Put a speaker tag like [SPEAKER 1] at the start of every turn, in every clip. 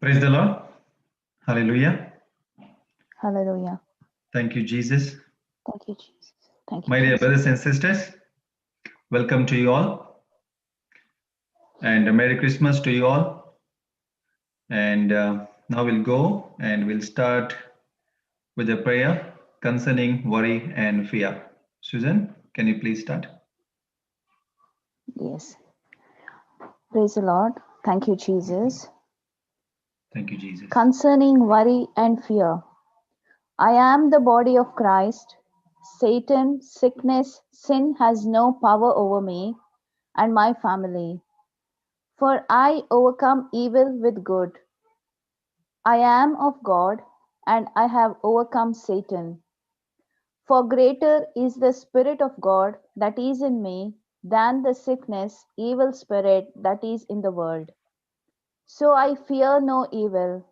[SPEAKER 1] Praise the Lord. Hallelujah.
[SPEAKER 2] Hallelujah.
[SPEAKER 1] Thank you, Jesus.
[SPEAKER 2] Thank you, Jesus. Thank you,
[SPEAKER 1] My dear
[SPEAKER 2] Jesus.
[SPEAKER 1] brothers and sisters, welcome to you all. And Merry Christmas to you all. And now we'll go and we'll start with a prayer concerning worry and fear. Susan, can you please start?
[SPEAKER 2] Yes. Praise the Lord. Thank you, Jesus.
[SPEAKER 1] Thank you, Jesus.
[SPEAKER 2] Concerning worry and fear, I am the body of Christ. Satan, sickness, sin has no power over me and my family. For I overcome evil with good. I am of God, and I have overcome Satan. For greater is the Spirit of God that is in me than the sickness, evil spirit that is in the world. So I fear no evil,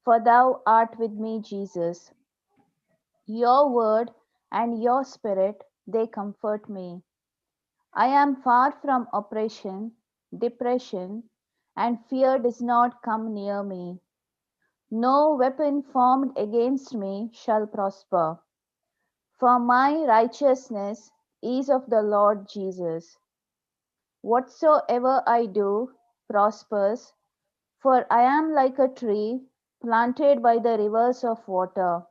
[SPEAKER 2] for thou art with me, Jesus. Your word and your spirit, they comfort me. I am far from oppression, depression, and fear does not come near me. No weapon formed against me shall prosper. For my righteousness is of the Lord Jesus. Whatsoever I do prospers, for I am like a tree planted by the rivers of water.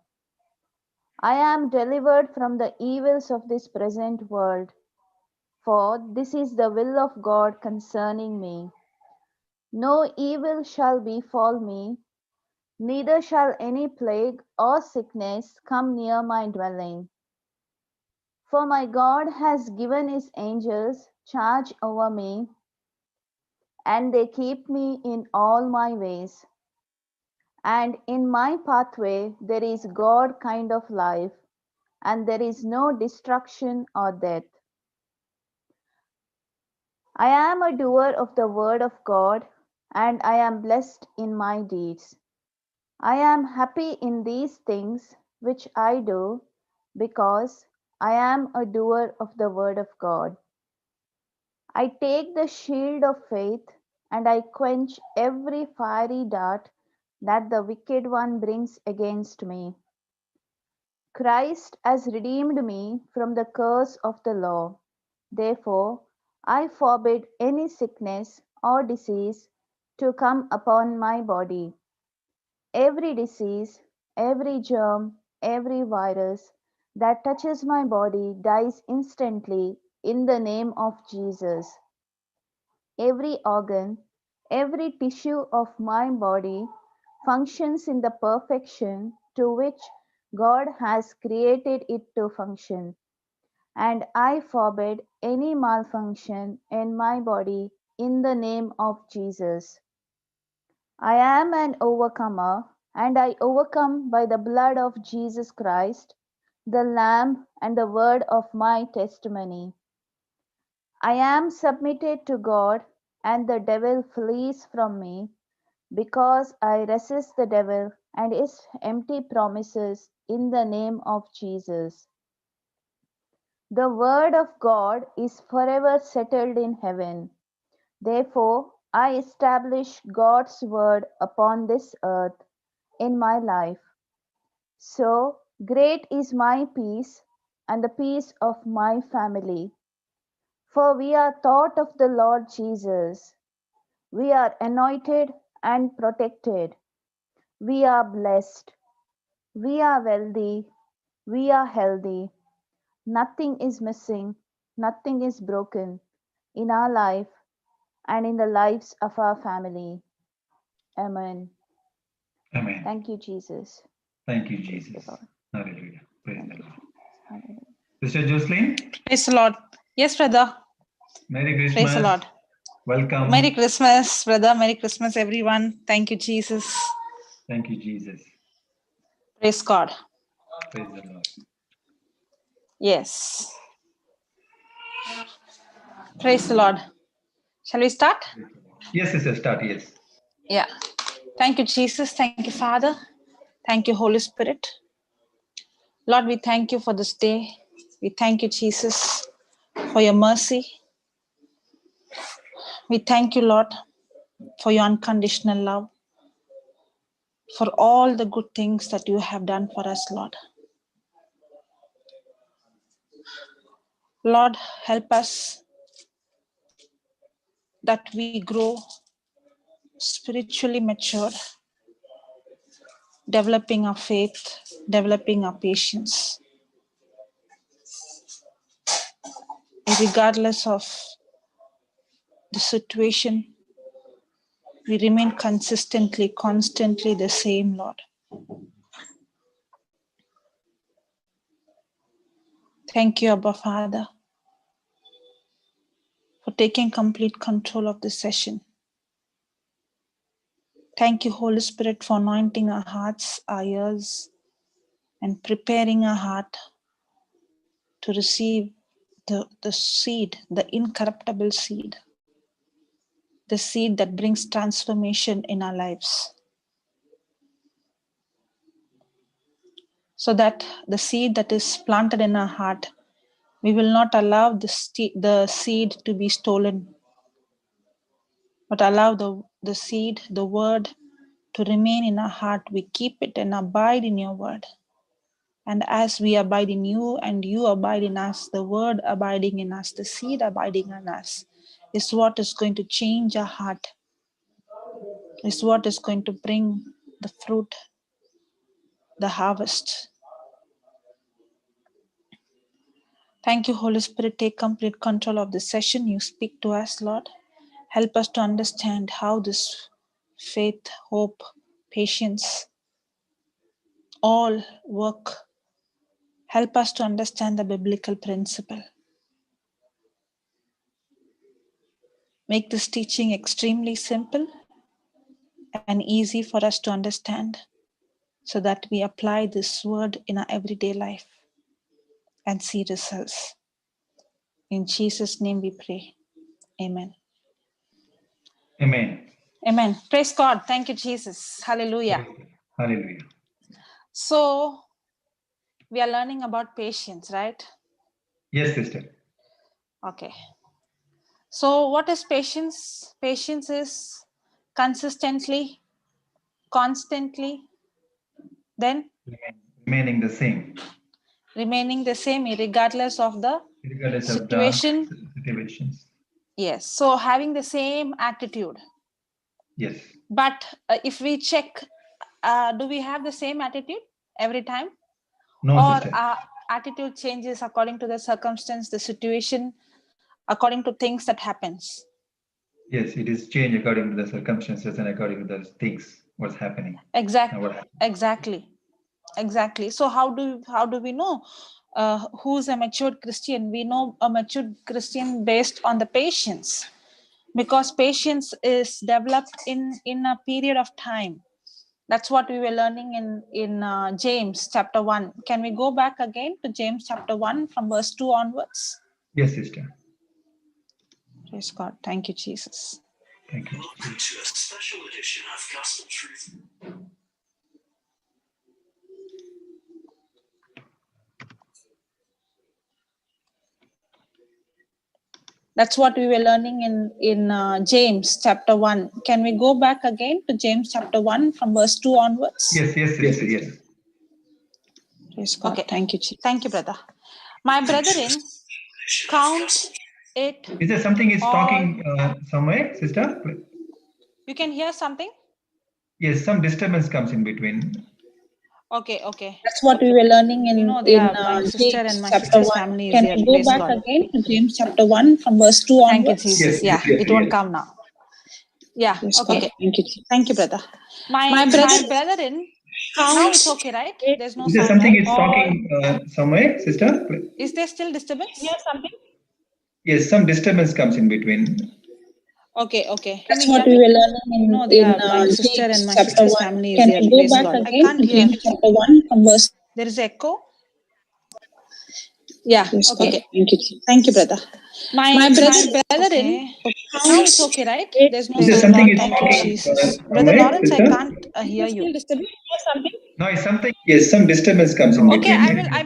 [SPEAKER 2] I am delivered from the evils of this present world, for this is the will of God concerning me. No evil shall befall me, neither shall any plague or sickness come near my dwelling. For my God has given his angels charge over me, and they keep me in all my ways. And in my pathway there is God kind of life, and there is no destruction or death. I am a doer of the word of God, and I am blessed in my deeds. I am happy in these things which I do, because I am a doer of the word of God. I take the shield of faith, and I quench every fiery dart that the wicked one brings against me. Christ has redeemed me from the curse of the law. Therefore, I forbid any sickness or disease to come upon my body. Every disease, every germ, every virus that touches my body dies instantly in the name of Jesus. Every organ, every tissue of my body functions in the perfection to which God has created it to function, and I forbid any malfunction in my body in the name of Jesus. I am an overcomer, and I overcome by the blood of Jesus Christ, the Lamb, and the word of my testimony. I am submitted to God, and the devil flees from me, because I resist the devil and his empty promises in the name of Jesus. The word of God is forever settled in heaven. Therefore, I establish God's word upon this earth in my life. So great is my peace and the peace of my family. For we are taught of the Lord Jesus. We are anointed and protected. We are blessed. We are wealthy. We are healthy. Nothing is missing. Nothing is broken in our life and in the lives of our family. Amen.
[SPEAKER 1] Amen.
[SPEAKER 2] Thank you, Jesus.
[SPEAKER 1] Thank you,
[SPEAKER 2] Praise
[SPEAKER 1] Jesus.
[SPEAKER 2] the Lord.
[SPEAKER 1] Hallelujah. Praise
[SPEAKER 2] Thank
[SPEAKER 1] the
[SPEAKER 2] you,
[SPEAKER 1] Lord.
[SPEAKER 2] Jesus. Hallelujah.
[SPEAKER 1] Sister Jocelyn,
[SPEAKER 3] Praise the Lord. Yes, brother.
[SPEAKER 1] Merry Christmas.
[SPEAKER 3] Praise the Lord.
[SPEAKER 1] Welcome.
[SPEAKER 3] Merry Christmas, brother. Merry Christmas, everyone. Thank you, Jesus.
[SPEAKER 1] Thank you, Jesus.
[SPEAKER 3] Praise God.
[SPEAKER 1] Praise the Lord.
[SPEAKER 3] Yes. Praise the Lord. Shall we start?
[SPEAKER 1] Yes, sister, start. Yes.
[SPEAKER 3] Yeah. Thank you, Jesus. Thank you, Father. Thank you, Holy Spirit. Lord, we thank you for this day. We thank you, Jesus, for your mercy. We thank you, Lord, for your unconditional love. for all the good things that you have done for us, Lord. Lord, help us that we grow spiritually mature, developing our faith, developing our patience, regardless of the situation. We remain constantly the same, Lord. Thank you, Abba Father, for taking complete control of this session. Thank you, Holy Spirit, for anointing our hearts, our ears, and preparing our heart to receive the seed, the incorruptible seed, the seed that brings transformation in our lives. So that the seed that is planted in our heart, we will not allow the seed to be stolen, but allow the seed, the word, to remain in our heart. We keep it and abide in your word. And as we abide in you and you abide in us, the word abiding in us, the seed abiding in us, is what is going to change our heart, is what is going to bring the fruit, the harvest. Thank you, Holy Spirit. Take complete control of this session. You speak to us, Lord. Help us to understand how this faith, hope, patience, all work. Help us to understand the biblical principle. Make this teaching extremely simple and easy for us to understand, so that we apply this word in our everyday life and see results. In Jesus' name we pray. Amen.
[SPEAKER 1] Amen.
[SPEAKER 3] Amen. Praise God. Thank you, Jesus. Hallelujah.
[SPEAKER 1] Hallelujah.
[SPEAKER 3] So, we are learning about patience, right?
[SPEAKER 1] Yes, sister.
[SPEAKER 3] Okay. So, what is patience? Patience is consistently, constantly, then
[SPEAKER 1] Remaining the same.
[SPEAKER 3] Remaining the same regardless of the situation.
[SPEAKER 1] Of the situations.
[SPEAKER 3] Yes. So, having the same attitude.
[SPEAKER 1] Yes.
[SPEAKER 3] But if we check, do we have the same attitude every time?
[SPEAKER 1] No,
[SPEAKER 3] or
[SPEAKER 1] sister.
[SPEAKER 3] Attitude changes according to the circumstance, the situation, according to things that happens?
[SPEAKER 1] Yes, it is changed according to the circumstances and according to the things, what's happening.
[SPEAKER 3] Exactly. So how do we know who's a matured Christian? We know a matured Christian based on the patience, because patience is developed in a period of time. That's what we were learning in James chapter 1. Can we go back again to James chapter 1 from verse 2 onwards?
[SPEAKER 1] Yes, sister.
[SPEAKER 3] Praise God. Thank you, Jesus.
[SPEAKER 1] Thank you.
[SPEAKER 4] Welcome to a special edition of Gospel Truth.
[SPEAKER 3] That's what we were learning in James chapter 1. Can we go back again to James chapter 1 from verse 2 onwards?
[SPEAKER 1] Yes, sister. Yes.
[SPEAKER 3] Praise God. Okay. Thank you, Jesus. Thank you, brother. My brethren, count it.
[SPEAKER 1] Is there something is talking somewhere, sister?
[SPEAKER 3] You can hear something?
[SPEAKER 1] Yes, some disturbance comes in between.
[SPEAKER 3] Okay. That's what we were learning in my sister and my sister's family. Can we go back again to James chapter 1 from verse 2 onwards? Thank you, Jesus.
[SPEAKER 1] Yes,
[SPEAKER 3] it won't come now. Yeah.
[SPEAKER 1] Yes,
[SPEAKER 3] Okay. Thank you, brother. My brethren. Now it's okay, right? There's no
[SPEAKER 1] is there
[SPEAKER 3] sound,
[SPEAKER 1] something
[SPEAKER 3] right?
[SPEAKER 1] is talking somewhere, sister?
[SPEAKER 3] Is there still disturbance?
[SPEAKER 2] Hear something?
[SPEAKER 1] Yes, some disturbance comes in between.
[SPEAKER 3] Okay.
[SPEAKER 2] That's what we were learning in
[SPEAKER 3] my sister and
[SPEAKER 2] James
[SPEAKER 3] my
[SPEAKER 2] chapter
[SPEAKER 3] sister's
[SPEAKER 2] 1.
[SPEAKER 3] family is
[SPEAKER 2] Can
[SPEAKER 3] here.
[SPEAKER 2] we go
[SPEAKER 3] Praise
[SPEAKER 2] back
[SPEAKER 3] God. I
[SPEAKER 2] again
[SPEAKER 3] can't
[SPEAKER 2] to
[SPEAKER 3] hear.
[SPEAKER 2] James chapter 1 from verse?
[SPEAKER 3] There is echo. Yeah.
[SPEAKER 2] Yes,
[SPEAKER 3] Okay.
[SPEAKER 2] Thank you, brother.
[SPEAKER 3] My brethren. Now it's okay, right? There's no
[SPEAKER 1] Is there
[SPEAKER 3] sound.
[SPEAKER 1] something is
[SPEAKER 3] Thank you,
[SPEAKER 1] talking
[SPEAKER 3] Jesus. Brother
[SPEAKER 1] somewhere,
[SPEAKER 3] Lawrence, I
[SPEAKER 1] sister?
[SPEAKER 3] can't hear you.
[SPEAKER 1] No, it's something. Yes, some disturbance comes in
[SPEAKER 3] Okay,
[SPEAKER 1] between.
[SPEAKER 3] I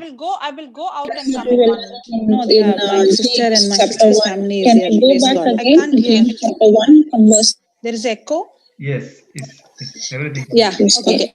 [SPEAKER 3] will go out and
[SPEAKER 2] That's what
[SPEAKER 3] come
[SPEAKER 2] we
[SPEAKER 3] in
[SPEAKER 2] were
[SPEAKER 3] one.
[SPEAKER 2] learning in
[SPEAKER 3] My sister and
[SPEAKER 2] James
[SPEAKER 3] my
[SPEAKER 2] chapter
[SPEAKER 3] sister's
[SPEAKER 2] 1.
[SPEAKER 3] family is
[SPEAKER 2] Can
[SPEAKER 3] here.
[SPEAKER 2] we go
[SPEAKER 3] Praise
[SPEAKER 2] back
[SPEAKER 3] God. I
[SPEAKER 2] again
[SPEAKER 3] can't
[SPEAKER 2] to
[SPEAKER 3] hear.
[SPEAKER 2] James chapter 1 from verse?
[SPEAKER 3] There is echo.
[SPEAKER 1] Yes, is everything.
[SPEAKER 3] Yeah. Okay.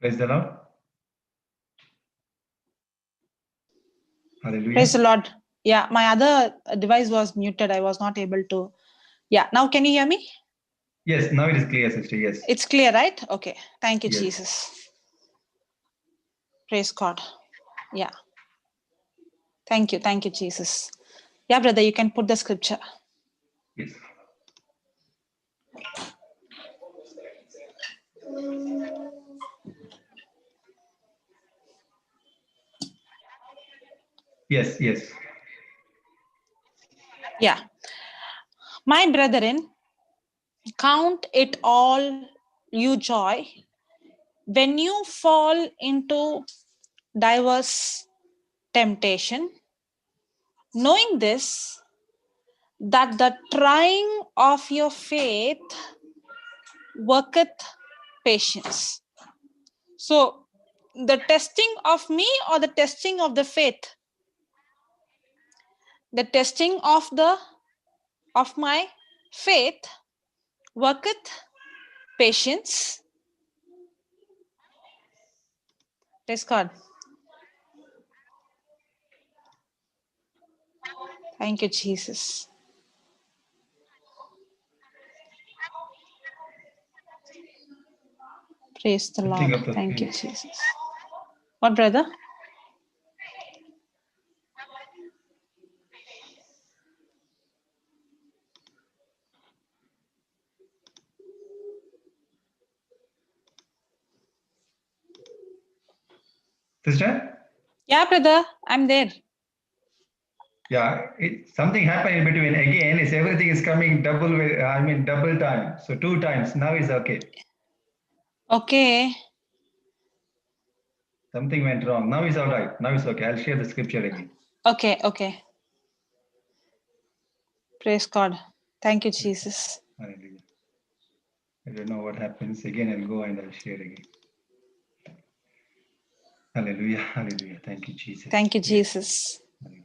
[SPEAKER 1] Praise the Lord. Hallelujah.
[SPEAKER 3] Praise the Lord. Yeah, my other device was muted. I was not able to. Yeah, now can you hear me?
[SPEAKER 1] Yes, now it is clear, sister. Yes.
[SPEAKER 3] It's clear, right? Okay. Thank you,
[SPEAKER 1] Yes.
[SPEAKER 3] Jesus. Praise God. Yeah. Thank you. Thank you, Jesus. Yeah, brother, you can put the scripture.
[SPEAKER 1] Yes. Yes, yes.
[SPEAKER 3] Yeah. My brethren, count it all you joy when you fall into diverse temptation, knowing this, that the trying of your faith worketh patience. So, the testing of me or the testing of the faith? The testing of my faith worketh patience. Praise God. Thank you, Jesus. Praise the
[SPEAKER 1] Lifting
[SPEAKER 3] Lord.
[SPEAKER 1] up the
[SPEAKER 3] Thank you,
[SPEAKER 1] faith.
[SPEAKER 3] Jesus. What, brother?
[SPEAKER 1] Sister?
[SPEAKER 3] Yeah, brother, I'm there.
[SPEAKER 1] Yeah, something happened in between. Again, is everything is coming double way, I mean double time. So 2 times. Now is okay.
[SPEAKER 3] Okay.
[SPEAKER 1] Something went wrong. Now is all right. Now is okay. I'll share the scripture again.
[SPEAKER 3] Okay, okay. Praise God. Thank you, Jesus.
[SPEAKER 1] Hallelujah. I don't know what happens. Again, I'll go and I'll share again. Hallelujah. Hallelujah. Thank you, Jesus.
[SPEAKER 3] Thank you,
[SPEAKER 1] Yes.
[SPEAKER 3] Jesus.
[SPEAKER 1] Hallelujah.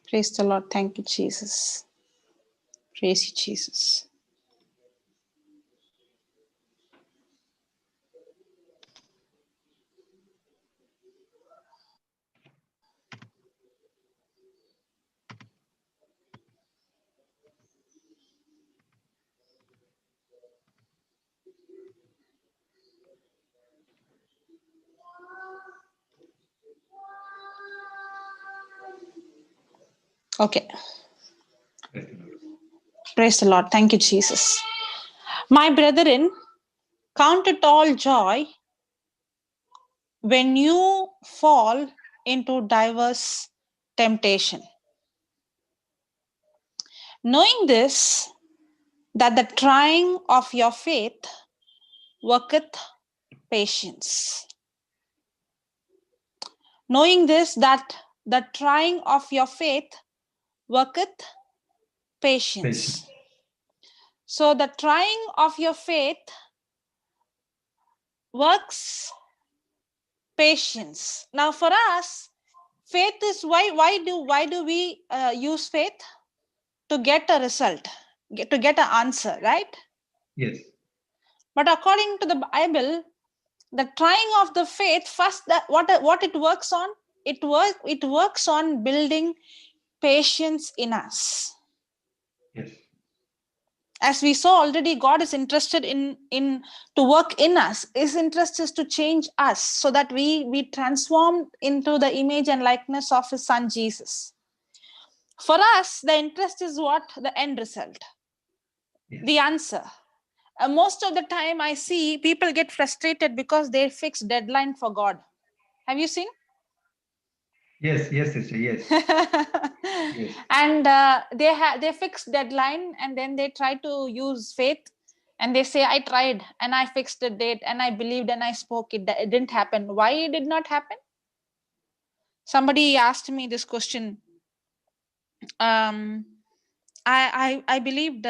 [SPEAKER 3] Praise the Lord. Thank you, Jesus. Praise you, Jesus. Okay.
[SPEAKER 1] Praise the Lord.
[SPEAKER 3] Praise the Lord. Thank you, Jesus. My brethren, count it all joy when you fall into diverse temptation, knowing this, that the trying of your faith worketh patience. Knowing this, that the trying of your faith worketh patience.
[SPEAKER 1] Patience.
[SPEAKER 3] So the trying of your faith works patience. Now for us, faith is why do we use faith? To get a result, to get an answer, right?
[SPEAKER 1] Yes.
[SPEAKER 3] But according to the Bible, the trying of the faith, first, that what it works on, it works on building patience in us.
[SPEAKER 1] Yes.
[SPEAKER 3] As we saw already, God is interested in to work in us. His interest is to change us so that we transform into the image and likeness of his son Jesus. For us, the interest is what? The end result, the answer. Most of the time I see people get frustrated because they fix deadline for God. Have you seen?
[SPEAKER 1] Yes, sister, yes. Yes.
[SPEAKER 3] And they fix deadline, and then they try to use faith, and they say, I tried and I fixed the date and I believed and I spoke, it didn't happen. Why it did not happen? Somebody asked me this question. I believed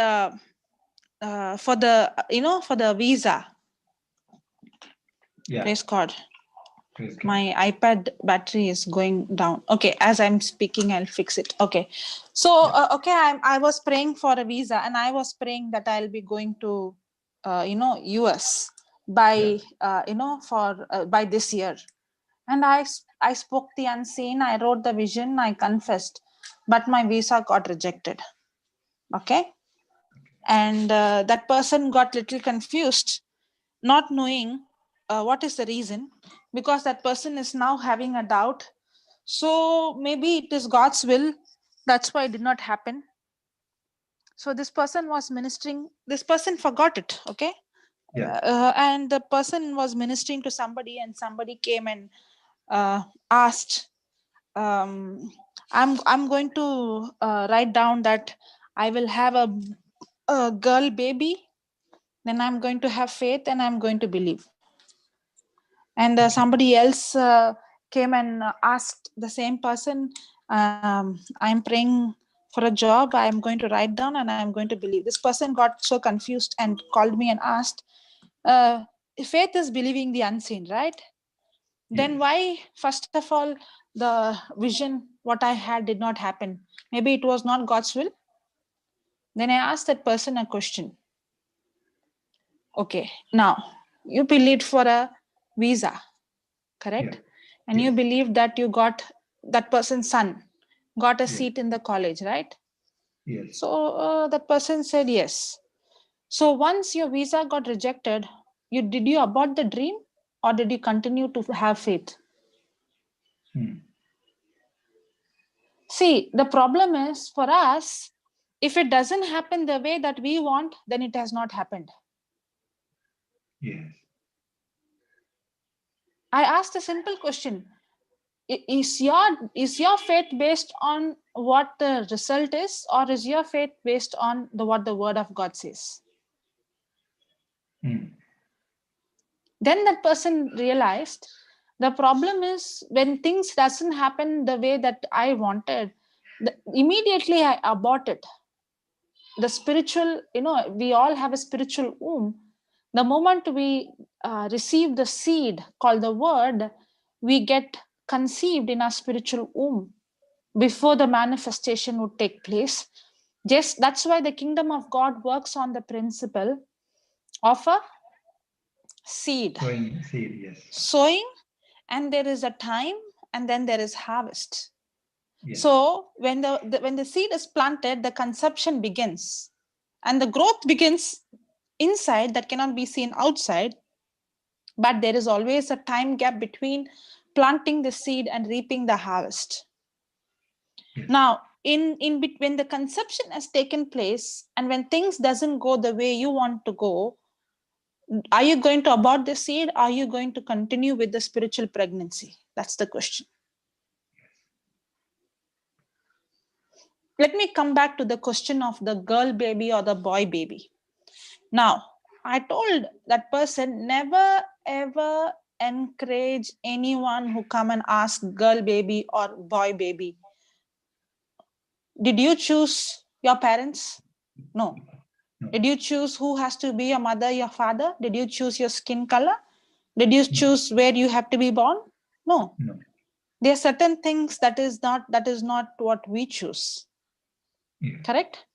[SPEAKER 3] for the visa.
[SPEAKER 1] Yeah.
[SPEAKER 3] Praise God.
[SPEAKER 1] Praise God.
[SPEAKER 3] My iPad battery is going down. Okay, as I'm speaking, I'll fix it. Okay, so I was praying for a visa, and I was praying that I'll be going to US by by this year. And I spoke the unseen, I wrote the vision, I confessed, but my visa got rejected. Okay, and that person got little confused, not knowing what is the reason, because that person is now having a doubt. So maybe it is God's will, that's why it did not happen. So this person was ministering, this person forgot it. Okay.
[SPEAKER 1] Yeah.
[SPEAKER 3] And the person was ministering to somebody, and somebody came and asked, I'm going to write down that I will have a girl baby, then I'm going to have faith and I'm going to believe. And somebody else came and asked the same person, I'm praying for a job, I'm going to write down and I'm going to believe. This person got so confused and called me and asked, faith is believing the unseen, right? Then why, first of all, the vision what I had did not happen? Maybe it was not God's will. Then I asked that person a question. Okay, now you believed for a visa, correct? And you believe that you got that person's son got a seat in the college, right?
[SPEAKER 1] Yes.
[SPEAKER 3] So that person said yes. So once your visa got rejected, did you abort the dream, or did you continue to have faith? See, the problem is for us, if it doesn't happen the way that we want, then it has not happened.
[SPEAKER 1] Yes.
[SPEAKER 3] I asked a simple question. Is your faith based on what the result is, or is your faith based on what the word of God says? Then that person realized the problem is when things doesn't happen the way that I wanted, immediately I abort it. The spiritual, we all have a spiritual womb. The moment we receive the seed called the word, we get conceived in our spiritual womb before the manifestation would take place. Just that's why the kingdom of God works on the principle of a seed.
[SPEAKER 1] Sowing seed, yes.
[SPEAKER 3] Sowing, and there is a time, and then there is harvest.
[SPEAKER 1] Yes.
[SPEAKER 3] So when the seed is planted, the conception begins, and the growth begins inside that cannot be seen outside. But there is always a time gap between planting the seed and reaping the harvest. Yes. Now, in between the conception has taken place, and when things doesn't go the way you want to go, are you going to abort the seed? Are you going to continue with the spiritual pregnancy? That's the question. Let me come back to the question of the girl baby or the boy baby. Now, I told that person, never ever encourage anyone who come and ask girl baby or boy baby. Did you choose your parents? No. Did you choose who has to be your mother, your father? Did you choose your skin color? Did you choose where you have to be born? No. There are certain things that is not what we choose. Yes. Correct?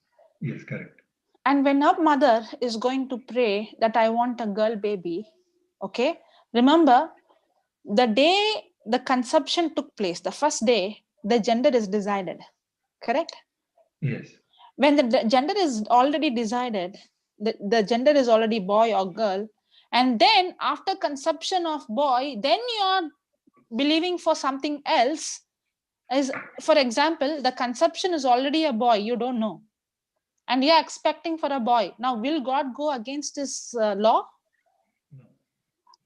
[SPEAKER 1] Yes, correct.
[SPEAKER 3] And when a mother is going to pray that I want a girl baby, okay, remember the day the conception took place, the first day, the gender is decided. Correct?
[SPEAKER 1] Yes.
[SPEAKER 3] when the gender is already decided, the gender is already boy or girl, and then after conception of boy, then you are believing for something else. Is, for example, the conception is already a boy, you don't know, and you're expecting for a boy. Now, will God go against this law?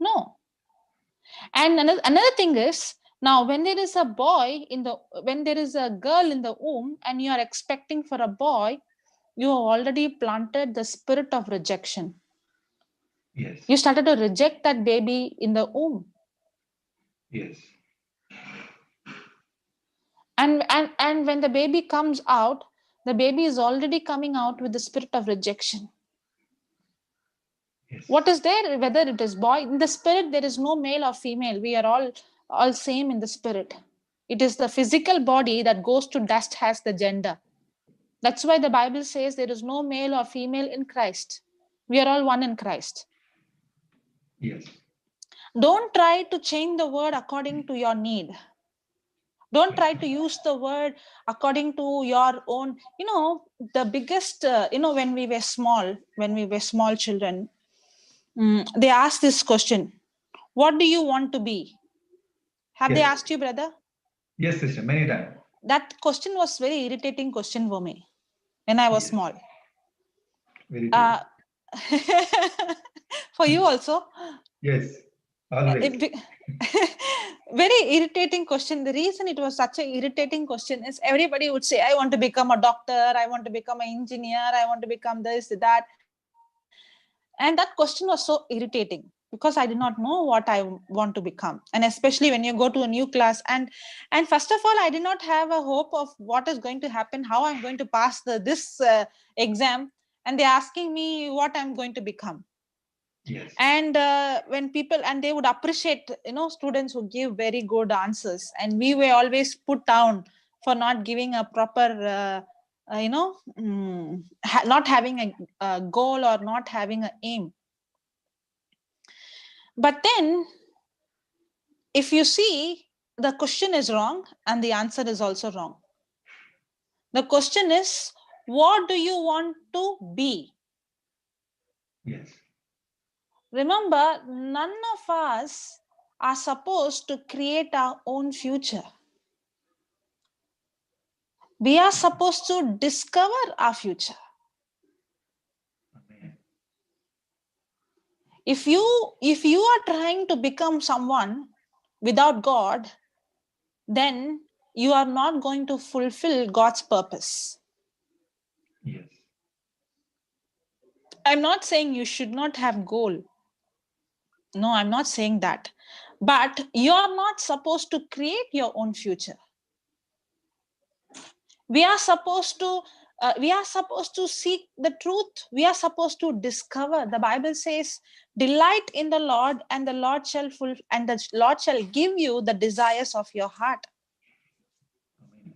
[SPEAKER 3] No. And another thing is, now when there is a boy when there is a girl in the womb and you are expecting for a boy, you have already planted the spirit of rejection.
[SPEAKER 1] Yes.
[SPEAKER 3] You started to reject that baby in the womb.
[SPEAKER 1] Yes.
[SPEAKER 3] And when the baby comes out, the baby is already coming out with the spirit of rejection.
[SPEAKER 1] Yes.
[SPEAKER 3] What is there? Whether it is boy, in the spirit there is no male or female. We are all same in the spirit. It is the physical body that goes to dust has the gender. That's why the Bible says there is no male or female in Christ. We are all one in Christ.
[SPEAKER 1] Yes.
[SPEAKER 3] Don't try to change the word according to your need. Don't try to use the word according to your own. The biggest, when we were small children, they asked this question: what do you want to be? Have they
[SPEAKER 1] Yes.
[SPEAKER 3] asked you, brother?
[SPEAKER 1] Yes, sister, many times.
[SPEAKER 3] That question was very irritating question for me when I was
[SPEAKER 1] Yes.
[SPEAKER 3] small.
[SPEAKER 1] Very true.
[SPEAKER 3] For you also?
[SPEAKER 1] Yes, always.
[SPEAKER 3] Very irritating question. The reason it was such an irritating question is everybody would say, I want to become a doctor, I want to become an engineer, I want to become this, that. And that question was so irritating because I did not know what I want to become. And especially when you go to a new class. And first of all, I did not have a hope of what is going to happen, how I'm going to pass this exam. And they're asking me what I'm going to become.
[SPEAKER 1] Yes.
[SPEAKER 3] And when people, and they would appreciate, students who give very good answers. And we were always put down for not giving a proper, not having a goal or not having an aim. But then, if you see, the question is wrong and the answer is also wrong. The question is, what do you want to be?
[SPEAKER 1] Yes.
[SPEAKER 3] Remember, none of us are supposed to create our own future. We are supposed to discover our future.
[SPEAKER 1] Amen.
[SPEAKER 3] If you are trying to become someone without God, then you are not going to fulfill God's purpose.
[SPEAKER 1] Yes.
[SPEAKER 3] I'm not saying you should not have goal. No, I'm not saying that. But you're not supposed to create your own future. We are supposed to seek the truth. We are supposed to discover. The Bible says, delight in the Lord, and the Lord shall give you the desires of your heart.
[SPEAKER 1] Amen.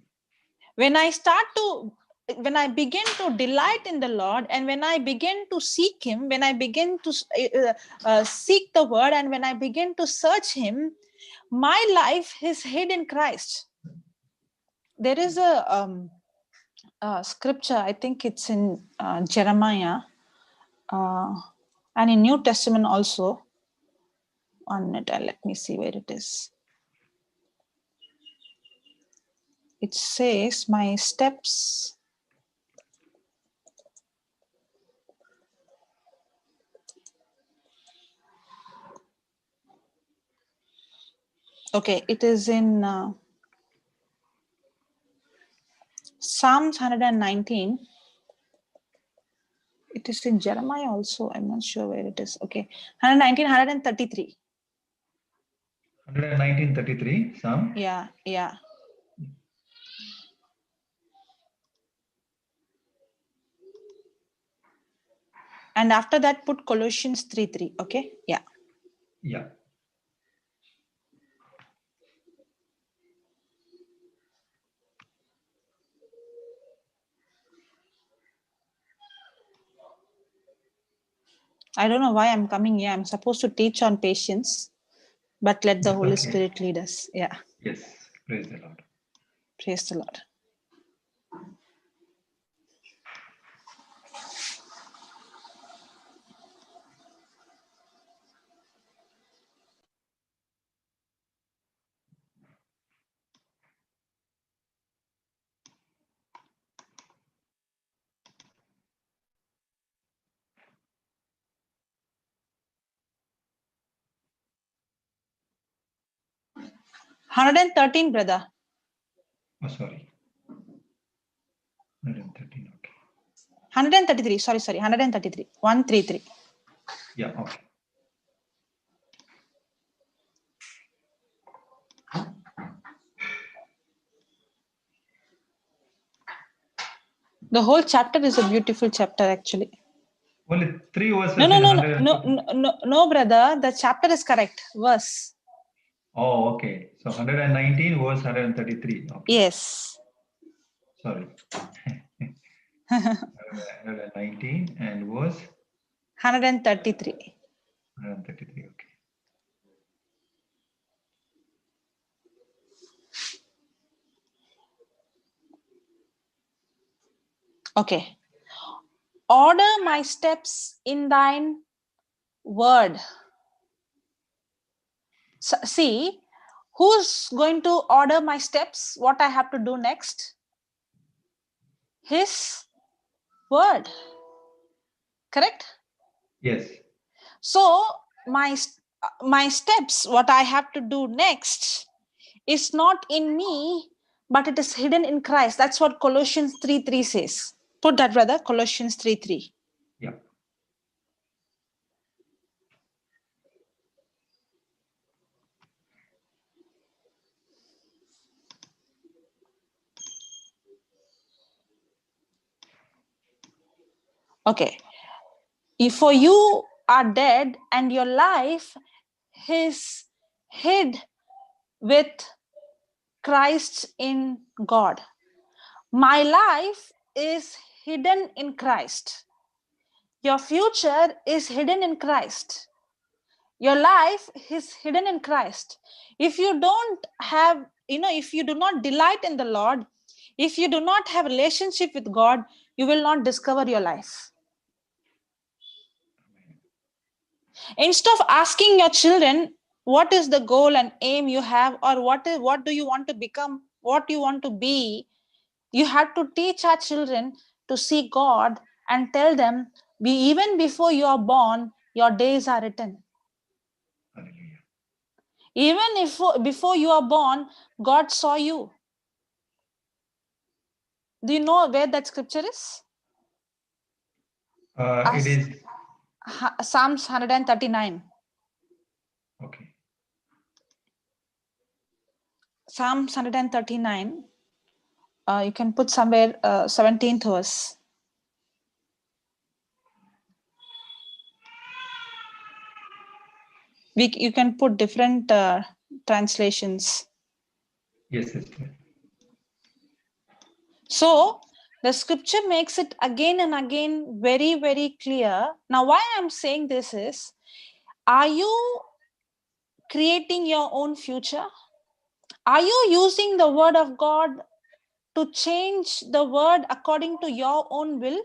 [SPEAKER 3] When I begin to delight in the Lord, and when I begin to seek him, when I begin to seek the word, and when I begin to search him, my life is hid in Christ. There is a scripture, I think it's in Jeremiah, and in New Testament also. On it, let me see where it is. It says, my steps. Okay, it is in Psalms 119. It is in Jeremiah also. I'm not sure where it is. Okay, 119, 133.
[SPEAKER 1] 119:33, Psalm.
[SPEAKER 3] Yeah. And after that, put Colossians 3:3. Okay, yeah.
[SPEAKER 1] Yeah.
[SPEAKER 3] I don't know why I'm coming here. I'm supposed to teach on patience, but let the
[SPEAKER 1] It's
[SPEAKER 3] Holy
[SPEAKER 1] okay.
[SPEAKER 3] Spirit lead us. Yeah.
[SPEAKER 1] Yes. Praise the Lord.
[SPEAKER 3] Praise the Lord. 113, brother.
[SPEAKER 1] Oh, sorry. 113, okay.
[SPEAKER 3] 133, sorry, 133. 133.
[SPEAKER 1] Yeah, okay.
[SPEAKER 3] The whole chapter is a beautiful chapter, actually.
[SPEAKER 1] Only 3 verses
[SPEAKER 3] No,
[SPEAKER 1] in 113.
[SPEAKER 3] no, brother. The chapter is correct. Verse.
[SPEAKER 1] Oh, okay. So 119 verse 133. Okay.
[SPEAKER 3] Yes.
[SPEAKER 1] Sorry. 119 and verse
[SPEAKER 3] 133.
[SPEAKER 1] 133. Okay.
[SPEAKER 3] Okay. Order my steps in thine word. So, see, who's going to order my steps? What I have to do next? His word. Correct?
[SPEAKER 1] Yes.
[SPEAKER 3] So my steps, what I have to do next is not in me, but it is hidden in Christ. That's what Colossians 3:3 says. Put that, brother. Colossians 3:3.
[SPEAKER 1] Yeah.
[SPEAKER 3] Okay. If for you are dead and your life is hid with Christ in God. My life is hidden in Christ. Your future is hidden in Christ. Your life is hidden in Christ. If you don't have, if you do not delight in the Lord, if you do not have relationship with God, you will not discover your life. Instead of asking your children what is the goal and aim you have, or what do you want to become, what you want to be, you have to teach our children to see God and tell them, even before you are born, your days are written.
[SPEAKER 1] Hallelujah.
[SPEAKER 3] Even if before you are born, God saw you. Do you know where that scripture is?
[SPEAKER 1] It is
[SPEAKER 3] Psalms 139.
[SPEAKER 1] okay.
[SPEAKER 3] Psalms 139. You can put somewhere 17th verse. You can put different translations.
[SPEAKER 1] Yes, sister.
[SPEAKER 3] So the scripture makes it again and again very, very clear. Now, why I'm saying this is, are you creating your own future? Are you using the word of God to change the word according to your own will?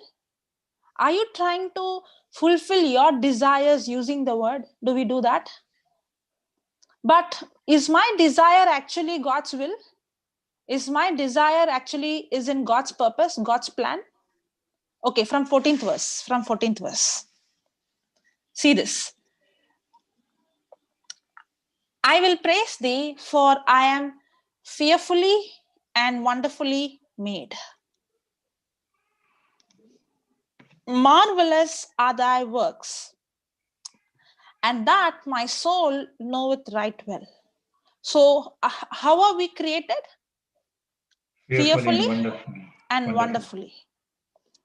[SPEAKER 3] Are you trying to fulfill your desires using the word? Do we do that? But is my desire actually God's will? Is my desire actually is in God's purpose, God's plan? Okay, from 14th verse. See this. I will praise thee, for I am fearfully and wonderfully made. Marvelous are thy works, and that my soul knoweth right well. So, how are we created?
[SPEAKER 1] Fearfully
[SPEAKER 3] Fearfully
[SPEAKER 1] and wonderfully.
[SPEAKER 3] and wonderfully.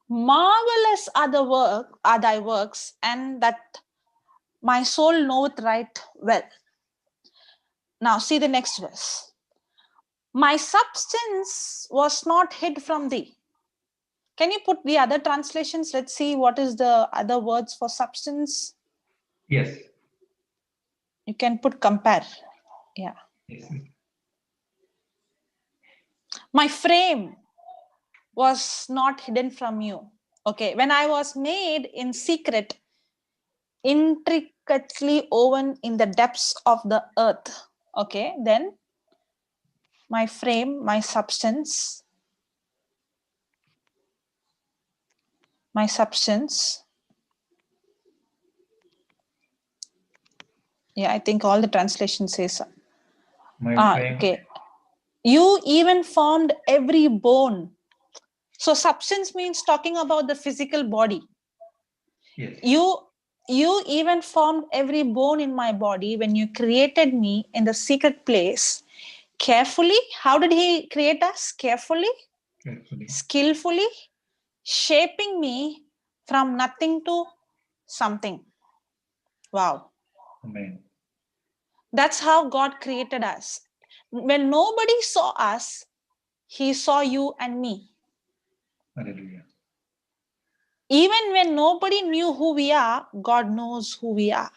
[SPEAKER 3] Marvelous are thy works, and that my soul knoweth right well. Now, see the next verse. My substance was not hid from thee. Can you put the other translations? Let's see what is the other words for substance.
[SPEAKER 1] Yes.
[SPEAKER 3] You can put compare. Yeah.
[SPEAKER 1] Yes.
[SPEAKER 3] My frame was not hidden from you. Okay. When I was made in secret, intricately woven in the depths of the earth. Okay. Then my frame, my substance, yeah, I think all the translations say so.
[SPEAKER 1] Mind frame.
[SPEAKER 3] Okay. You even formed every bone. So substance means talking about the physical body.
[SPEAKER 1] Yes.
[SPEAKER 3] You even formed every bone in my body when you created me in the secret place. Carefully. How did he create us? Carefully, skillfully, shaping me from nothing to something. Wow.
[SPEAKER 1] Amen.
[SPEAKER 3] That's how God created us. When nobody saw us, he saw you and me.
[SPEAKER 1] Hallelujah.
[SPEAKER 3] Even when nobody knew who we are, God knows who we are.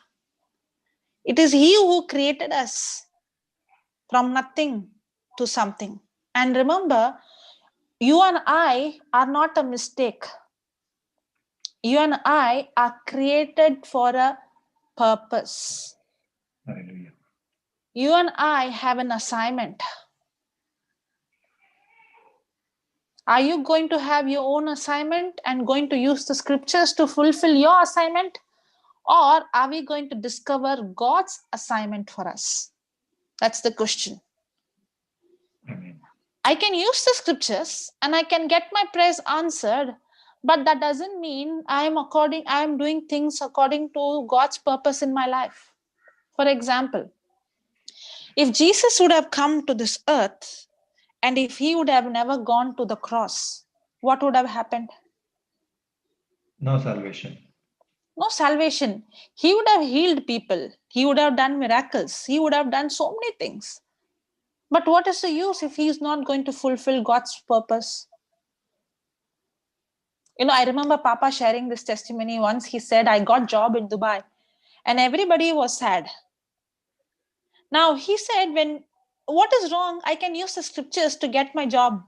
[SPEAKER 3] It is he who created us from nothing to something. And remember, you and I are not a mistake. You and I are created for a purpose.
[SPEAKER 1] Hallelujah.
[SPEAKER 3] You and I have an assignment. Are you going to have your own assignment and going to use the scriptures to fulfill your assignment? Or are we going to discover God's assignment for us? That's the question.
[SPEAKER 1] Amen.
[SPEAKER 3] I can use the scriptures and I can get my prayers answered, but that doesn't mean I am doing things according to God's purpose in my life. For example, if Jesus would have come to this earth and if he would have never gone to the cross, what would have happened?
[SPEAKER 1] No salvation.
[SPEAKER 3] No salvation. He would have healed people. He would have done miracles. He would have done so many things. But what is the use if he is not going to fulfill God's purpose? I remember Papa sharing this testimony once. He said, I got job in Dubai and everybody was sad. Now he said, what is wrong? I can use the scriptures to get my job.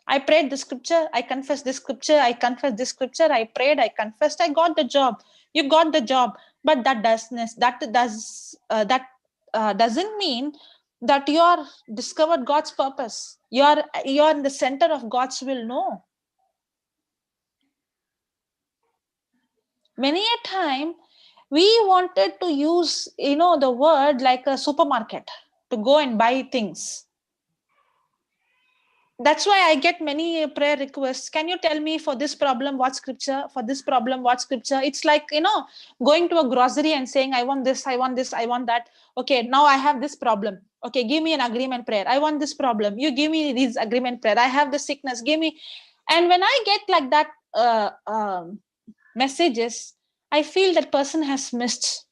[SPEAKER 3] I prayed the scripture. I confessed this scripture. I confessed this scripture. I prayed. I confessed. I got the job. You got the job. But that doesn't mean that you are discovered God's purpose. You're in the center of God's will. No. Many a time we wanted to use the word like a supermarket to go and buy things. That's why I get many prayer requests. Can you tell me for this problem what scripture? For this problem what scripture? It's like going to a grocery and saying I want this, I want this, I want that. Okay, now I have this problem. Okay, give me an agreement prayer. I want this problem. You give me this agreement prayer. I have the sickness. Give me. And when I get like that messages, I feel that person has missed.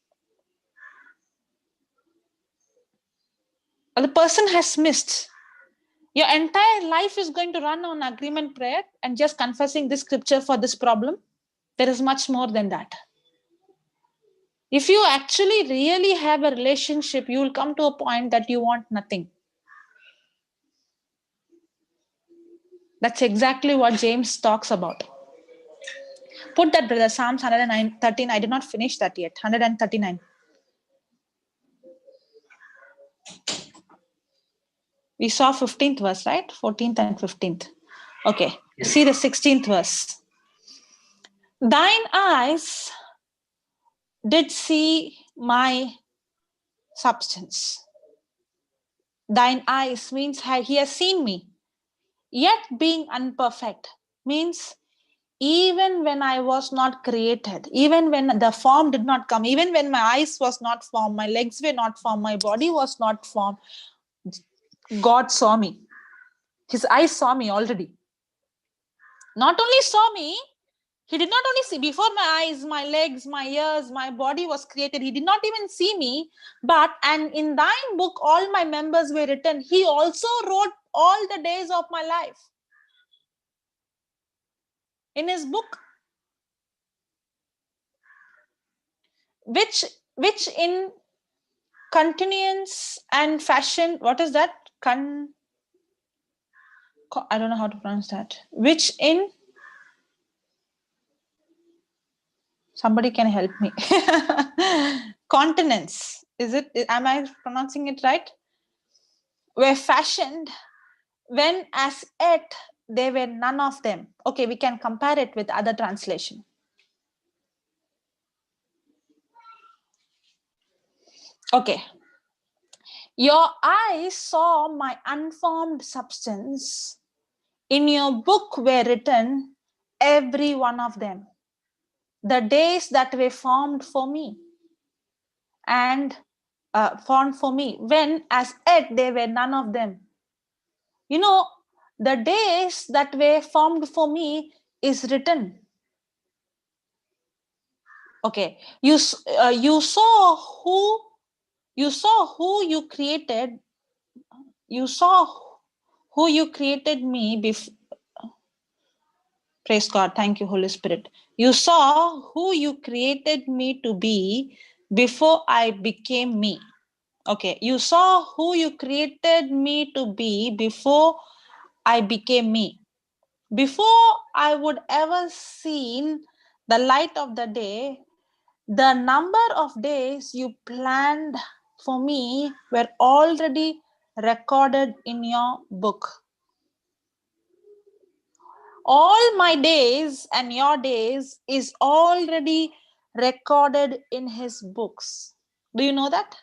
[SPEAKER 3] Or the person has missed. Your entire life is going to run on agreement prayer and just confessing this scripture for this problem. There is much more than that. If you actually really have a relationship, you will come to a point that you want nothing. That's exactly what James talks about. Put that, brother, Psalms 113. I did not finish that yet. 139. We saw 15th verse, right? 14th and 15th. Okay.
[SPEAKER 1] Yes.
[SPEAKER 3] See the 16th verse. Thine eyes did see my substance. Thine eyes means he has seen me. Yet being unperfect means even when I was not created, even when the form did not come, even when my eyes was not formed, my legs were not formed, my body was not formed, God saw me. His eyes saw me already. Not only saw me, he did not only see before my eyes, my legs, my ears, my body was created. He did not even see me, and in thine book, all my members were written. He also wrote all the days of my life. In his book, which in continuance and fashion, what is that? I don't know how to pronounce that. Which in, somebody can help me. Continence. Am I pronouncing it right? Were fashioned when as yet there were none of them. Okay, we can compare it with other translation. Okay. Your eyes saw my unformed substance. In your book were written, every one of them, the days that were formed for me, and formed for me, when as yet there were none of them. You know, the days that were formed for me is written. Okay, you saw who you created. You saw who you created me before. Praise God. Thank you, Holy Spirit. You saw who you created me to be before I became me. Okay, you saw who you created me to be before I became me. Before I would ever seen the light of the day, the number of days you planned for me were already recorded in your book. All my days and your days is already recorded in his books. Do you know that?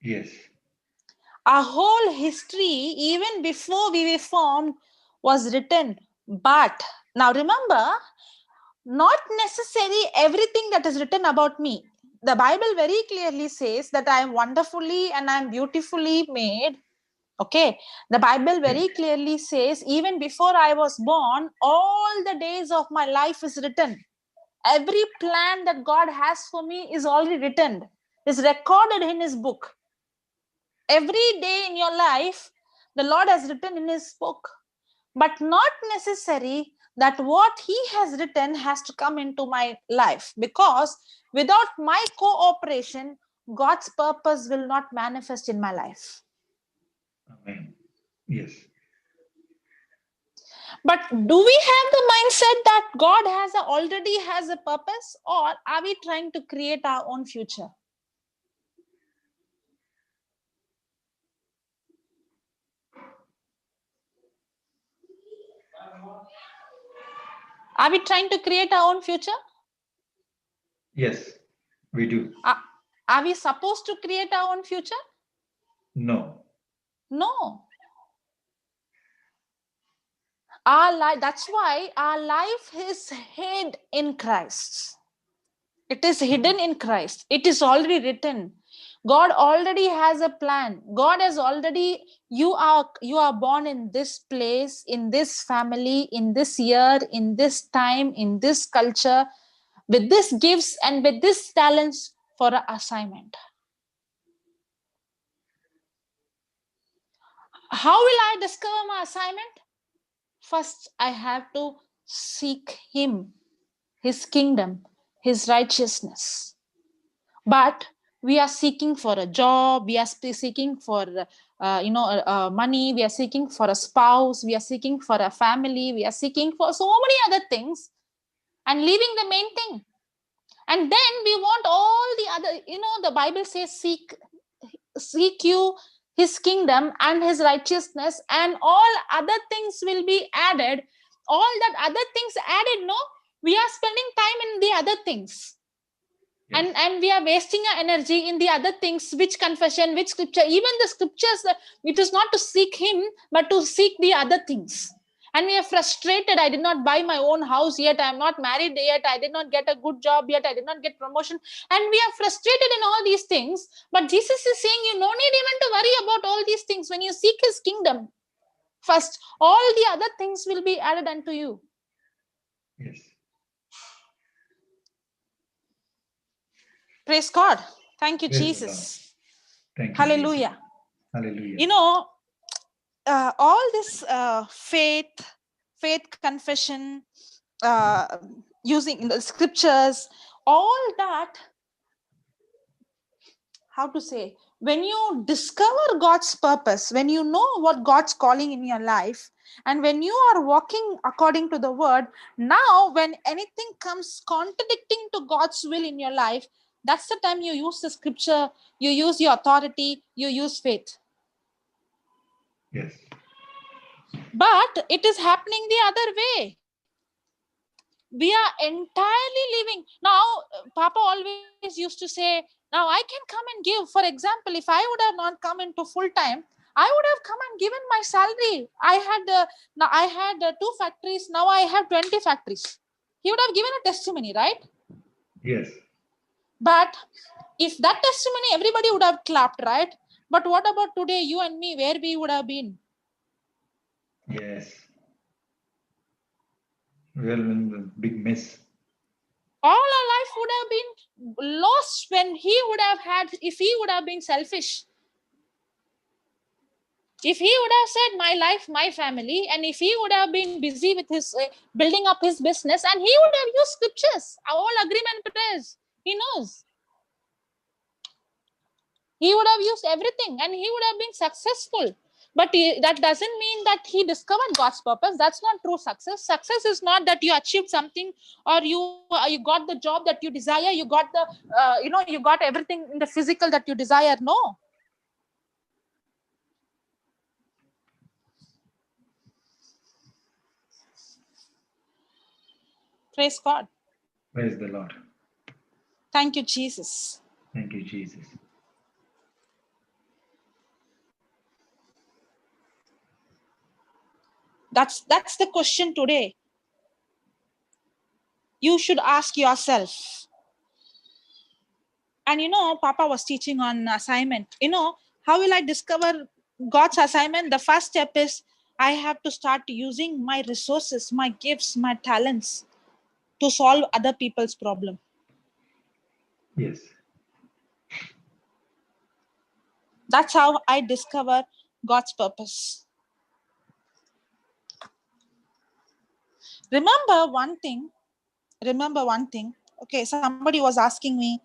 [SPEAKER 1] Yes.
[SPEAKER 3] Our whole history, even before we were formed, was written. But now remember, not necessarily everything that is written about me. The Bible very clearly says that I am wonderfully and I am beautifully made. Okay, the Bible very clearly says even before I was born, all the days of my life is written. Every plan that God has for me is already written, is recorded in his book. Every day in your life, the Lord has written in his book, but not necessary that what he has written has to come into my life, because without my cooperation, God's purpose will not manifest in my life.
[SPEAKER 1] Amen. Yes.
[SPEAKER 3] But do we have the mindset that God already has a purpose, or are we trying to create our own future? Are we trying to create our own future?
[SPEAKER 1] Yes, we do.
[SPEAKER 3] Are we supposed to create our own future?
[SPEAKER 1] No.
[SPEAKER 3] No. Our life, that's why our life is hid in Christ. It is hidden in Christ. It is already written. God already has a plan. God has already, you are born in this place, in this family, in this year, in this time, in this culture, with these gifts and with these talents for an assignment. How will I discover my assignment? First, I have to seek him, his kingdom, his righteousness. But we are seeking for a job, we are seeking for money, we are seeking for a spouse, we are seeking for a family, we are seeking for so many other things, and leaving the main thing. And then we want all the other, the Bible says seek you his kingdom and his righteousness, and all other things will be added. All that other things added, no, we are spending time in the other things. Yes. And we are wasting our energy in the other things, which confession, which scripture, even the scriptures, it is not to seek him, but to seek the other things. And we are frustrated. I did not buy my own house yet. I am not married yet. I did not get a good job yet. I did not get promotion. And we are frustrated in all these things. But Jesus is saying you no need even to worry about all these things. When you seek his kingdom first, all the other things will be added unto you.
[SPEAKER 1] Yes.
[SPEAKER 3] Praise God. Thank you,
[SPEAKER 1] Praise
[SPEAKER 3] Jesus.
[SPEAKER 1] Thank you,
[SPEAKER 3] Hallelujah.
[SPEAKER 1] Jesus. Hallelujah.
[SPEAKER 3] You know, all this faith confession, using the scriptures, all that, how to say, when you discover God's purpose, when you know what God's calling in your life, and when you are walking according to the word, now when anything comes contradicting to God's will in your life, that's the time you use the scripture, you use your authority, you use faith.
[SPEAKER 1] Yes.
[SPEAKER 3] But it is happening the other way. We are entirely living. Now, Papa always used to say, now Now I can come and give. For example, if I would have not come into full time, I would have come and given my salary. I had 2 factories. Now I have 20 factories. He would have given a testimony, right?
[SPEAKER 1] Yes.
[SPEAKER 3] But if that testimony, everybody would have clapped, right? But what about today, you and me, where we would have been?
[SPEAKER 1] Yes. Well, in the big mess.
[SPEAKER 3] All our life would have been lost when he would have had, if he would have been selfish. If he would have said my life, my family, and if he would have been busy with his building up his business, and he would have used scriptures, all agreement prayers, he knows. He would have used everything and he would have been successful. But that doesn't mean that he discovered God's purpose. That's not true success. Success is not that you achieved something or you got the job that you desire. You got the you got everything in the physical that you desire. No. Praise God.
[SPEAKER 1] Praise the Lord.
[SPEAKER 3] Thank you, Jesus.
[SPEAKER 1] Thank you, Jesus.
[SPEAKER 3] That's the question today. You should ask yourself. And Papa was teaching on assignment. How will I discover God's assignment? The first step is I have to start using my resources, my gifts, my talents to solve other people's problem.
[SPEAKER 1] Yes.
[SPEAKER 3] That's how I discover God's purpose. Remember one thing. Okay, somebody was asking me,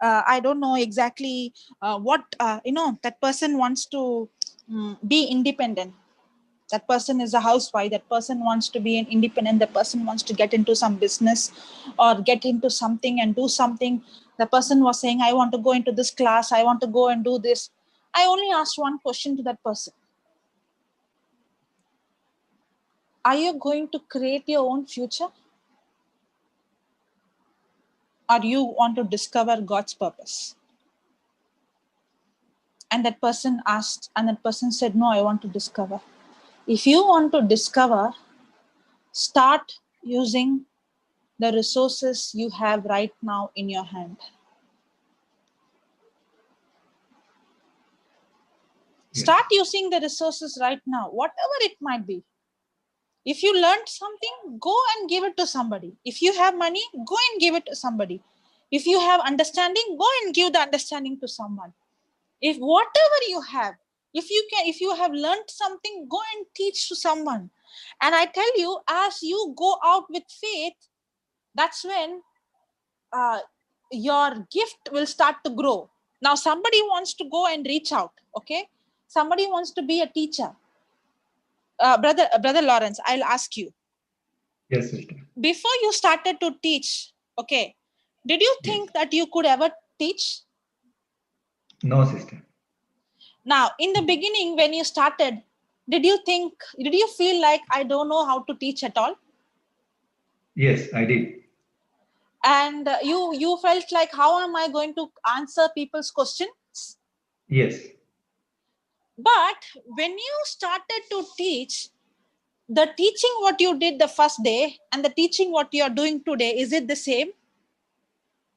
[SPEAKER 3] I don't know exactly what, that person wants to be independent. That person is a housewife. That person wants to be an independent. The person wants to get into some business or get into something and do something. The person was saying, I want to go into this class. I want to go and do this. I only asked one question to that person. Are you going to create your own future? Or you want to discover God's purpose? And that person asked, and that person said, no, I want to discover. If you want to discover, start using the resources you have right now in your hand.
[SPEAKER 1] Yes.
[SPEAKER 3] Start using the resources right now, whatever it might be. If you learned something, go and give it to somebody. If you have money, go and give it to somebody. If you have understanding, go and give the understanding to someone. If whatever you have, if you have learned something, go and teach to someone. And I tell you, as you go out with faith, that's when your gift will start to grow. Now somebody wants to go and reach out, okay? Somebody wants to be a teacher. Brother Lawrence, I'll ask you.
[SPEAKER 1] Yes, sister.
[SPEAKER 3] Before you started to teach, okay, did you think that you could ever teach?
[SPEAKER 1] No, sister.
[SPEAKER 3] Now, in the beginning, when you started, did you feel like I don't know how to teach at all?
[SPEAKER 1] Yes, I did.
[SPEAKER 3] And you felt like, how am I going to answer people's questions?
[SPEAKER 1] Yes.
[SPEAKER 3] But when you started to teach, the teaching what you did the first day and the teaching what you are doing today, is it the same?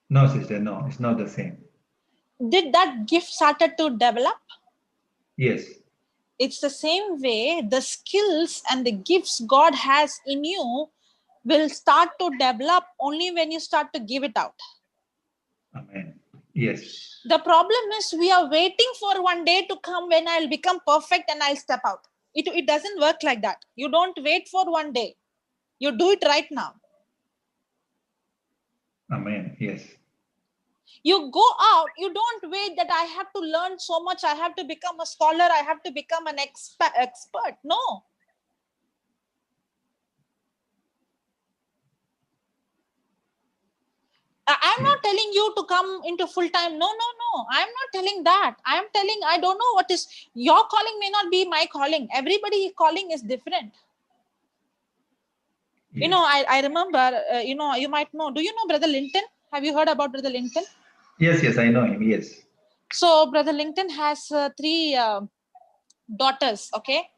[SPEAKER 1] No, sister, no, it's not the same.
[SPEAKER 3] Did that gift started to develop?
[SPEAKER 1] Yes.
[SPEAKER 3] It's the same way. The skills and the gifts God has in you will start to develop only when you start to give it out.
[SPEAKER 1] Amen. Yes.
[SPEAKER 3] The problem is we are waiting for one day to come when I'll become perfect and I'll step out. It doesn't work like that. You don't wait for one day. You do it right now.
[SPEAKER 1] Amen. Yes.
[SPEAKER 3] You go out, you don't wait that I have to learn so much, I have to become a scholar, I have to become an expert. No. I'm not telling you to come into full time. No. I'm not telling that. I'm telling, I don't know what is your calling, may not be my calling. Everybody's calling is different.
[SPEAKER 1] Yes.
[SPEAKER 3] I remember, you might know. Do you know Brother Linton? Have you heard about Brother Linton?
[SPEAKER 1] Yes, yes, I know him. Yes.
[SPEAKER 3] So Brother Lincoln has 3 daughters, okay?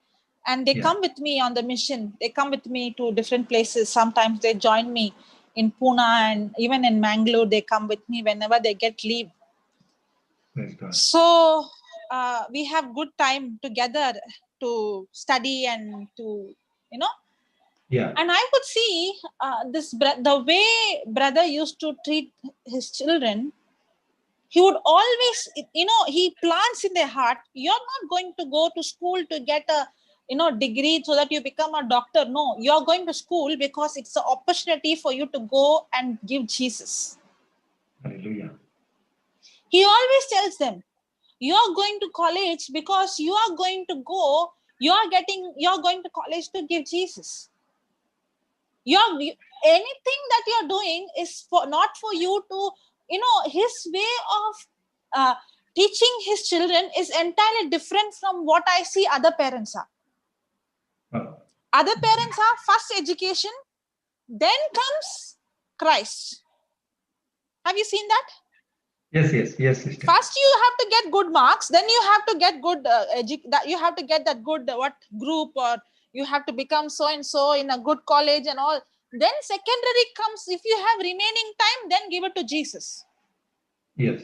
[SPEAKER 3] And they
[SPEAKER 1] Yeah.
[SPEAKER 3] come with me on the mission. They come with me to different places. Sometimes they join me in Pune and even in Mangalore. They come with me whenever they get leave.
[SPEAKER 1] Praise God.
[SPEAKER 3] So we have good time together to study and to, you know,
[SPEAKER 1] Yeah.
[SPEAKER 3] and I could see the way brother used to treat his children. He would always, he plants in their heart, you're not going to go to school to get a, degree so that you become a doctor. No, you're going to school because it's an opportunity for you to go and give Jesus.
[SPEAKER 1] Hallelujah.
[SPEAKER 3] He always tells them, you're going to college because you are going to go, you're going to college to give Jesus. Anything that you're doing is not for you to, his way of teaching his children is entirely different from what I see other parents are.
[SPEAKER 1] Oh.
[SPEAKER 3] Other parents are first education, then comes Christ. Have you seen that?
[SPEAKER 1] Yes, sister.
[SPEAKER 3] First you have to get good marks, then you have to get good you have to get that good what group, or you have to become so and so in a good college and all. Then secondary comes. If you have remaining time, then give it to Jesus.
[SPEAKER 1] Yes.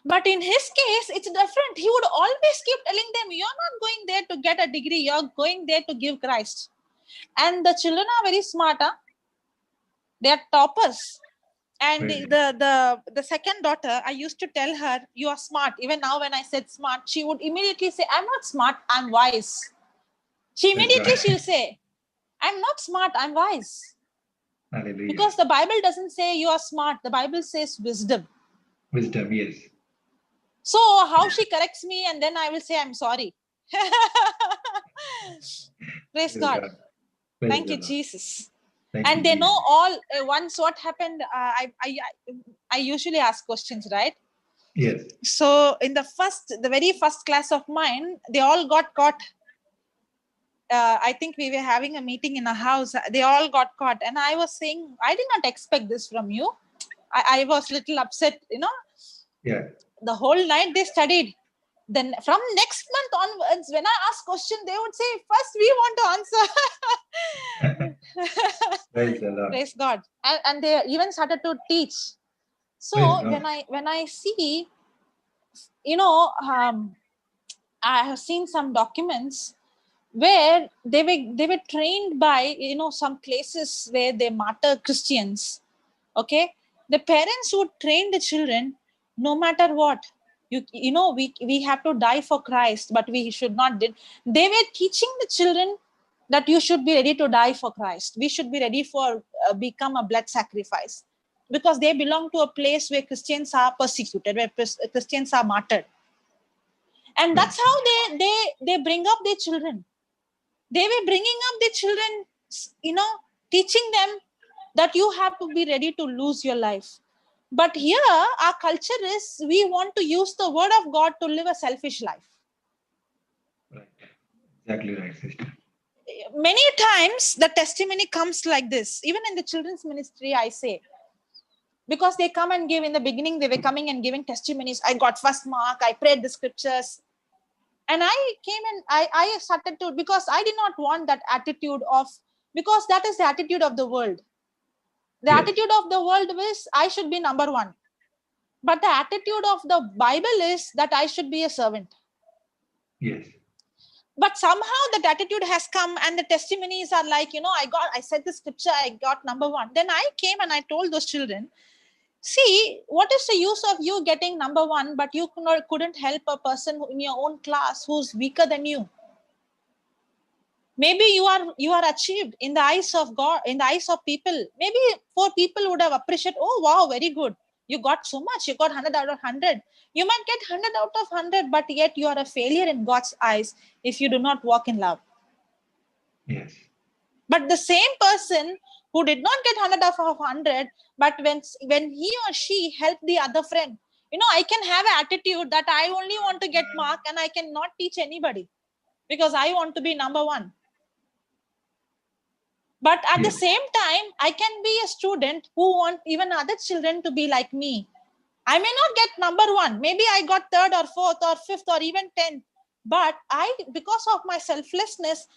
[SPEAKER 3] But in his case, it's different. He would always keep telling them, you're not going there to get a degree, you're going there to give Christ. And the children are very smart, huh? They're toppers. And
[SPEAKER 1] Praise
[SPEAKER 3] the second daughter, I used to tell her, you are smart. Even now when I said smart, she would immediately say, I'm not smart, I'm wise. She'll say, I'm not smart, I'm wise.
[SPEAKER 1] Hallelujah.
[SPEAKER 3] Because the Bible doesn't say you are smart, the Bible says wisdom.
[SPEAKER 1] Wisdom, yes.
[SPEAKER 3] So how she corrects me, and then I will say, I'm sorry. Praise God. Thank you, Jesus. And they know all. Once what happened, I usually ask questions, right?
[SPEAKER 1] Yes.
[SPEAKER 3] So in the very first class of mine, they all got caught. I think we were having a meeting in a house. They all got caught. And I was saying, I did not expect this from you. I was a little upset,
[SPEAKER 1] Yeah.
[SPEAKER 3] The whole night they studied. Then from next month onwards, when I ask question, they would say, first we want to answer.
[SPEAKER 1] Praise the Lord.
[SPEAKER 3] Praise God. And they even started to teach. So when I see, I have seen some documents where they were trained by some places where they martyr Christians. Okay, the parents would train the children, no matter what. We have to die for Christ, but we should not. They were teaching the children that you should be ready to die for Christ. We should be ready for become a blood sacrifice, because they belong to a place where Christians are persecuted, where Christians are martyred. And that's how they bring up their children. They were bringing up their children, teaching them that you have to be ready to lose your life. But here our culture is, we want to use the word of God to live a selfish life.
[SPEAKER 1] Right. Exactly right, sister.
[SPEAKER 3] Many times the testimony comes like this, even in the children's ministry, I say, because they come and give. In the beginning they were coming and giving testimonies. I got first mark, I prayed the scriptures. And I came and I started to, because I did not want that attitude of, because that is the attitude of the world. The attitude of the world is, I should be number one. But the attitude of the Bible is that I should be a servant.
[SPEAKER 1] Yes.
[SPEAKER 3] But somehow that attitude has come, and the testimonies are like, I said the scripture, I got number one. Then I came and I told those children, see, what is the use of you getting number one, but you couldn't help a person in your own class who's weaker than you? Maybe you are achieved in the eyes of God, in the eyes of people. Maybe 4 people would have appreciated, oh wow, very good, you got so much, you got 100 out of 100. You might get 100 out of 100, but yet you are a failure in God's eyes if you do not walk in love.
[SPEAKER 1] Yes.
[SPEAKER 3] But the same person who did not get 100 out of 100, but when he or she helped the other friend, I can have an attitude that I only want to get mark and I cannot teach anybody because I want to be number one. But at the same time, I can be a student who want even other children to be like me. I may not get number 1. Maybe I got 3rd or 4th or 5th or even 10th. But because of my selflessness,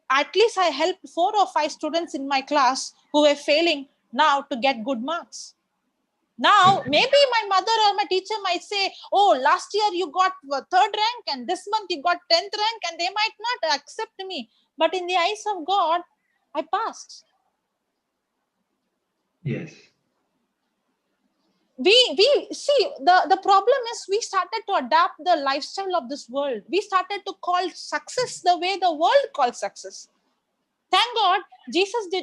[SPEAKER 3] at least I helped 4 or 5 students in my class who were failing now to get good marks. Now, maybe my mother or my teacher might say, oh, last year you got 3rd rank and this month you got 10th rank, and they might not accept me. But in the eyes of God, I passed.
[SPEAKER 1] Yes.
[SPEAKER 3] We see, the problem is we started to adapt the lifestyle of this world. We started to call success the way the world calls success. Thank God,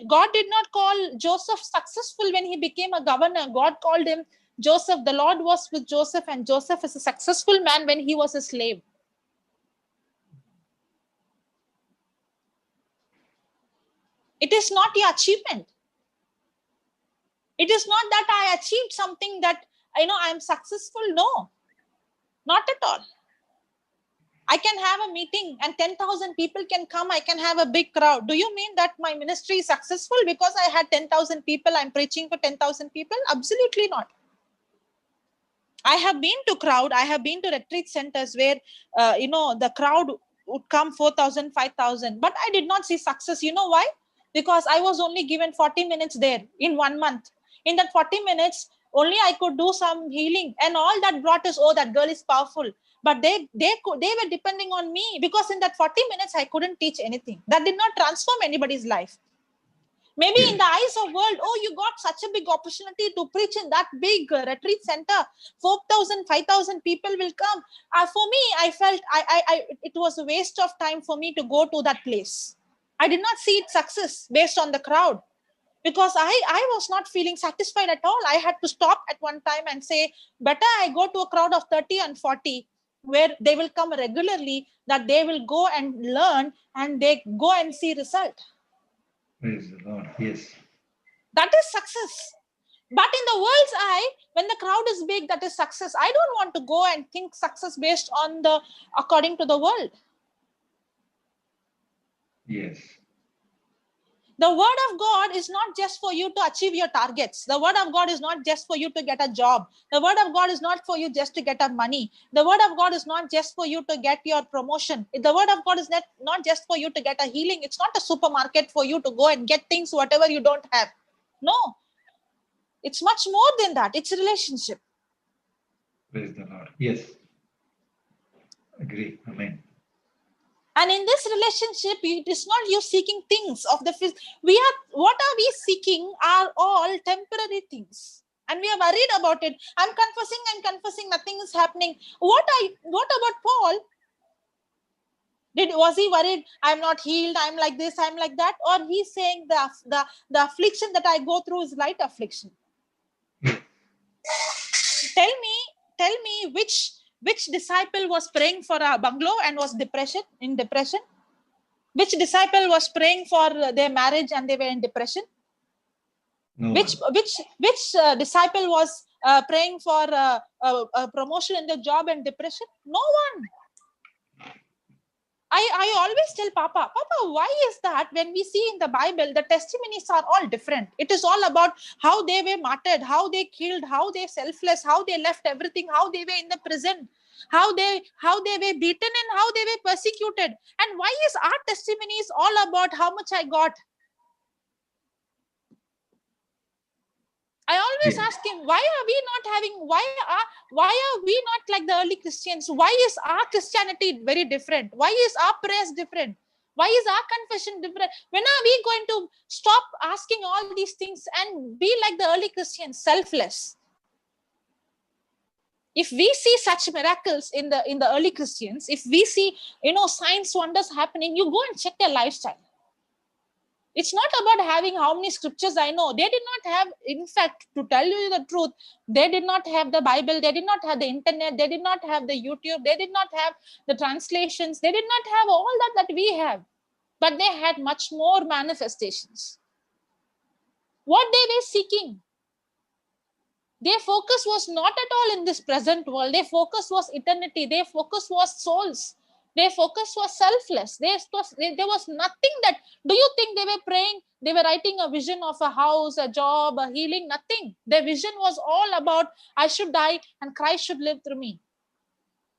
[SPEAKER 3] God did not call Joseph successful when he became a governor. God called him Joseph. The Lord was with Joseph, and Joseph is a successful man when he was a slave. It is not the achievement. It is not that I achieved something that, I am successful. No, not at all. I can have a meeting and 10,000 people can come. I can have a big crowd. Do you mean that my ministry is successful because I had 10,000 people? I'm preaching for 10,000 people? Absolutely not. I have been to crowd. I have been to retreat centers where, the crowd would come 4,000, 5,000. But I did not see success. You know why? Because I was only given 40 minutes there in 1 month. In that 40 minutes, only I could do some healing. And all that brought us, oh, that girl is powerful. But they were depending on me, because in that 40 minutes, I couldn't teach anything. That did not transform anybody's life. Maybe in the eyes of world, oh, you got such a big opportunity to preach in that big retreat center. 4,000, 5,000 people will come. For me, I felt it was a waste of time for me to go to that place. I did not see it success based on the crowd, because I was not feeling satisfied at all. I had to stop at one time and say, better I go to a crowd of 30 and 40 where they will come regularly, that they will go and learn and they go and see result.
[SPEAKER 1] Praise the Lord. Yes.
[SPEAKER 3] That is success. But in the world's eye, when the crowd is big, that is success. I don't want to go and think success based on according to the world.
[SPEAKER 1] Yes.
[SPEAKER 3] The word of God is not just for you to achieve your targets. The word of God is not just for you to get a job. The word of God is not for you just to get a money. The word of God is not just for you to get your promotion. The word of God is not just for you to get a healing. It's not a supermarket for you to go and get things, whatever you don't have. No. It's much more than that. It's a relationship.
[SPEAKER 1] Praise the Lord. Yes. Agree. Amen.
[SPEAKER 3] And in this relationship, it is not you seeking things of the physical. What are we seeking are all temporary things. And we are worried about it. I'm confessing, nothing is happening. What about Paul? Was he worried? I'm not healed, I'm like this, I'm like that? Or he's saying the affliction that I go through is light affliction? Tell me which disciple was praying for a bungalow and was in depression? Which disciple was praying for their marriage and they were in depression?
[SPEAKER 1] No
[SPEAKER 3] which disciple was praying for a promotion in the job and depression? No one. I always tell Papa, why is that when we see in the Bible, the testimonies are all different? It is all about how they were martyred, how they killed, how they selfless, how they left everything, how they were in the prison, how they were beaten and how they were persecuted. And why is our testimonies all about how much I got? I always ask him, why are we not like the early Christians? Why is our Christianity very different? Why is our prayers different? Why is our confession different? When are we going to stop asking all these things and be like the early Christians, selfless? If we see such miracles in the early Christians, if we see signs, wonders happening, you go and check their lifestyle. It's not about having how many scriptures I know. They did not have, in fact, to tell you the truth, they did not have the Bible. They did not have the internet. They did not have the YouTube. They did not have the translations. They did not have all that we have. But they had much more manifestations. What they were seeking, their focus was not at all in this present world. Their focus was eternity. Their focus was souls. Their focus was selfless. There was nothing that, do you think they were praying? They were writing a vision of a house, a job, a healing, nothing. Their vision was all about, I should die and Christ should live through me.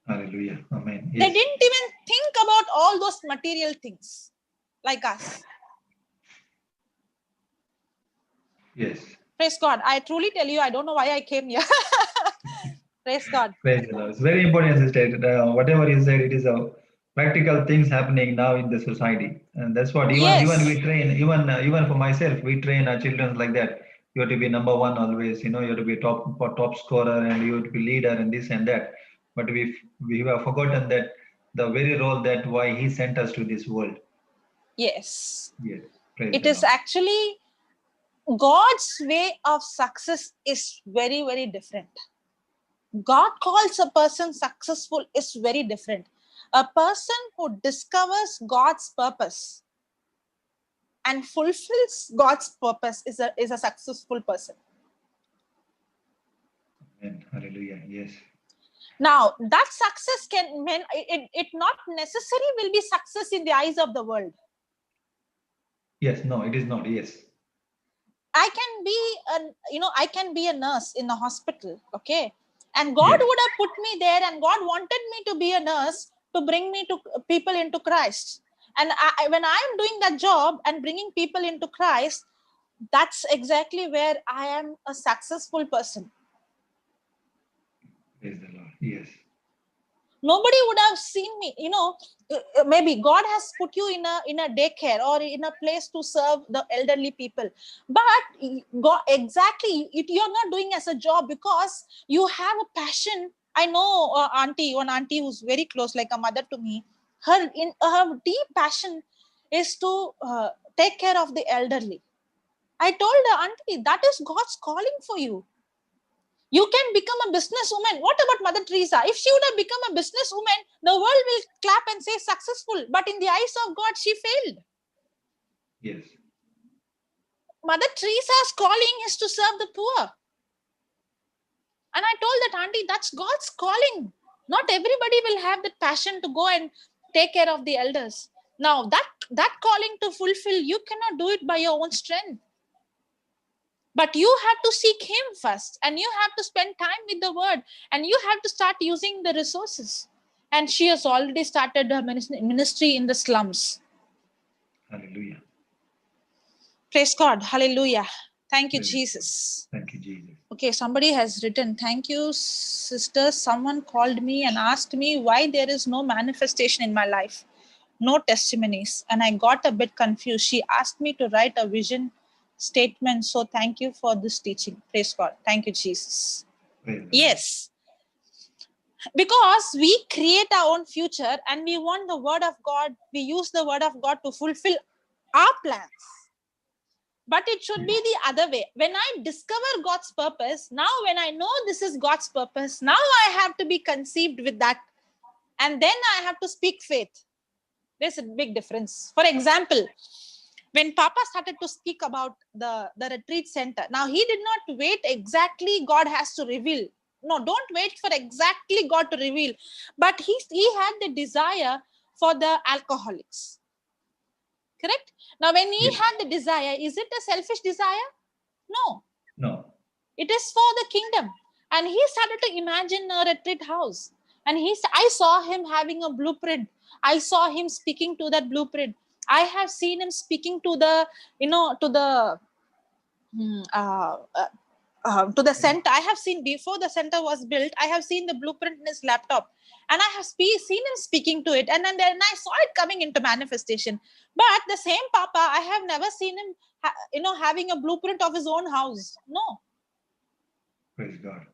[SPEAKER 1] Hallelujah. Amen.
[SPEAKER 3] They
[SPEAKER 1] Yes.
[SPEAKER 3] didn't even think about all those material things like us.
[SPEAKER 1] Yes.
[SPEAKER 3] Praise God. I truly tell you, I don't know why I came here. Praise God.
[SPEAKER 1] Praise the Lord. It's very important, sister. Whatever you said, it is a practical things happening now in the society, and that's what even we
[SPEAKER 3] Yes.
[SPEAKER 1] train. Even for myself, we train our children like that. You have to be number one always. You have to be top scorer, and you have to be leader, and this and that. But we have forgotten that the very role that why He sent us to this world.
[SPEAKER 3] Yes.
[SPEAKER 1] Yes. Praise
[SPEAKER 3] It
[SPEAKER 1] the
[SPEAKER 3] is
[SPEAKER 1] Lord.
[SPEAKER 3] actually God's way of success is very, very different. God calls a person successful is very different. A person who discovers God's purpose and fulfills God's purpose is a successful person.
[SPEAKER 1] Amen. Hallelujah. Yes.
[SPEAKER 3] Now, that success can mean it not necessarily will be success in the eyes of the world.
[SPEAKER 1] Yes. No, it is not. Yes.
[SPEAKER 3] I can be a nurse in the hospital, okay? And God
[SPEAKER 1] Yes.
[SPEAKER 3] would have put me there, and God wanted me to be a nurse to bring me to people into Christ. And when I am doing that job and bringing people into Christ, that's exactly where I am a successful person.
[SPEAKER 1] Praise the Lord. Yes.
[SPEAKER 3] Nobody would have seen me. Maybe God has put you in a daycare or in a place to serve the elderly people, but God, exactly, you're not doing as a job because you have a passion. I know one auntie who's very close, like a mother to me. Her deep passion is to take care of the elderly. I told her, auntie, that is God's calling for you. You can become a businesswoman. What about Mother Teresa? If she would have become a businesswoman, the world will clap and say successful. But in the eyes of God, she failed.
[SPEAKER 1] Yes.
[SPEAKER 3] Mother Teresa's calling is to serve the poor. And I told that auntie, that's God's calling. Not everybody will have the passion to go and take care of the elders. Now, that calling to fulfill, you cannot do it by your own strength. But you have to seek Him first, and you have to spend time with the Word, and you have to start using the resources. And she has already started her ministry in the slums.
[SPEAKER 1] Hallelujah.
[SPEAKER 3] Praise God. Hallelujah. Thank you,
[SPEAKER 1] Praise
[SPEAKER 3] Jesus.
[SPEAKER 1] Thank you, Jesus.
[SPEAKER 3] Okay, somebody has written, thank you, sister. Someone called me and asked me why there is no manifestation in my life, no testimonies. And I got a bit confused. She asked me to write a vision statement. So thank you for this teaching. Praise God. Thank you, Jesus.
[SPEAKER 1] Praise the Lord.
[SPEAKER 3] Yes. Because we create our own future and we want the word of God, we use the word of God to fulfill our plans. But it should be the other way. When I discover God's purpose, now when I know this is God's purpose, now I have to be conceived with that. And then I have to speak faith. There's a big difference. For example, when Papa started to speak about the retreat center, now he did not wait exactly God has to reveal. No, don't wait for exactly God to reveal. But he had the desire for the alcoholics. Correct? Now, when he
[SPEAKER 1] Yes.
[SPEAKER 3] had the desire, is it a selfish desire? No.
[SPEAKER 1] No.
[SPEAKER 3] It is for the kingdom. And he started to imagine a retreat house. And I saw him having a blueprint. I saw him speaking to that blueprint. I have seen him speaking to the, to the center. I have seen before the center was built, I have seen the blueprint in his laptop. And I have seen him speaking to it. And then I saw it coming into manifestation. But the same Papa, I have never seen him, having a blueprint of his own house. No.
[SPEAKER 1] Praise God.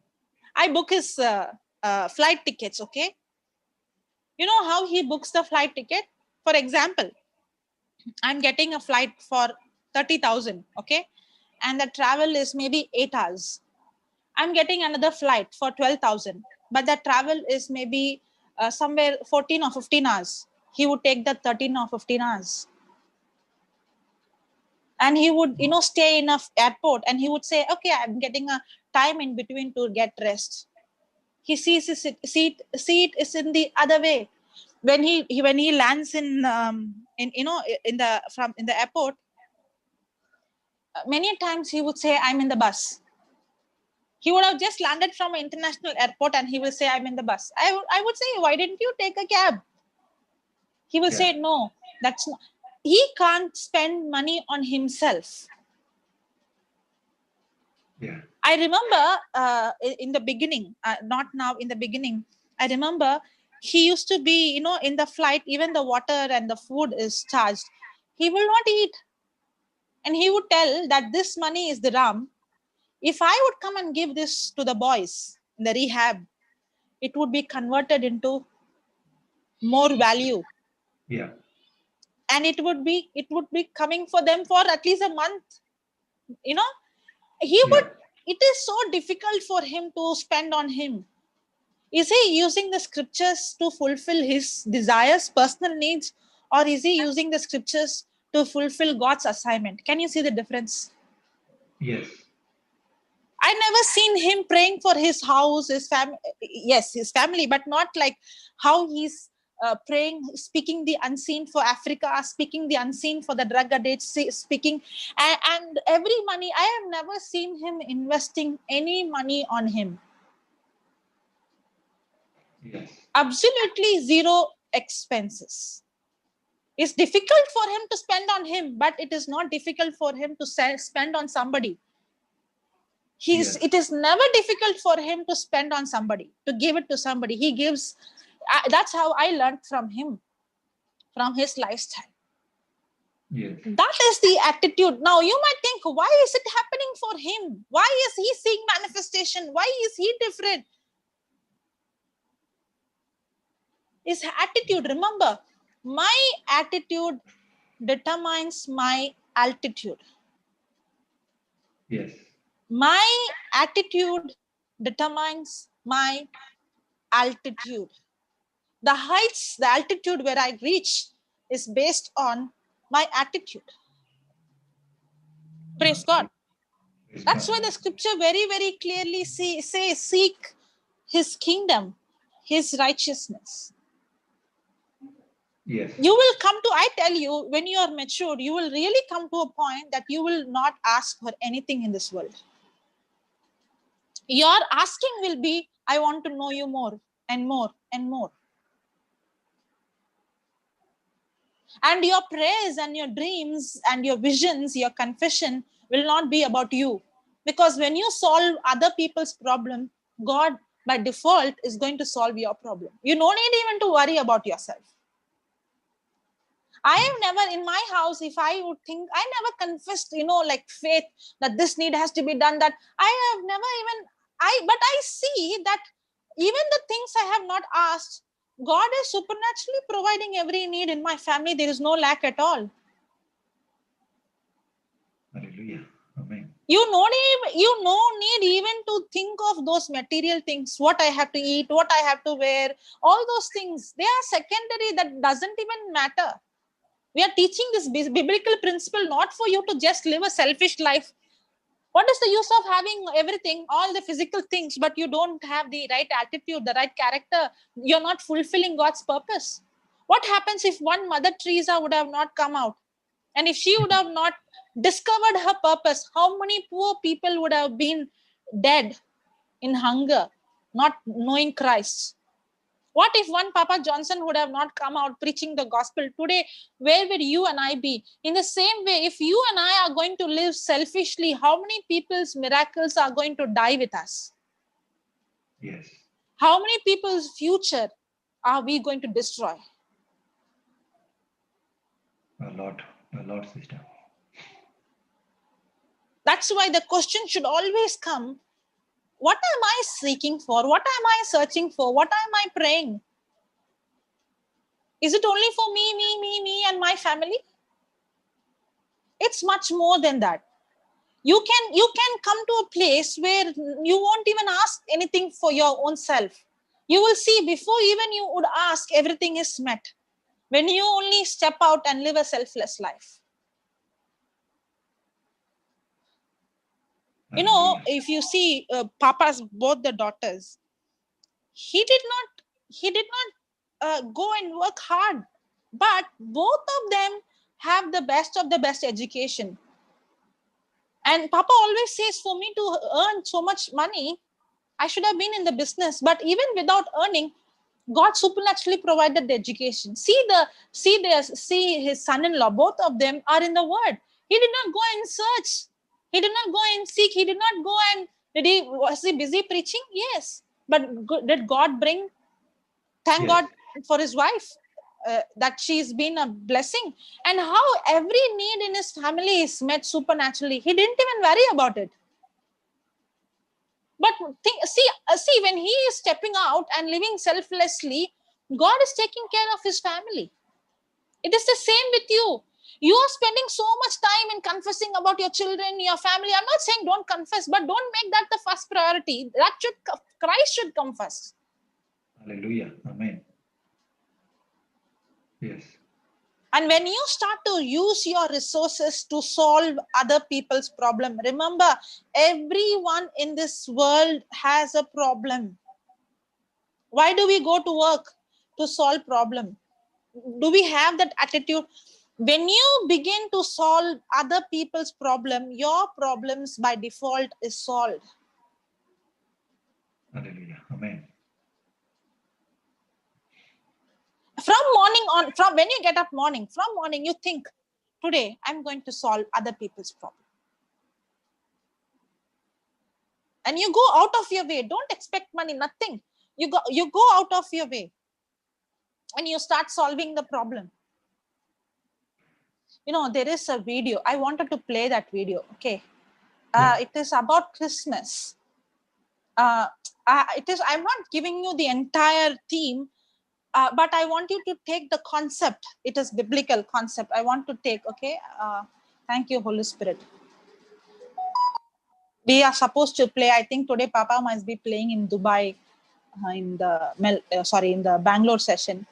[SPEAKER 3] I book his flight tickets, okay? You know how he books the flight ticket? For example, I'm getting a flight for 30,000, okay? And the travel is maybe 8 hours. I'm getting another flight for 12,000, but the travel is maybe somewhere 14 or 15 hours. He would take the 13 or 15 hours. And he would, stay in a airport and he would say, okay, I'm getting a time in between to get rest. He sees his seat is in the other way. when he lands in the airport, many times he would say, I'm in the bus. He would have just landed from an international airport and he will say, I'm in the bus. I would say, why didn't you take a cab? He will say, no, that's not. He can't spend money on himself.
[SPEAKER 1] Yeah.
[SPEAKER 3] I remember in the beginning, not now, in the beginning, I remember he used to be, in the flight, even the water and the food is charged. He will not eat. And he would tell that this money is the ram. If I would come and give this to the boys in the rehab, it would be converted into more value.
[SPEAKER 1] Yeah.
[SPEAKER 3] And it would be coming for them for at least a month. It is so difficult for him to spend on him. Is he using the scriptures to fulfill his desires, personal needs, or is he using the scriptures to fulfill God's assignment? Can you see the difference?
[SPEAKER 1] Yes.
[SPEAKER 3] I never seen him praying for his house, his family. Yes, his family, but not like how he's praying, speaking the unseen for Africa, speaking the unseen for the drug addicts, speaking and every money. I have never seen him investing any money on him.
[SPEAKER 1] Yes.
[SPEAKER 3] Absolutely zero expenses. It's difficult for him to spend on him, but it is not difficult for him to spend on somebody. It is never difficult for him to spend on somebody, to give it to somebody. He gives. That's how I learned from him, from his lifestyle.
[SPEAKER 1] Yes.
[SPEAKER 3] That is the attitude. Now you might think, why is it happening for him? Why is he seeing manifestation? Why is he different? His attitude. Remember, my attitude determines my altitude.
[SPEAKER 1] Yes.
[SPEAKER 3] My attitude determines my altitude. The heights, the altitude where I reach is based on my attitude. Praise God. That's why the scripture very, very clearly says, seek his kingdom, his righteousness.
[SPEAKER 1] Yes.
[SPEAKER 3] You will come to, I tell you, when you are matured, you will really come to a point that you will not ask for anything in this world. Your asking will be, I want to know you more and more and more. And your prayers and your dreams and your visions, your confession will not be about you. Because when you solve other people's problem, God by default is going to solve your problem. You don't need even to worry about yourself. I have never, in my house, if I would think, I never confessed, like faith, that this need has to be done, that I have never even, but I see that even the things I have not asked, God is supernaturally providing every need in my family. There is no lack at all.
[SPEAKER 1] Hallelujah. Amen.
[SPEAKER 3] You no need even to think of those material things, what I have to eat, what I have to wear, all those things. They are secondary, that doesn't even matter. We are teaching this biblical principle not for you to just live a selfish life. What is the use of having everything, all the physical things, but you don't have the right attitude, the right character? You're not fulfilling God's purpose. What happens if one Mother Teresa would have not come out? And if she would have not discovered her purpose, how many poor people would have been dead in hunger, not knowing Christ? What if one Papa Johnson would have not come out preaching the gospel? Today, where would you and I be? In the same way, if you and I are going to live selfishly, how many people's miracles are going to die with us?
[SPEAKER 1] Yes.
[SPEAKER 3] How many people's future are we going to destroy?
[SPEAKER 1] A lot, sister.
[SPEAKER 3] That's why the question should always come, what am I seeking for? What am I searching for? What am I praying? Is it only for me, and my family? It's much more than that. You can come to a place where you won't even ask anything for your own self. You will see, before even you would ask, everything is met. When you only step out and live a selfless life. If you see Papa's both the daughters, he did not go and work hard. But both of them have the best of the best education. And Papa always says, for me to earn so much money, I should have been in the business. But even without earning, God supernaturally provided the education. See his son-in-law. Both of them are in the Word. He did not go and search. He did not go and seek. He did not go and was he busy preaching? Yes. But did God bring? Thank
[SPEAKER 1] Yes.
[SPEAKER 3] God for his wife. That she's been a blessing, and how every need in his family is met supernaturally. He didn't even worry about it. But see, when he is stepping out and living selflessly, God is taking care of his family. It is the same with you. You are spending so much time in confessing about your children, your family. I'm not saying don't confess, but don't make that the first priority. Christ should come first.
[SPEAKER 1] Hallelujah. Amen. Yes.
[SPEAKER 3] And when you start to use your resources to solve other people's problem, remember, everyone in this world has a problem. Why do we go to work? To solve problem. Do we have that attitude? When you begin to solve other people's problem, your problems by default is solved.
[SPEAKER 1] Hallelujah. Amen.
[SPEAKER 3] From when you get up from morning, you think, today I'm going to solve other people's problem. And you go out of your way. Don't expect money, nothing. You go out of your way and you start solving the problem. There is a video. I wanted to play that video. Okay. It is about Christmas. I'm not giving you the entire theme, but I want you to take the concept. It is biblical concept. I want to take, okay. Thank you, Holy Spirit. We are supposed to play. I think today Papa must be playing in Dubai, in the Bangalore session.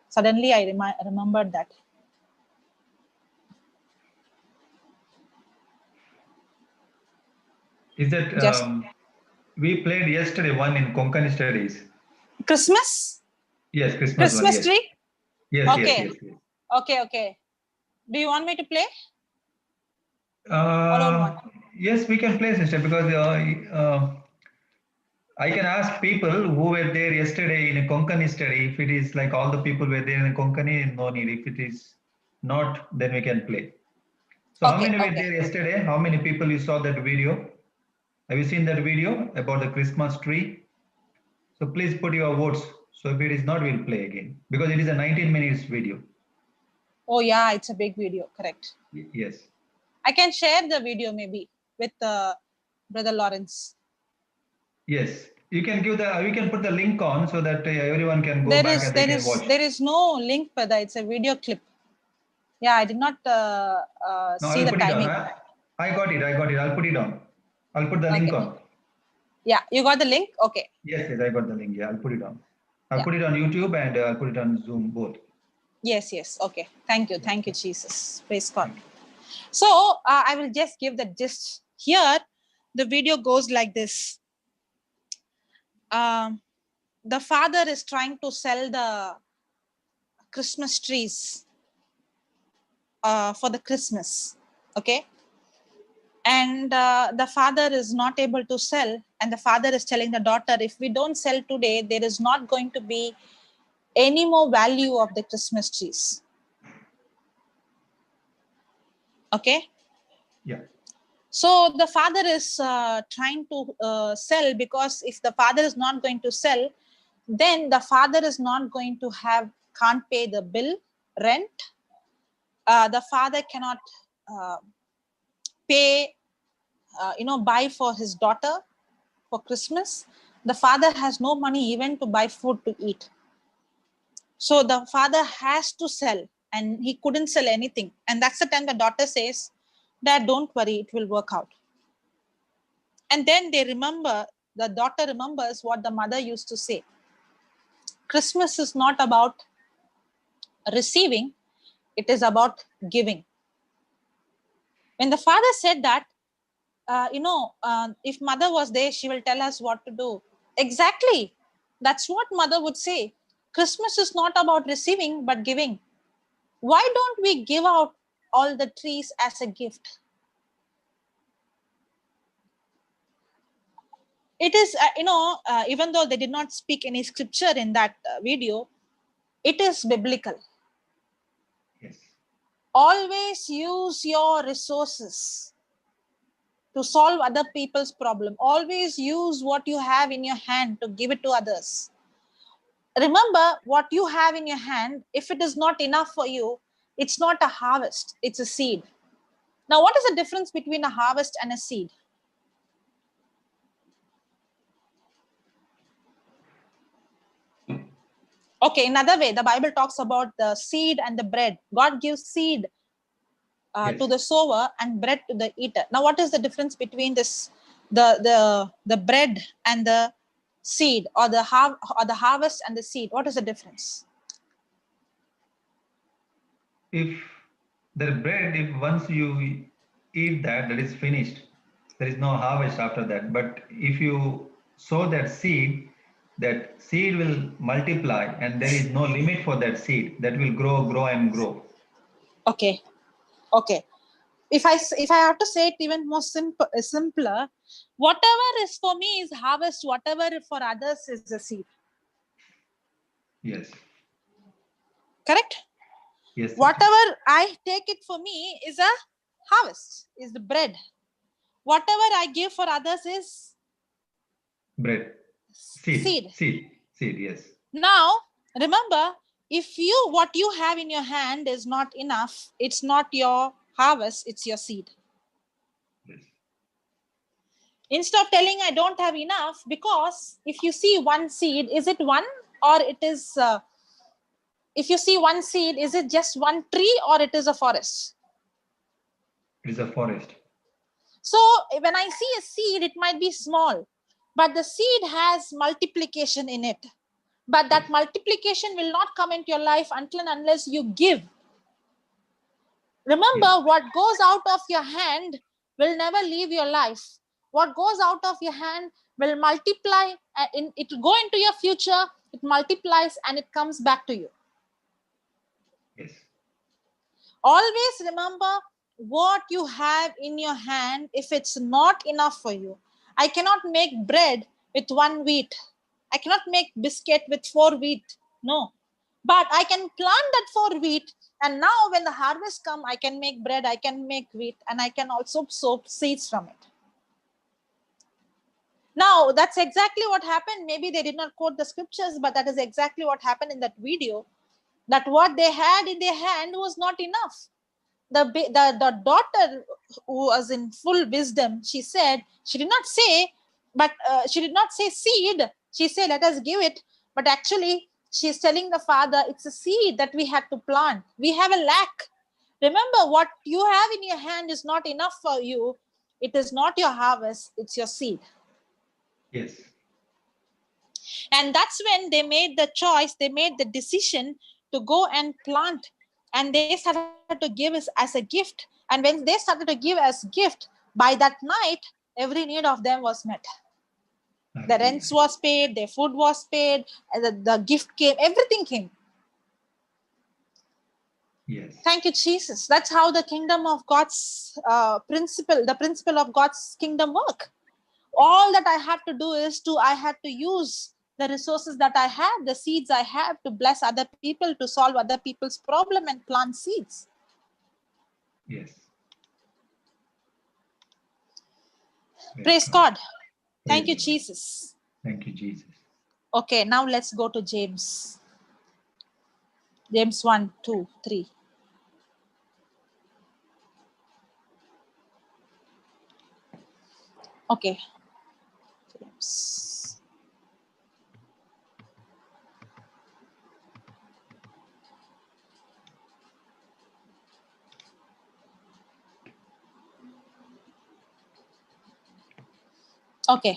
[SPEAKER 3] Suddenly I remembered that.
[SPEAKER 1] Is that we played yesterday one in Konkani studies?
[SPEAKER 3] Christmas?
[SPEAKER 1] Yes, Christmas
[SPEAKER 3] Christmas
[SPEAKER 1] one, yes.
[SPEAKER 3] tree?
[SPEAKER 1] Yes,
[SPEAKER 3] okay.
[SPEAKER 1] yes.
[SPEAKER 3] Okay. Do you want me to play?
[SPEAKER 1] Yes, we can play, sister, because I can ask people who were there yesterday in a Konkani study. If it is like all the people were there in Konkani, no need. If it is not, then we can play. So how many were there yesterday? How many people you saw that video? Have you seen that video about the Christmas tree? So please put your votes. So if it is not, we'll play again because it is a 19 minutes video.
[SPEAKER 3] Oh yeah, it's a big video, correct.
[SPEAKER 1] Yes.
[SPEAKER 3] I can share the video maybe with Brother Lawrence.
[SPEAKER 1] Yes, you can put the link on so that everyone can go back and they can watch.
[SPEAKER 3] There is no link, brother. It's a video clip. Yeah, I did not see the timing.
[SPEAKER 1] I got it. I'll put it on. I'll put the link on.
[SPEAKER 3] Yeah, you got the link? Okay.
[SPEAKER 1] Yes, I got the link. Yeah, I'll put it on. I'll put it on YouTube and I'll put it on Zoom both.
[SPEAKER 3] Yes. Okay. Thank you, Jesus. Praise God. So I will just give the gist here. The video goes like this. The father is trying to sell the Christmas trees for the Christmas. Okay. And the father is not able to sell. And the father is telling the daughter, if we don't sell today, there is not going to be any more value of the Christmas trees. Okay.
[SPEAKER 1] Yeah.
[SPEAKER 3] So the father is trying to sell, because if the father is not going to sell, then the father is not going to can't pay the bill, rent. The father cannot pay, buy for his daughter for Christmas. The father has no money even to buy food to eat. So the father has to sell, and he couldn't sell anything. And that's the time the daughter says, Dad, don't worry, it will work out. And then the daughter remembers what the mother used to say. Christmas is not about receiving, it is about giving. When the father said that, if mother was there, she will tell us what to do. Exactly. That's what mother would say. Christmas is not about receiving, but giving. Why don't we give out all the trees as a gift? It is, even though they did not speak any scripture in that video, it is biblical.
[SPEAKER 1] Yes.
[SPEAKER 3] Always use your resources to solve other people's problem. Always use what you have in your hand to give it to others. Remember, what you have in your hand, if it is not enough for you, it's not a harvest, it's a seed. Now, what is the difference between a harvest and a seed? Okay, another way, the Bible talks about the seed and the bread. God gives seed to the sower and bread to the eater. Now, what is the difference between this, the bread and the seed, or the harvest and the seed? What is the difference?
[SPEAKER 1] If the bread, if once you eat that, that is finished. There is no harvest after that. But if you sow that seed will multiply, and there is no limit for that seed. That will grow and grow.
[SPEAKER 3] Okay. If I have to say it even more simpler, whatever is for me is harvest, whatever for others is a seed.
[SPEAKER 1] Yes.
[SPEAKER 3] Correct?
[SPEAKER 1] Yes.
[SPEAKER 3] Whatever I take it for me is a harvest, is the bread. Whatever I give for others is
[SPEAKER 1] bread. Seed. Yes.
[SPEAKER 3] Now, remember, if what you have in your hand is not enough, it's not your harvest, it's your seed.
[SPEAKER 1] Yes.
[SPEAKER 3] Instead of telling I don't have enough, because if you see one seed, is it one, or it is, if you see one seed, is it just one tree, or it is a forest?
[SPEAKER 1] It is a forest.
[SPEAKER 3] So when I see a seed, it might be small, but the seed has multiplication in it. But that multiplication will not come into your life until and unless you give. Remember, what goes out of your hand will never leave your life. What goes out of your hand will multiply. It will go into your future. It multiplies and it comes back to you.
[SPEAKER 1] Yes.
[SPEAKER 3] Always remember what you have in your hand. If it's not enough for you, I cannot make bread with 1 wheat. I cannot make biscuit with 4 wheat. No. But I can plant that 4 wheat, and now when the harvest come, I can make bread, I can make wheat, and I can also sow seeds from it. Now, that's exactly what happened. Maybe they did not quote the scriptures, but that is exactly what happened in that video, that what they had in their hand was not enough. The daughter, who was in full wisdom, she said, she did not say seed. She said, let us give it. But actually, she's telling the father, it's a seed that we had to plant. We have a lack. Remember, what you have in your hand is not enough for you. It is not your harvest, it's your seed.
[SPEAKER 1] Yes.
[SPEAKER 3] And that's when they made the choice, they made the decision to go and plant. And they started to give us as a gift. And when they started to give as gift, by that night, every need of them was met. The rents was paid, their food was paid, the gift came, everything came.
[SPEAKER 1] Yes.
[SPEAKER 3] Thank you, Jesus. That's how the kingdom of God's the principle of God's kingdom work. All that I have to do is I have to use the resources that I have, the seeds I have, to bless other people, to solve other people's problem and plant seeds.
[SPEAKER 1] Yes.
[SPEAKER 3] Praise God. Thank you, Jesus.
[SPEAKER 1] Thank you, Jesus.
[SPEAKER 3] Okay, now let's go to James. James 1, 2, 3. Okay. James. Okay.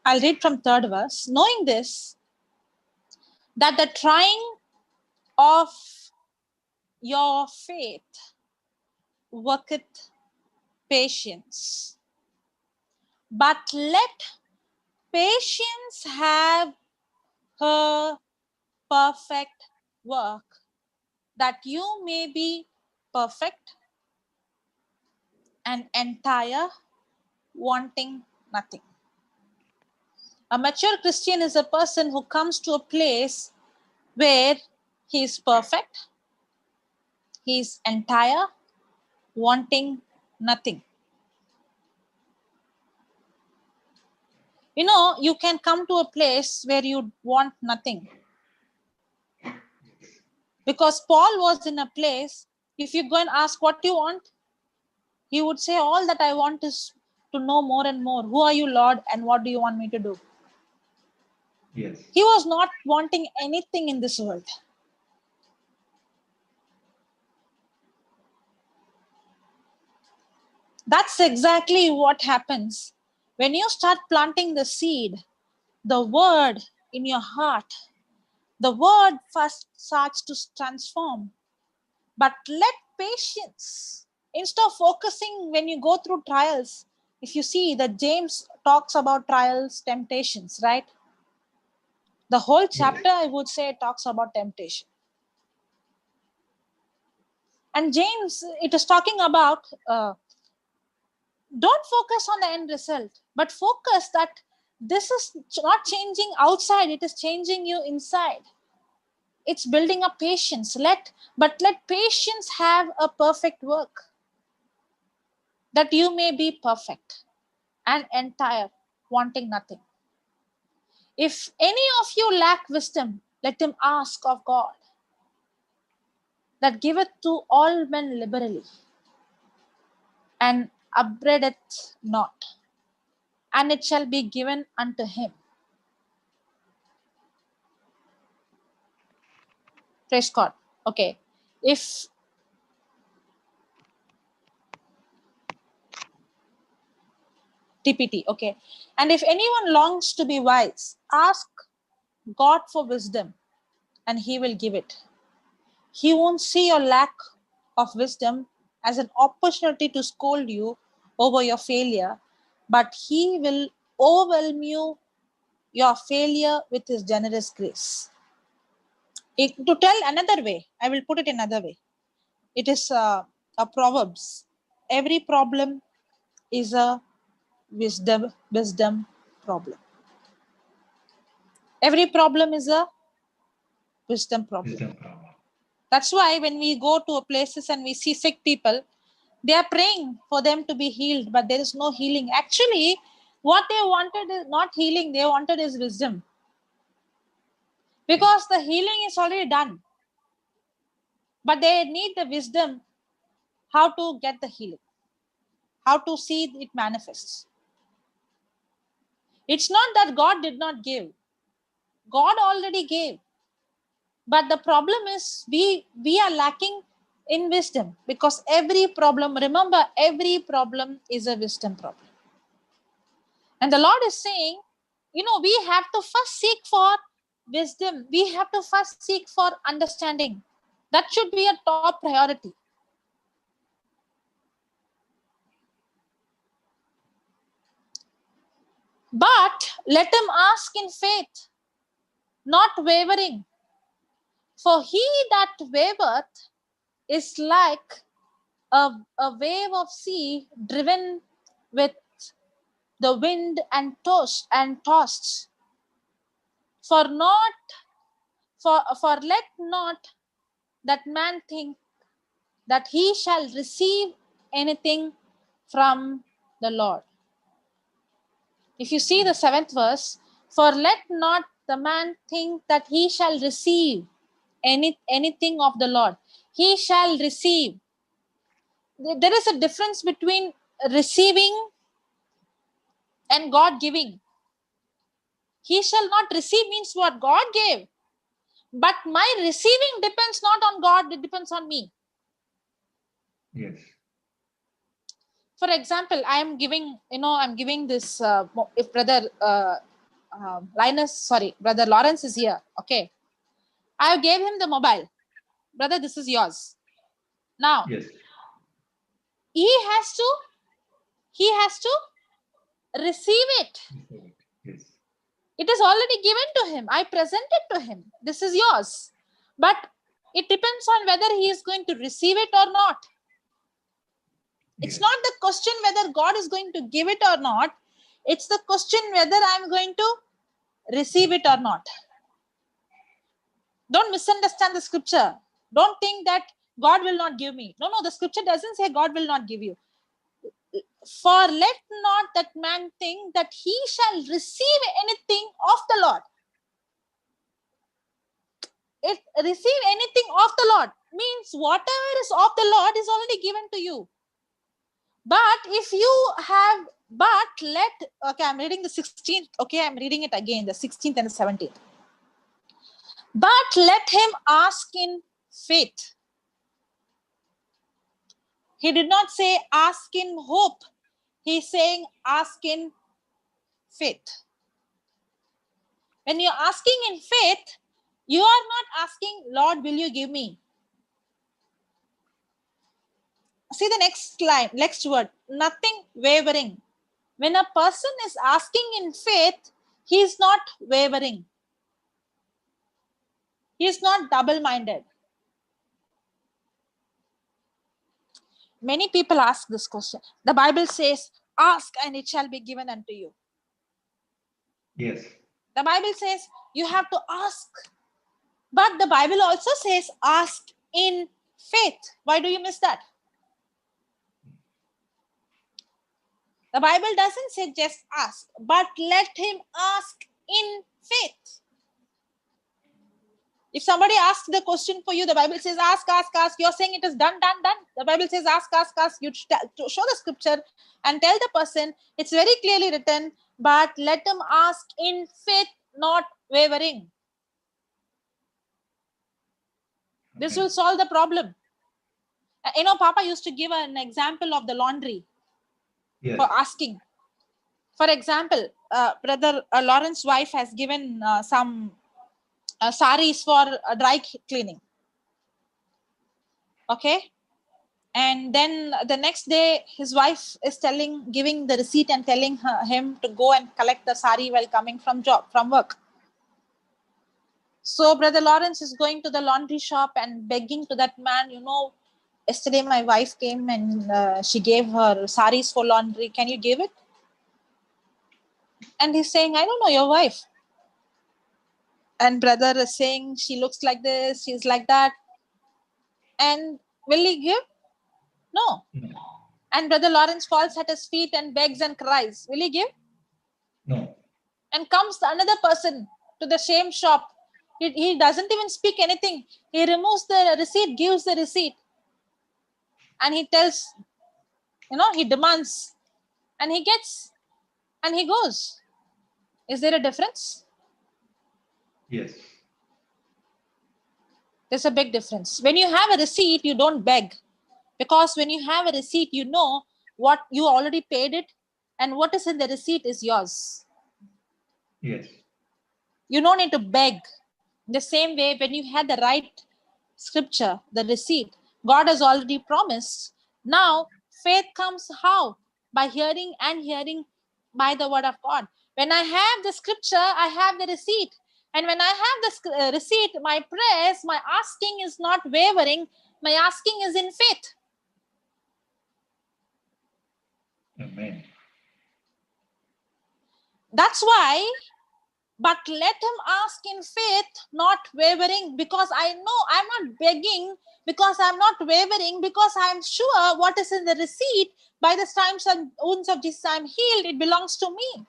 [SPEAKER 3] I'll read from 3rd verse. Knowing this, that the trying of your faith worketh patience. But let patience have her perfect work, that you may be perfect and entire, wanting nothing. A mature Christian is a person who comes to a place where he is perfect, he is entire, wanting nothing. You know, you can come to a place where you want nothing. Because Paul was in a place, if you go and ask what you want, he would say, all that I want is to know more and more. Who are you, Lord, and what do you want me to do?
[SPEAKER 1] Yes.
[SPEAKER 3] He was not wanting anything in this world. That's exactly what happens when you start planting the seed, the word in your heart. The word first starts to transform. But let patience, instead of focusing when you go through trials, if you see that James talks about trials, temptations, right? The whole chapter, I would say, talks about temptation. And James, it is talking about, don't focus on the end result, but focus that this is not changing outside, it is changing you inside. It's building up patience. Let patience have a perfect work, that you may be perfect and entire, wanting nothing. If any of you lack wisdom, let him ask of God, that giveth to all men liberally, and upbraideth not, and it shall be given unto him. Praise God. Okay. If TPT, okay. And if anyone longs to be wise, ask God for wisdom, and he will give it. He won't see your lack of wisdom as an opportunity to scold you over your failure, but he will overwhelm you, your failure, with his generous grace. To tell another way, I will put it another way. It is a Proverbs. Every problem is a wisdom problem. Every problem is a wisdom problem.
[SPEAKER 1] Wisdom problem.
[SPEAKER 3] That's why when we go to places and we see sick people, they are praying for them to be healed, but there is no healing. Actually, what they wanted is not healing, they wanted is wisdom. Because the healing is already done. But they need the wisdom how to get the healing, how to see it manifests. It's not that God did not give. God already gave. But the problem is we are lacking in wisdom, because every problem, remember, every problem is a wisdom problem. And the Lord is saying, we have to first seek for wisdom. We have to first seek for understanding. That should be a top priority. But let him ask in faith, not wavering. For he that wavereth is like a wave of sea driven with the wind and tossed. For not for let not that man think that he shall receive anything from the Lord. If you see the 7th verse, for let not the man think that he shall receive anything of the Lord. He shall receive. There is a difference between receiving and God giving. He shall not receive means what God gave. But my receiving depends not on God, it depends on me.
[SPEAKER 1] Yes.
[SPEAKER 3] For example, I'm giving this, if brother brother Lawrence is here, okay. I gave him the mobile. Brother, this is yours. Now,
[SPEAKER 1] Yes.
[SPEAKER 3] he has to receive it.
[SPEAKER 1] Yes.
[SPEAKER 3] It is already given to him. I present it to him. This is yours. But it depends on whether he is going to receive it or not. It's
[SPEAKER 1] Yes.
[SPEAKER 3] not the question whether God is going to give it or not. It's the question whether I'm going to receive it or not. Don't misunderstand the scripture. Don't think that God will not give me. No, the scripture doesn't say God will not give you. For let not that man think that he shall receive anything of the Lord. It receive anything of the Lord means whatever is of the Lord is already given to you. But if you have, okay, I'm reading the 16th. Okay, I'm reading it again, the 16th and the 17th. But let him ask in faith. He did not say ask in hope. He's saying ask in faith. When you're asking in faith, you are not asking, Lord, will you give me? See the next line, next word, nothing wavering. When a person is asking in faith, he is not wavering. He is not double-minded. Many people ask this question. The Bible says, ask and it shall be given unto you.
[SPEAKER 1] Yes.
[SPEAKER 3] The Bible says you have to ask. But the Bible also says ask in faith. Why do you miss that? The Bible doesn't say just ask, but let him ask in faith. If somebody asks the question for you, the Bible says ask, ask, ask. You're saying it is done, done, done. The Bible says ask, ask, ask. You show the scripture and tell the person it's very clearly written, but let him ask in faith, not wavering. This will solve the problem. Papa used to give an example of the laundry.
[SPEAKER 1] Yes.
[SPEAKER 3] For asking. For example, Brother Lawrence's wife has given some saris for dry cleaning. Okay. And then the next day, his wife is giving the receipt and telling him to go and collect the sari while coming from work. So Brother Lawrence is going to the laundry shop and begging to that man, yesterday my wife came and she gave her saris for laundry. Can you give it? And he's saying, I don't know your wife. And brother is saying, she looks like this, she's like that. And will he give? No. And Brother Lawrence falls at his feet and begs and cries. Will he give?
[SPEAKER 1] No.
[SPEAKER 3] And comes another person to the same shop. He doesn't even speak anything. He removes the receipt, gives the receipt. And he tells, he demands. And he gets, and he goes. Is there a difference?
[SPEAKER 1] Yes.
[SPEAKER 3] There's a big difference. When you have a receipt, you don't beg. Because when you have a receipt, you know what you already paid it and what is in the receipt is yours.
[SPEAKER 1] Yes.
[SPEAKER 3] You don't need to beg. The same way, when you had the right scripture, the receipt, God has already promised. Now, faith comes how? By hearing and hearing by the word of God. When I have the scripture, I have the receipt. And when I have the receipt, my prayers, my asking is not wavering. My asking is in faith.
[SPEAKER 1] Amen.
[SPEAKER 3] That's why, but let him ask in faith, not wavering, because I know I'm not begging, because I'm not wavering, because I'm sure what is in the receipt, by the stripes and wounds of Jesus I'm healed, it belongs to me.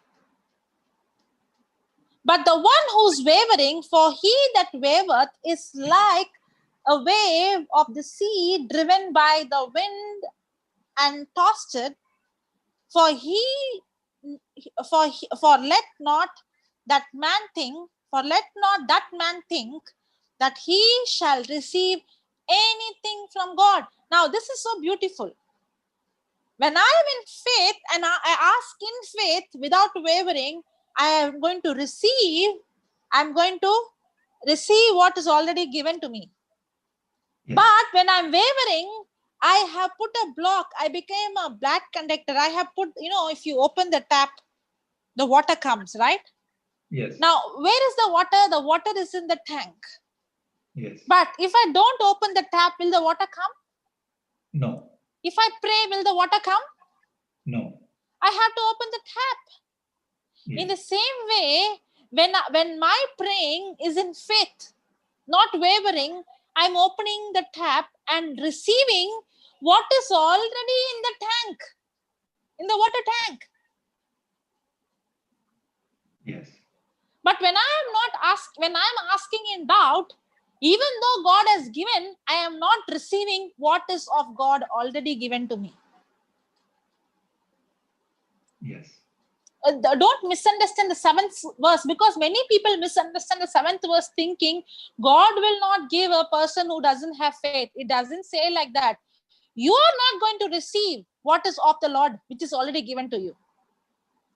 [SPEAKER 3] But the one who's wavering, for he that wavereth is like a wave of the sea driven by the wind and tossed. For let not that man think, that he shall receive anything from God. Now, this is so beautiful. When I am in faith and I ask in faith without wavering, I'm going to receive what is already given to me. Yes. But when I'm wavering, I have put a block. I became a black conductor. I have put, if you open the tap, the water comes, right?
[SPEAKER 1] Yes.
[SPEAKER 3] Now, where is the water? The water is in the tank.
[SPEAKER 1] Yes.
[SPEAKER 3] But if I don't open the tap, will the water come?
[SPEAKER 1] No.
[SPEAKER 3] If I pray, will the water come?
[SPEAKER 1] No.
[SPEAKER 3] I have to open the tap.
[SPEAKER 1] Yes.
[SPEAKER 3] In the same way, when my praying is in faith, not wavering, I'm opening the tap and receiving what is already in the tank, in the water tank.
[SPEAKER 1] Yes.
[SPEAKER 3] But when I'm asking in doubt, even though God has given, I am not receiving what is of God already given to me.
[SPEAKER 1] Yes.
[SPEAKER 3] Don't misunderstand the 7th verse, because many people misunderstand the 7th verse thinking God will not give a person who doesn't have faith. It doesn't say like that. You are not going to receive what is of the Lord, which is already given to you.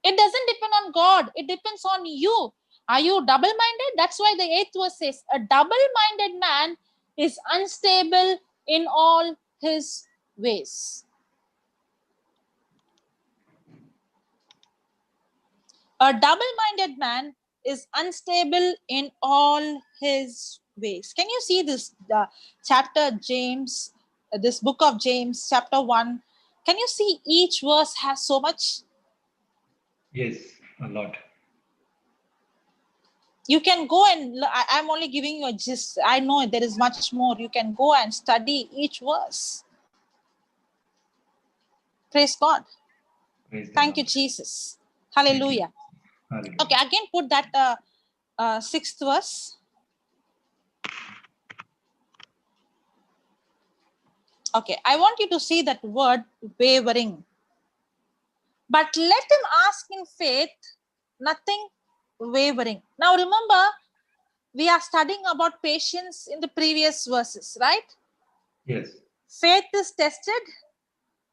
[SPEAKER 3] It doesn't depend on God. It depends on you. Are you double-minded? That's why the 8th verse says, a double-minded man is unstable in all his ways. A double-minded man is unstable in all his ways. Can you see this chapter James, this book of James, chapter 1? Can you see each verse has so much?
[SPEAKER 1] Yes, a lot.
[SPEAKER 3] You can go and, I'm only giving you a gist. I know there is much more. You can go and study each verse. Praise God.
[SPEAKER 1] Praise
[SPEAKER 3] Thank
[SPEAKER 1] the
[SPEAKER 3] you,
[SPEAKER 1] Lord.
[SPEAKER 3] Jesus.
[SPEAKER 1] Thank you.
[SPEAKER 3] Hallelujah.
[SPEAKER 1] Hallelujah.
[SPEAKER 3] Okay, again put that 6th verse. Okay, I want you to see that word wavering. But let him ask in faith, nothing wavering. Now remember, we are studying about patience in the previous verses, right?
[SPEAKER 1] Yes.
[SPEAKER 3] Faith is tested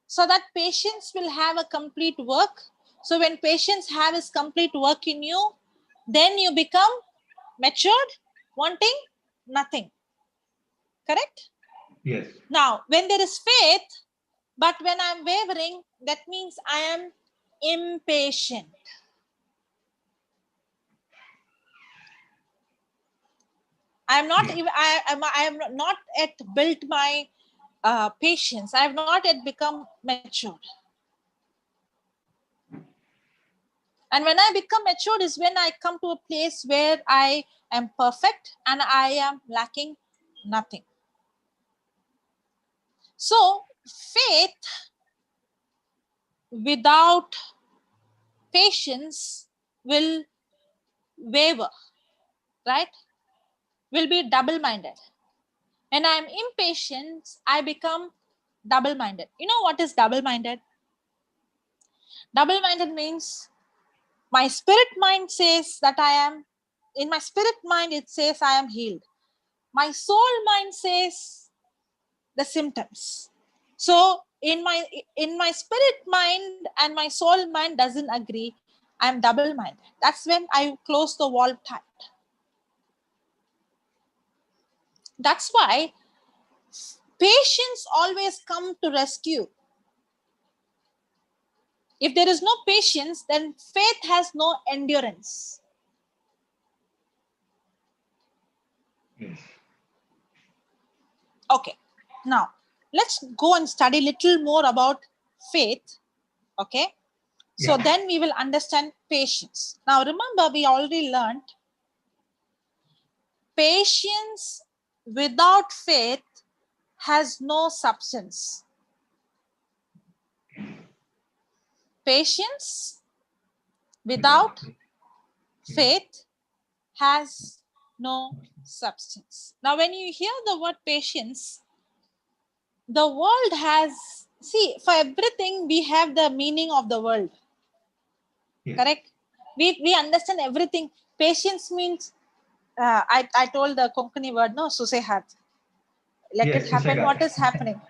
[SPEAKER 3] so that patience will have a complete work. So when patience have its complete work in you, then you become matured, wanting nothing. Correct?
[SPEAKER 1] Yes.
[SPEAKER 3] Now, when there is faith, but when I'm wavering, that means I am impatient. I am not yet built my patience. I have not yet become matured. And when I become matured is when I come to a place where I am perfect and I am lacking nothing. So faith without patience will waver, right? Will be double-minded. When I'm impatient, I become double-minded. You know what is double-minded? Double-minded means my spirit mind says that I am, in my spirit mind it says I am healed. My soul mind says the symptoms. So in my spirit mind and my soul mind doesn't agree, I am double-minded. That's when I close the valve tight. That's why patience always come to rescue. If there is no patience, then faith has no endurance.
[SPEAKER 1] Yes.
[SPEAKER 3] Okay, now let's go and study little more about faith. Okay, so
[SPEAKER 1] Yeah.
[SPEAKER 3] then we will understand patience. Now remember, we already learned patience without faith has no substance. Patience without faith has no substance. Now when you hear the word patience, the world has, see, for everything we have the meaning of the world.
[SPEAKER 1] Yes.
[SPEAKER 3] Correct? We understand everything. Patience means, I told the Konkani word, no, Susehat. Let
[SPEAKER 1] Yes,
[SPEAKER 3] it happen.
[SPEAKER 1] Susegat.
[SPEAKER 3] What is happening?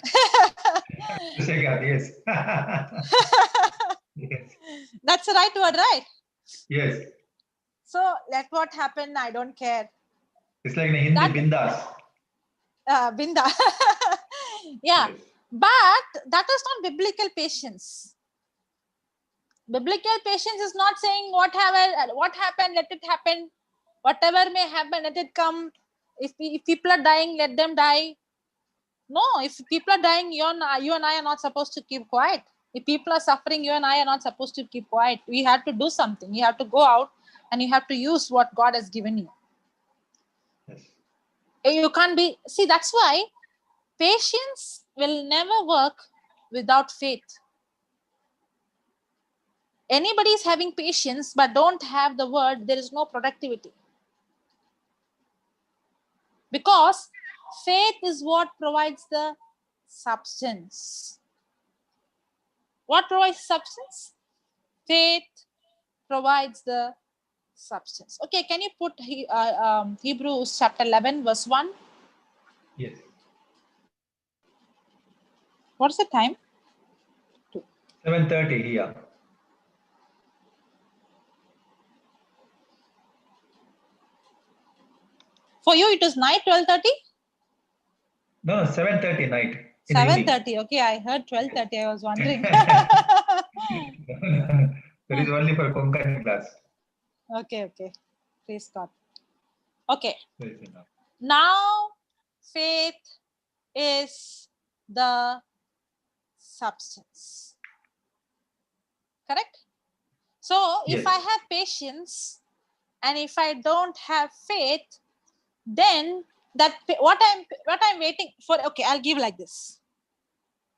[SPEAKER 1] Susegat, yes. Yes.
[SPEAKER 3] That's the right word, right?
[SPEAKER 1] Yes.
[SPEAKER 3] So let what happen, I don't care.
[SPEAKER 1] It's like in Hindi,
[SPEAKER 3] That-
[SPEAKER 1] bindas.
[SPEAKER 3] Binda. Yeah.
[SPEAKER 1] Yes.
[SPEAKER 3] But that is not biblical patience. Biblical patience is not saying what happened, let it happen. Whatever may happen, let it come. If people are dying, let them die. No, if people are dying, you and I are not supposed to keep quiet. If people are suffering, you and I are not supposed to keep quiet. We have to do something. You have to go out and you have to use what God has given you.
[SPEAKER 1] Yes.
[SPEAKER 3] You can't be, see, that's why patience will never work without faith. Anybody is having patience but don't have the word, there is no productivity. Because faith is what provides the substance. What provides substance? Faith provides the substance. Okay, can you put Hebrews chapter 11 verse 1?
[SPEAKER 1] Yes.
[SPEAKER 3] What's the time?
[SPEAKER 1] 7:30 here.
[SPEAKER 3] For you it is night, 12:30?
[SPEAKER 1] No, 7:30 night. In the evening.
[SPEAKER 3] 7:30. Okay, I heard 12:30. I was wondering.
[SPEAKER 1] That is only for Konkani class.
[SPEAKER 3] Okay. Praise God. Okay.
[SPEAKER 1] Praise the Lord.
[SPEAKER 3] Now faith is the substance. Correct? So
[SPEAKER 1] Yes.
[SPEAKER 3] if I have patience and if I don't have faith, then that what I'm waiting for. Okay, I'll give like this.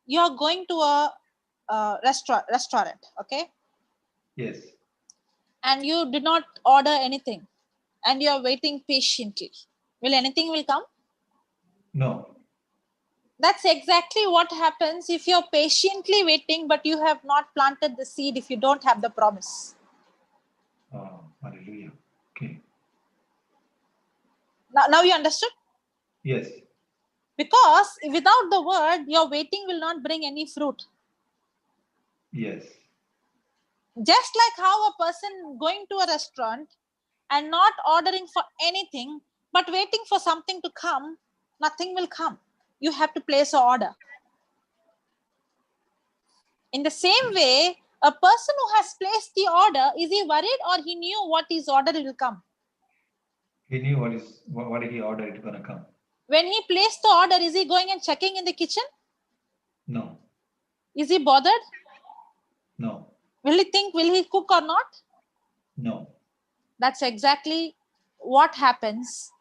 [SPEAKER 3] You are going to a restaurant, okay,
[SPEAKER 1] Yes.
[SPEAKER 3] and you did not order anything, and you are waiting patiently. Will anything will come?
[SPEAKER 1] No.
[SPEAKER 3] That's exactly what happens if you're patiently waiting, but you have not planted the seed. If you don't have the promise.
[SPEAKER 1] Oh, hallelujah. Okay.
[SPEAKER 3] Now you understood?
[SPEAKER 1] Yes.
[SPEAKER 3] Because without the word, your waiting will not bring any fruit.
[SPEAKER 1] Yes.
[SPEAKER 3] Just like how a person going to a restaurant and not ordering for anything, but waiting for something to come, nothing will come. You have to place an order. In the same way, a person who has placed the order, is he worried or he knew what his order will come?
[SPEAKER 1] He knew what he ordered is gonna come.
[SPEAKER 3] When he placed the order, is he going and checking in the kitchen?
[SPEAKER 1] No.
[SPEAKER 3] Is he bothered?
[SPEAKER 1] No.
[SPEAKER 3] Will he think, will he cook or not?
[SPEAKER 1] No.
[SPEAKER 3] That's exactly what happens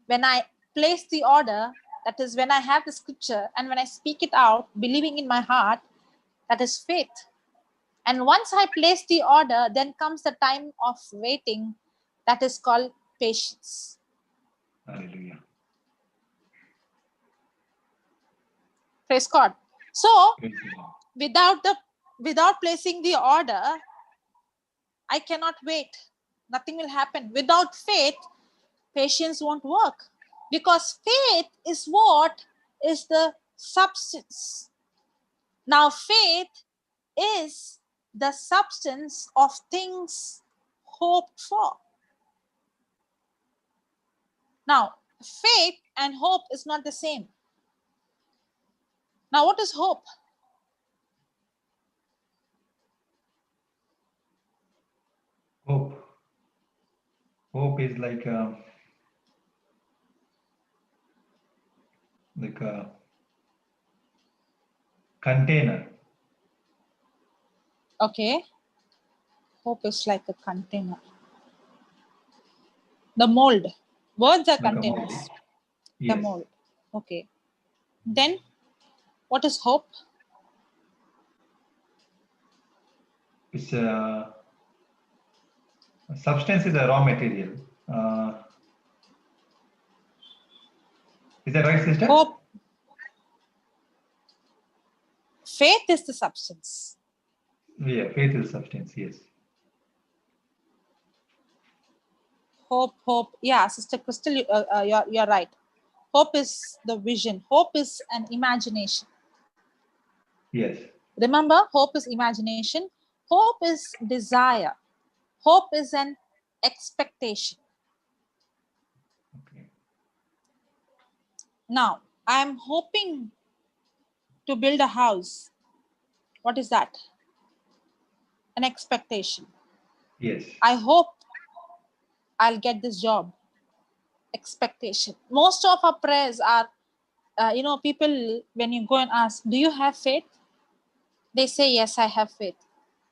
[SPEAKER 3] when I place the order. That is when I have the scripture and when I speak it out, believing in my heart, that is faith. And once I place the order, then comes the time of waiting, that is called patience.
[SPEAKER 1] Hallelujah.
[SPEAKER 3] Praise God. So
[SPEAKER 1] Praise the Lord.
[SPEAKER 3] without placing the order, I cannot wait. Nothing will happen. Without faith, patience won't work. Because faith is what is the substance. Now, faith is the substance of things hoped for. Now, faith and hope is not the same. Now, what is hope?
[SPEAKER 1] Hope. Hope is like a container.
[SPEAKER 3] Okay. Hope is like a container. The mold. Words are
[SPEAKER 1] Like a mold.
[SPEAKER 3] containers. The
[SPEAKER 1] Yes.
[SPEAKER 3] mold. Okay. Then, what is hope?
[SPEAKER 1] It's substance is a raw material. Is that right, sister?
[SPEAKER 3] Hope. Faith is the substance.
[SPEAKER 1] Yeah, faith is substance. Yes.
[SPEAKER 3] Hope. Yeah, Sister Crystal, you're right. Hope is the vision. Hope is an imagination.
[SPEAKER 1] Yes.
[SPEAKER 3] Remember, hope is imagination. Hope is desire. Hope is an expectation.
[SPEAKER 1] Okay.
[SPEAKER 3] Now, I'm hoping to build a house. What is that? an expectation.
[SPEAKER 1] Yes.
[SPEAKER 3] I hope I'll get this job. Expectation. Most of our prayers are, people, when you go and ask, do you have faith? They say, yes, I have faith.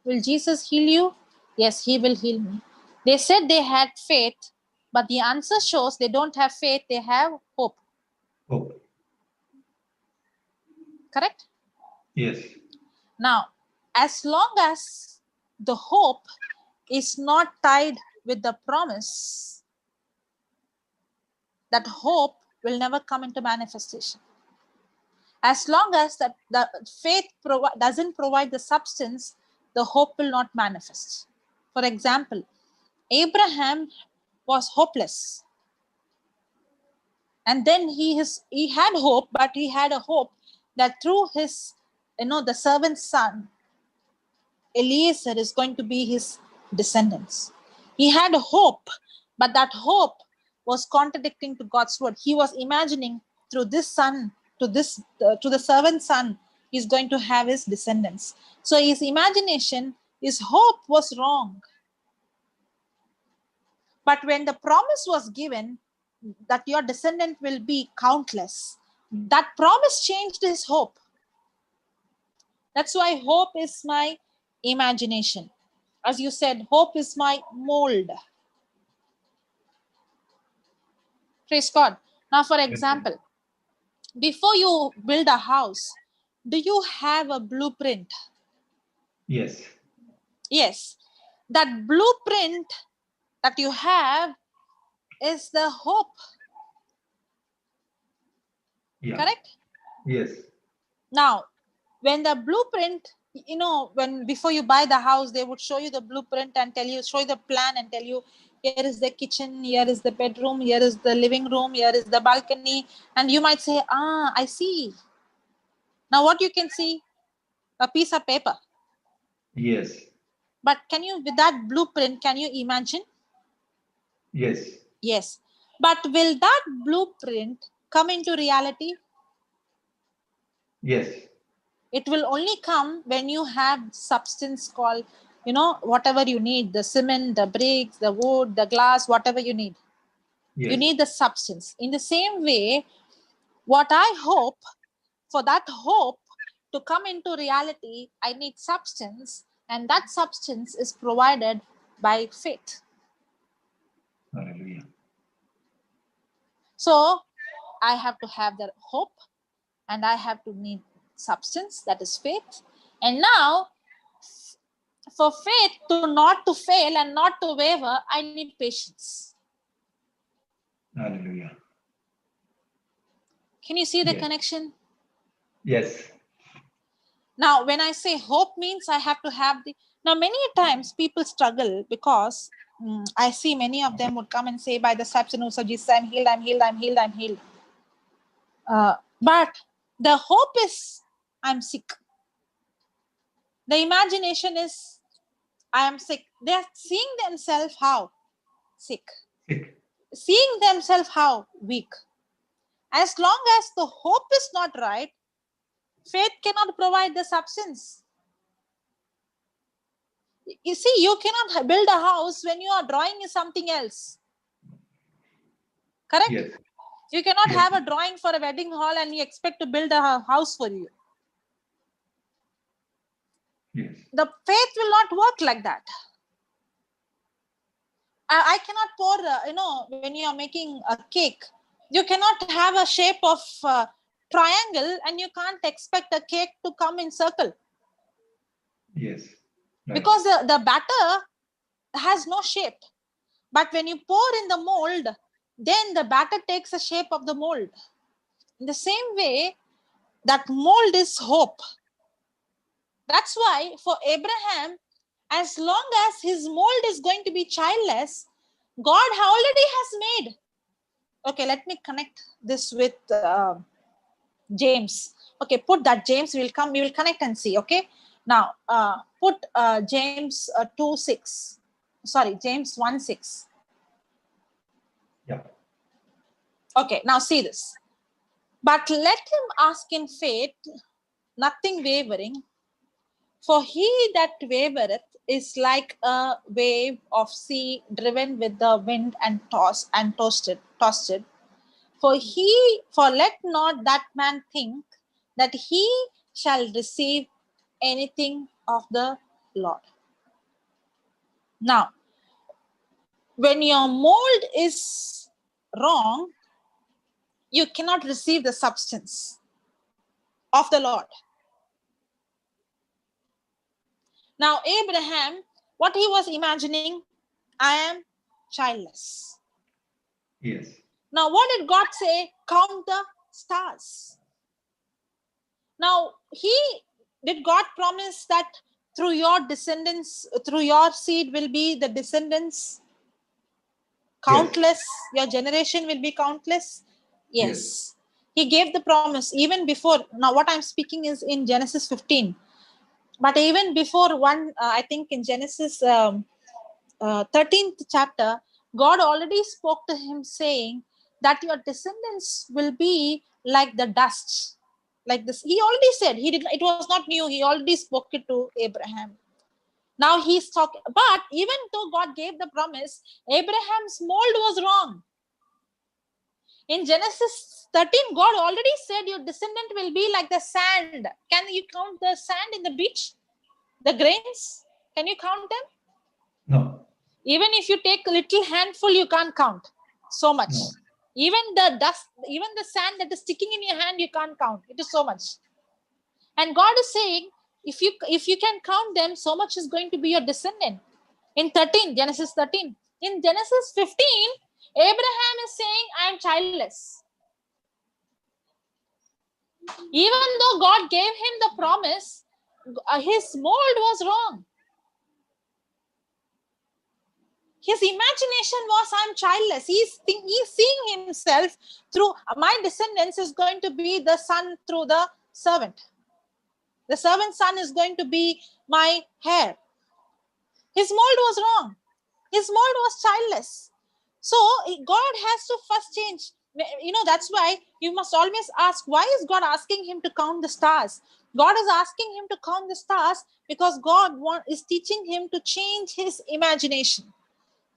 [SPEAKER 3] Will Jesus heal you? Yes, he will heal me. They said they had faith, but the answer shows they don't have faith, they have hope.
[SPEAKER 1] Hope.
[SPEAKER 3] Correct?
[SPEAKER 1] Yes.
[SPEAKER 3] Now, as long as the hope is not tied with the promise, that hope will never come into manifestation. As long as that the faith doesn't provide the substance, the hope will not manifest. For example, Abraham was hopeless. And then he had hope, but he had a hope that through his, the servant's son, Eliezer is going to be his descendants. He had a hope, but that hope was contradicting to God's word. He was imagining through this son, to the servant's son, he's going to have his descendants. So his imagination, his hope was wrong. But when the promise was given that your descendant will be countless, that promise changed his hope. That's why hope is my imagination. As you said, hope is my mold. Praise God. Now, for example, before you build a house, do you have a blueprint?
[SPEAKER 1] Yes.
[SPEAKER 3] Yes. That blueprint that you have is the hope.
[SPEAKER 1] Yeah.
[SPEAKER 3] Correct?
[SPEAKER 1] Yes.
[SPEAKER 3] Now, when the blueprint, when before you buy the house, they would show you the blueprint and show you the plan and tell you, here is the kitchen, here is the bedroom, here is the living room, here is the balcony. And you might say, I see. Now what you can see? A piece of paper.
[SPEAKER 1] Yes.
[SPEAKER 3] But with that blueprint, can you imagine?
[SPEAKER 1] Yes.
[SPEAKER 3] Yes. But will that blueprint come into reality?
[SPEAKER 1] Yes.
[SPEAKER 3] It will only come when you have substance called, whatever you need, the cement, the bricks, the wood, the glass, whatever you need.
[SPEAKER 1] Yes.
[SPEAKER 3] You need the substance. In the same way, what I hope, for that hope to come into reality, I need substance, and that substance is provided by faith.
[SPEAKER 1] Hallelujah.
[SPEAKER 3] So I have to have that hope, and I have to need substance, that is faith. And now, for faith to not to fail and not to waver, I need patience.
[SPEAKER 1] Hallelujah.
[SPEAKER 3] Can you see the
[SPEAKER 1] Yes.
[SPEAKER 3] connection?
[SPEAKER 1] Yes.
[SPEAKER 3] Now, when I say hope means I have to have now many times people struggle because I see many of them would come and say, by the stripes and wounds of Jesus, I'm healed, I'm healed, I'm healed, I'm healed. But the hope is, I'm sick. The imagination is, I am sick. They're seeing themselves how? Sick.
[SPEAKER 1] Sick.
[SPEAKER 3] Seeing themselves how? Weak. As long as the hope is not right, faith cannot provide the substance. You see, you cannot build a house when your drawing is something else. Correct?
[SPEAKER 1] Yes.
[SPEAKER 3] You cannot
[SPEAKER 1] Yes.
[SPEAKER 3] have a drawing for a wedding hall and you expect to build a house for you.
[SPEAKER 1] Yes.
[SPEAKER 3] The faith will not work like that. I cannot pour, when you are making a cake, you cannot have a shape of triangle and you can't expect a cake to come in circle.
[SPEAKER 1] Yes. Right.
[SPEAKER 3] Because the batter has no shape. But when you pour in the mold, then the batter takes the shape of the mold. In the same way, that mold is hope. That's why for Abraham, as long as his mold is going to be childless, God already has made. Okay, let me connect this with James. Okay, put that James. We will connect and see. Okay, now put James 2:6. Sorry, James 1:6.
[SPEAKER 1] Yeah.
[SPEAKER 3] Okay, now see this. But let him ask in faith, nothing wavering. For he that wavereth is like a wave of sea driven with the wind and tossed. For let not that man think that he shall receive anything of the Lord. Now, when your mold is wrong, you cannot receive the substance of the Lord. Now, Abraham, what he was imagining, I am childless.
[SPEAKER 1] Yes.
[SPEAKER 3] Now, what did God say? Count the stars. Now, did God promise that through your descendants, through your seed will be the descendants countless? Your generation will be countless? Yes. He gave the promise even before. Now, what I'm speaking is in Genesis 15. But even before I think in Genesis 13th chapter, God already spoke to him saying that your descendants will be like the dust. Like this. He already said, it was not new. He already spoke it to Abraham. Now he's talking, but even though God gave the promise, Abraham's mold was wrong. In Genesis 13, God already said your descendant will be like the sand. Can you count the sand in the beach? The grains? Can you count them?
[SPEAKER 1] No.
[SPEAKER 3] Even if you take a little handful, you can't count so much.
[SPEAKER 1] No.
[SPEAKER 3] Even the dust, even the sand that is sticking in your hand, you can't count. It is so much. And God is saying, if you can count them, so much is going to be your descendant. In Genesis 13. In Genesis 15, Abraham is saying, I am childless. Even though God gave him the promise, his mold was wrong. His imagination was, I'm childless. He's seeing himself through, my descendants is going to be the son through the servant. The servant's son is going to be my heir. His mold was wrong. His mold was childless. So God has to first change. That's why you must always ask, why is God asking him to count the stars? God is asking him to count the stars because God is teaching him to change his imagination.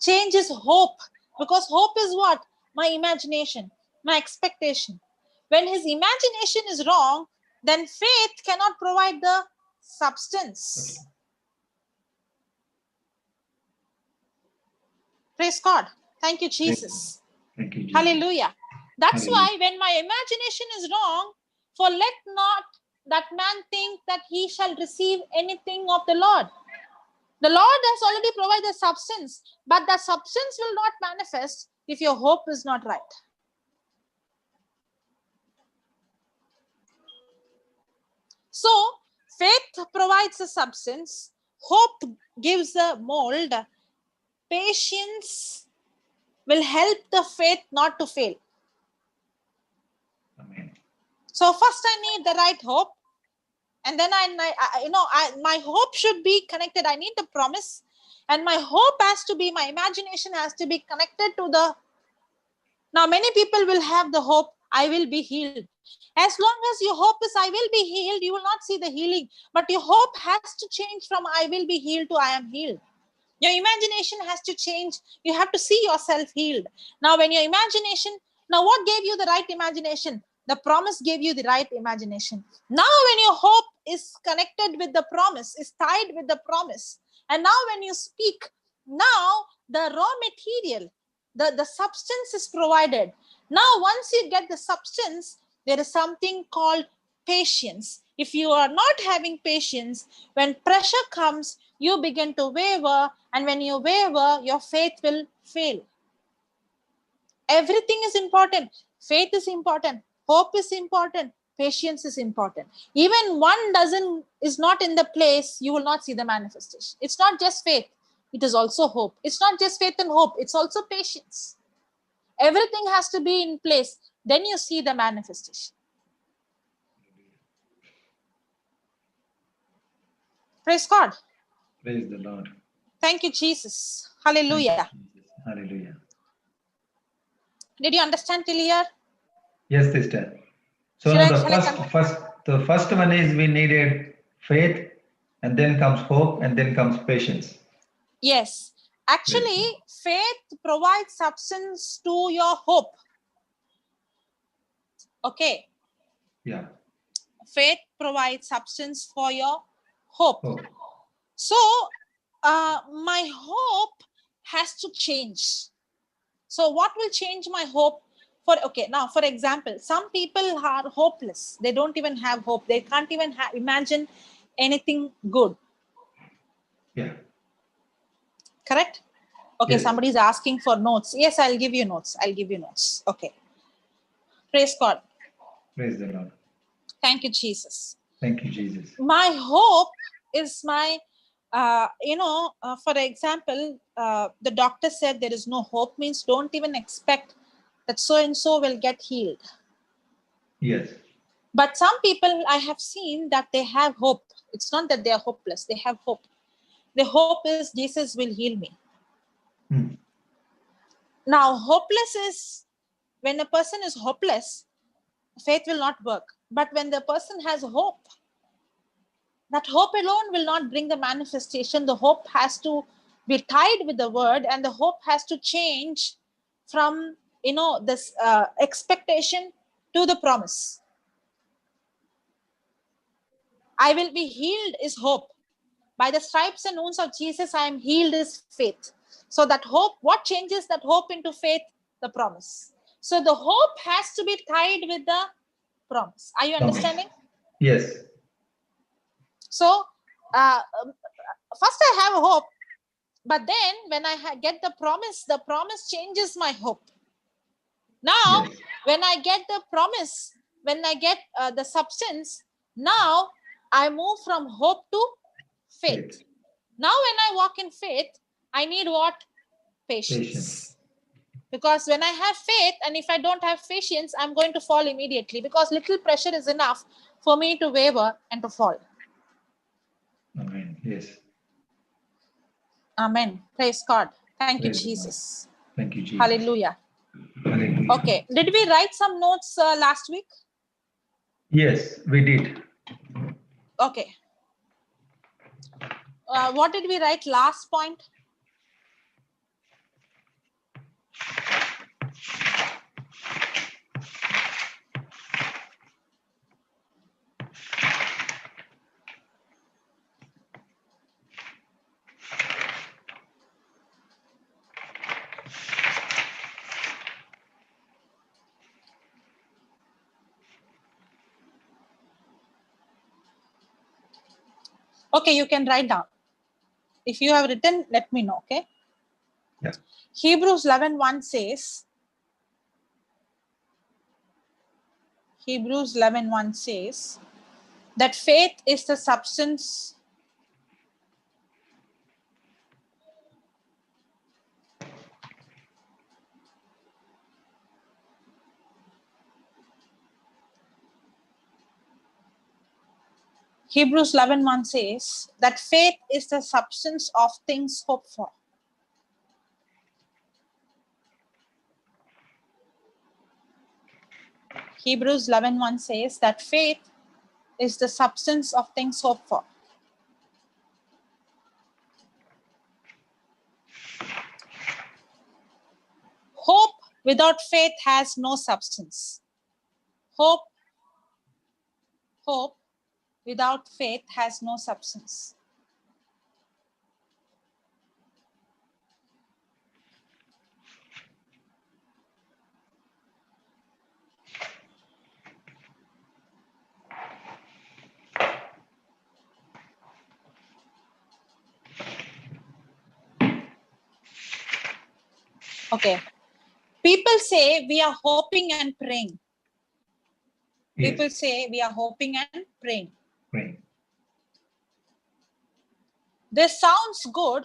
[SPEAKER 3] Change his hope. Because hope is what? My imagination, my expectation. When his imagination is wrong, then faith cannot provide the substance. Okay. Praise God. Thank you, Jesus.
[SPEAKER 1] Thank you, Jesus.
[SPEAKER 3] Hallelujah. That's why when my imagination is wrong, for let not that man think that he shall receive anything of the Lord. The Lord has already provided the substance, but the substance will not manifest if your hope is not right. So, faith provides the substance, hope gives the mold, patience will help the faith not to fail.
[SPEAKER 1] Amen. So
[SPEAKER 3] first I need the right hope, and then my hope should be connected. I need the promise, and my hope has to be, my imagination has to be connected to the. Now many people will have the hope, I will be healed. As long as your hope is I will be healed, you will not see the healing. But your hope has to change from I will be healed to I am healed. Your imagination has to change. You have to see yourself healed. Now when your imagination, now what gave you the right imagination? The promise gave you the right imagination. Now when your hope is connected with the promise, is tied with the promise, and now when you speak, now the raw material, the substance is provided. Now once you get the substance, there is something called patience. If you are not having patience, when pressure comes, you begin to waver, and when you waver, your faith will fail. Everything is important. Faith is important. Hope is important. Patience is important. Even one is not in the place, you will not see the manifestation. It's not just faith. It is also hope. It's not just faith and hope. It's also patience. Everything has to be in place. Then you see the manifestation. Praise God.
[SPEAKER 1] Praise the Lord.
[SPEAKER 3] Thank you, Jesus. Hallelujah.
[SPEAKER 1] You, Jesus. Hallelujah.
[SPEAKER 3] Did you understand till here?
[SPEAKER 1] Yes, sister. So the first one is we needed faith, And then comes hope, and then comes patience.
[SPEAKER 3] Yes. Actually, faith provides substance to your hope. Okay.
[SPEAKER 1] Yeah.
[SPEAKER 3] Faith provides substance for your hope.
[SPEAKER 1] Hope.
[SPEAKER 3] So, my hope has to change. So, what will change my hope? Now, for example, some people are hopeless. They don't even have hope. They can't even imagine anything good.
[SPEAKER 1] Yeah.
[SPEAKER 3] Correct? Okay,
[SPEAKER 1] Yes.
[SPEAKER 3] somebody is asking for notes. Yes, I'll give you notes. Okay. Praise God.
[SPEAKER 1] Praise the Lord.
[SPEAKER 3] Thank you, Jesus.
[SPEAKER 1] Thank you, Jesus.
[SPEAKER 3] My hope is my, for example, the doctor said there is no hope, means don't even expect that so-and-so will get healed.
[SPEAKER 1] Yes.
[SPEAKER 3] But some people I have seen that they have hope. It's not that they are hopeless. They have hope. The hope is Jesus will heal me. Now, hopeless is when a person is hopeless, faith will not work. But when the person has hope, that hope alone will not bring the manifestation. The hope has to be tied with the word, and the hope has to change from this expectation to the promise. I will be healed is hope. By the stripes and wounds of Jesus, I am healed is faith. So that hope, what changes that hope into faith? The promise. So the hope has to be tied with the promise. Are you understanding?
[SPEAKER 1] Yes.
[SPEAKER 3] So first I have hope, but then when I get the promise changes my hope. Now,
[SPEAKER 1] Yes.
[SPEAKER 3] when I get the promise, when I get the substance, now I move from hope to faith. Now, when I walk in faith, I need what? Patience. Because when I have faith, and if I don't have patience, I'm going to fall immediately, because little pressure is enough for me to waver and to fall.
[SPEAKER 1] Amen. Yes.
[SPEAKER 3] Amen. Praise God. Thank you,
[SPEAKER 1] Praise
[SPEAKER 3] Jesus.
[SPEAKER 1] Thank you, Jesus.
[SPEAKER 3] Hallelujah.
[SPEAKER 1] Hallelujah.
[SPEAKER 3] Okay. Did we write some notes last week?
[SPEAKER 1] Yes, we did.
[SPEAKER 3] Okay. What did we write last point? Okay, you can write down. If you have written, let me know, okay?
[SPEAKER 1] Yeah.
[SPEAKER 3] Hebrews 11:1 says, Hebrews 11:1 says that faith is the substance Hebrews 11:1 says that faith is the substance of things hoped for. Hebrews 11:1 says that faith is the substance of things hoped for. Hope without faith has no substance. Hope without faith has no substance. Okay. People say we are hoping and praying.
[SPEAKER 1] Yes.
[SPEAKER 3] People say we are hoping and praying.
[SPEAKER 1] Praying.
[SPEAKER 3] This sounds good.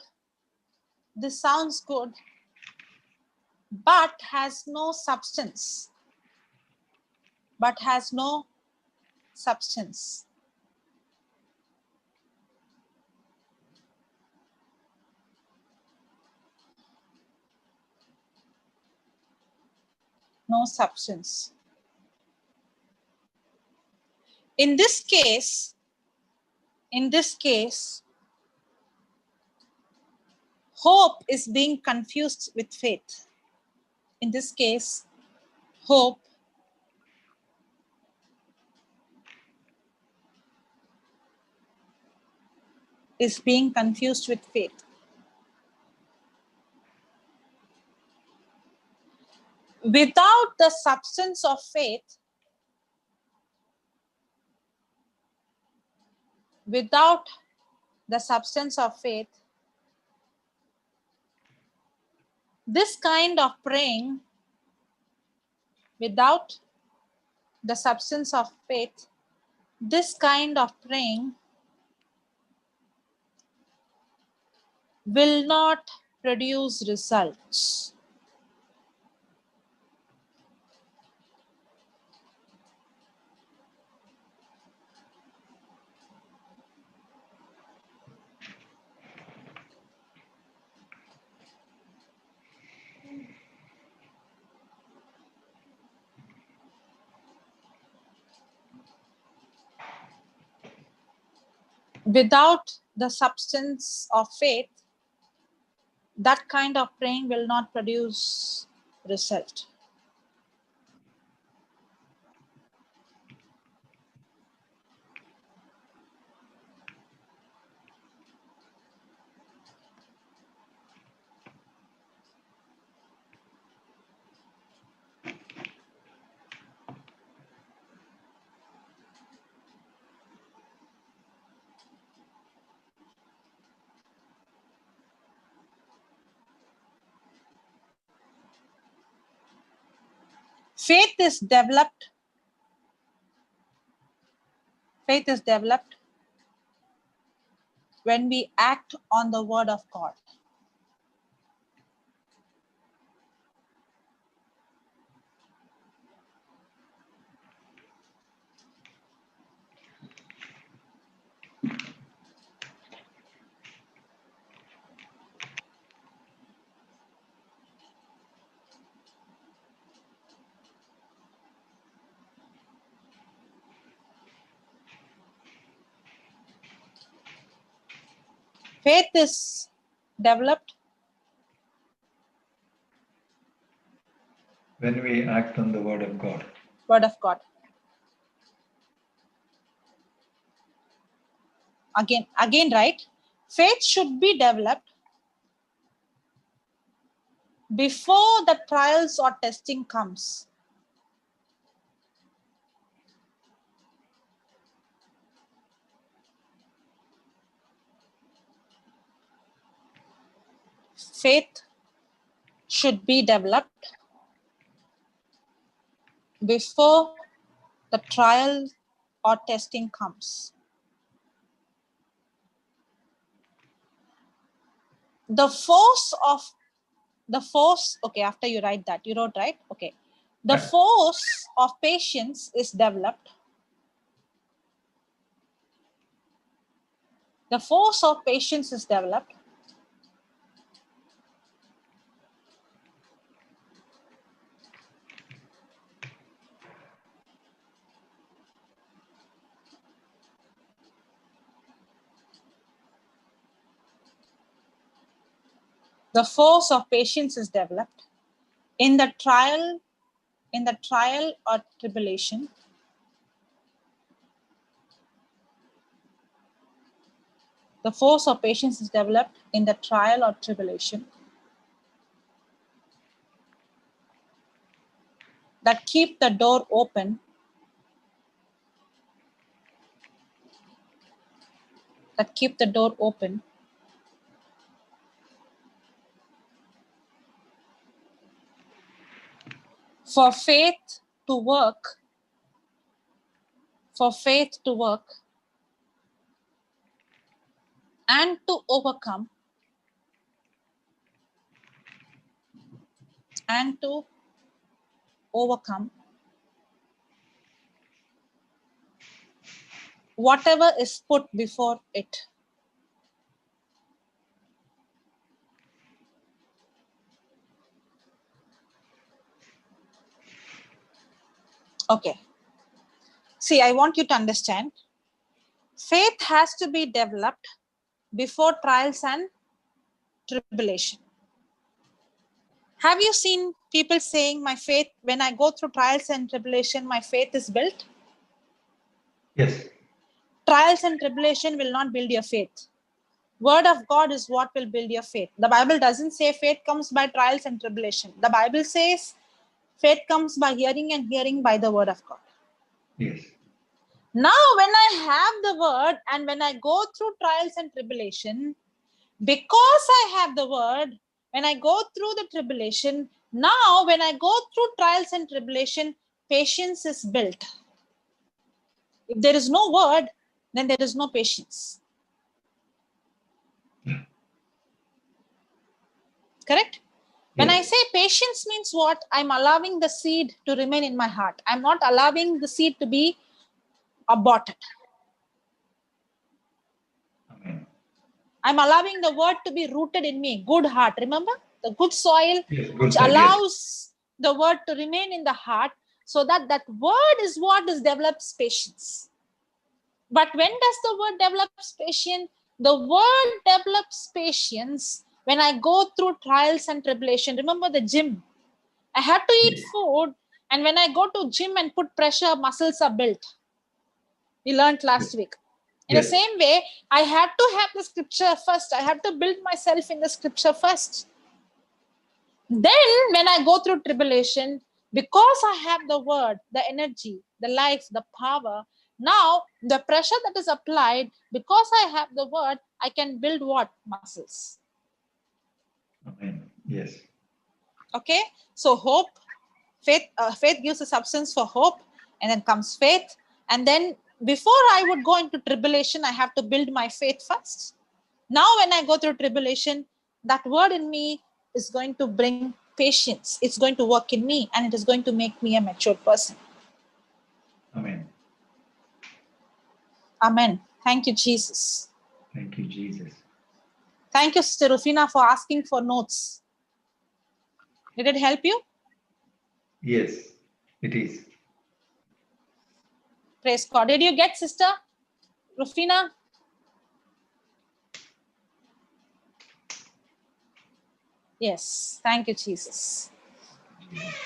[SPEAKER 3] This sounds good, but has no substance. But has no substance. No substance. In this case, In this case, hope is being confused with faith. In this case, hope is being confused with faith. Without the substance of faith, without the substance of faith, this kind of praying, without the substance of faith, this kind of praying will not produce results. Without the substance of faith, that kind of praying will not produce result. Faith is developed. Faith is developed when we act on the word of God. Faith is developed
[SPEAKER 1] when we act on the word of God.
[SPEAKER 3] word of God. Again, right? Faith should be developed before the trials or testing comes. Faith should be developed before the trial or testing comes. The force, okay, after you write that, you wrote, right? Okay. The force of patience is developed. The force of patience is developed the force of patience is developed in the trial or tribulation. The force of patience is developed in the trial or tribulation that keep the door open, for faith to work, and to overcome whatever is put before it. Okay. See, I want you to understand. Faith has to be developed before trials and tribulation. Have you seen people saying, my faith, when I go through trials and tribulation, my faith is built?
[SPEAKER 1] Yes.
[SPEAKER 3] Trials and tribulation will not build your faith. Word of God is what will build your faith. The Bible doesn't say faith comes by trials and tribulation. The Bible says faith comes by hearing, and hearing by the word of God.
[SPEAKER 1] Yes.
[SPEAKER 3] Now, when I have the word and when I go through trials and tribulation, because I have the word, when I go through the tribulation, now when I go through trials and tribulation, patience is built. If there is no word, then there is no patience. Correct? When I say patience means what? I'm allowing the seed to remain in my heart. I'm not allowing the seed to be aborted.
[SPEAKER 1] Amen.
[SPEAKER 3] I'm allowing the word to be rooted in me. Good heart. Remember? The good soil, which
[SPEAKER 1] soil,
[SPEAKER 3] allows the word to remain in the heart, so that that word is what develops patience. But when does the word develops patience? The word develops patience when I go through trials and tribulation. Remember the gym. I had to eat food, and when I go to gym and put pressure, muscles are built. We learned last week. In the same way, I had to have the scripture first. I had to build myself in the scripture first. Then when I go through tribulation, because I have the word, the energy, the life, the power, now the pressure that is applied, because I have the word, I can build what? Muscles.
[SPEAKER 1] Amen. Yes.
[SPEAKER 3] Okay. So hope, faith gives a substance for hope, and then comes faith. And then before I would go into tribulation, I have to build my faith first. Now when I go through tribulation, that word in me is going to bring patience. It's going to work in me, and it is going to make me a mature person.
[SPEAKER 1] Amen.
[SPEAKER 3] Amen. Thank you, Jesus.
[SPEAKER 1] Thank you, Jesus.
[SPEAKER 3] Thank you, Sister Rufina, for asking for notes. Did it help you?
[SPEAKER 1] Yes, it is.
[SPEAKER 3] Praise God. Did you get, Sister Rufina? Yes. Thank you, Jesus.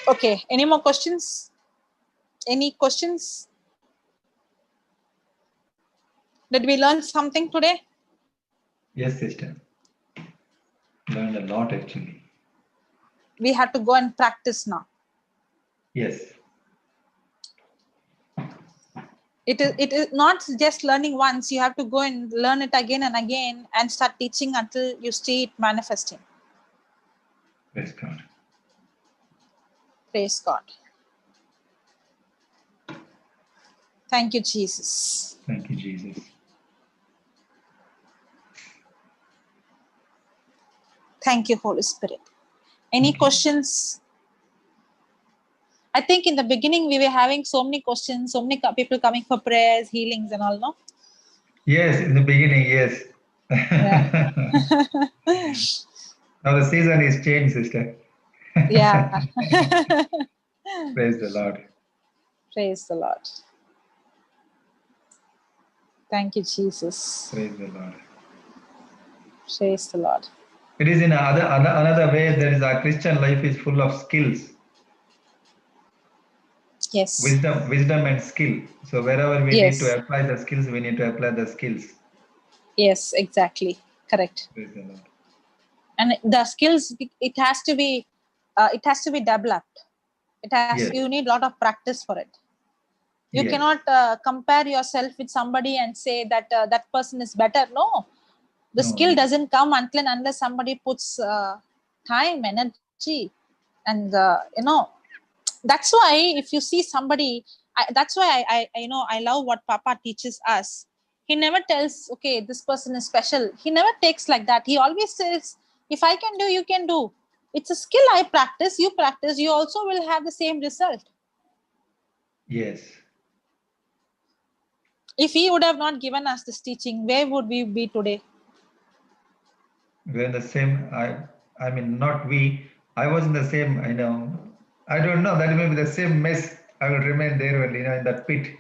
[SPEAKER 3] Okay. Any more questions? Any questions? Did we learn something today?
[SPEAKER 1] Yes, sister. Learned a lot actually.
[SPEAKER 3] We have to go and practice now.
[SPEAKER 1] Yes.
[SPEAKER 3] It is not just learning once. You have to go and learn it again and again and start teaching until you see it manifesting.
[SPEAKER 1] Praise God.
[SPEAKER 3] Praise God. Thank you, Jesus.
[SPEAKER 1] Thank you, Jesus.
[SPEAKER 3] Thank you, Holy Spirit. Any questions? I think in the beginning we were having so many questions, so many people coming for prayers, healings and all, no?
[SPEAKER 1] Yes, in the beginning, yes.
[SPEAKER 3] Yeah.
[SPEAKER 1] Now the season is changed, sister.
[SPEAKER 3] Yeah.
[SPEAKER 1] Praise the Lord.
[SPEAKER 3] Praise the Lord. Thank you, Jesus.
[SPEAKER 1] Praise the Lord.
[SPEAKER 3] Praise the Lord.
[SPEAKER 1] It is in another way. There is our Christian life is full of skills.
[SPEAKER 3] Yes.
[SPEAKER 1] Wisdom and skill. So wherever we need to apply the skills, we need to apply the skills.
[SPEAKER 3] Yes, exactly. Correct.
[SPEAKER 1] Praise the Lord.
[SPEAKER 3] And the skills, it has to be developed. You need a lot of practice for it. You cannot compare yourself with somebody and say that that person is better. No, the skill doesn't come unless somebody puts time, energy, and that's why if you see somebody, that's why I love what Papa teaches us. He never tells, okay, this person is special. He never takes like that. He always says, if I can do, you can do. It's a skill I practice, you also will have the same result.
[SPEAKER 1] Yes.
[SPEAKER 3] If he would have not given us this teaching, where would we be today?
[SPEAKER 1] We're in the same, I mean, not we. I was in the same, I don't know, that may be the same mess. I will remain there only, in that pit.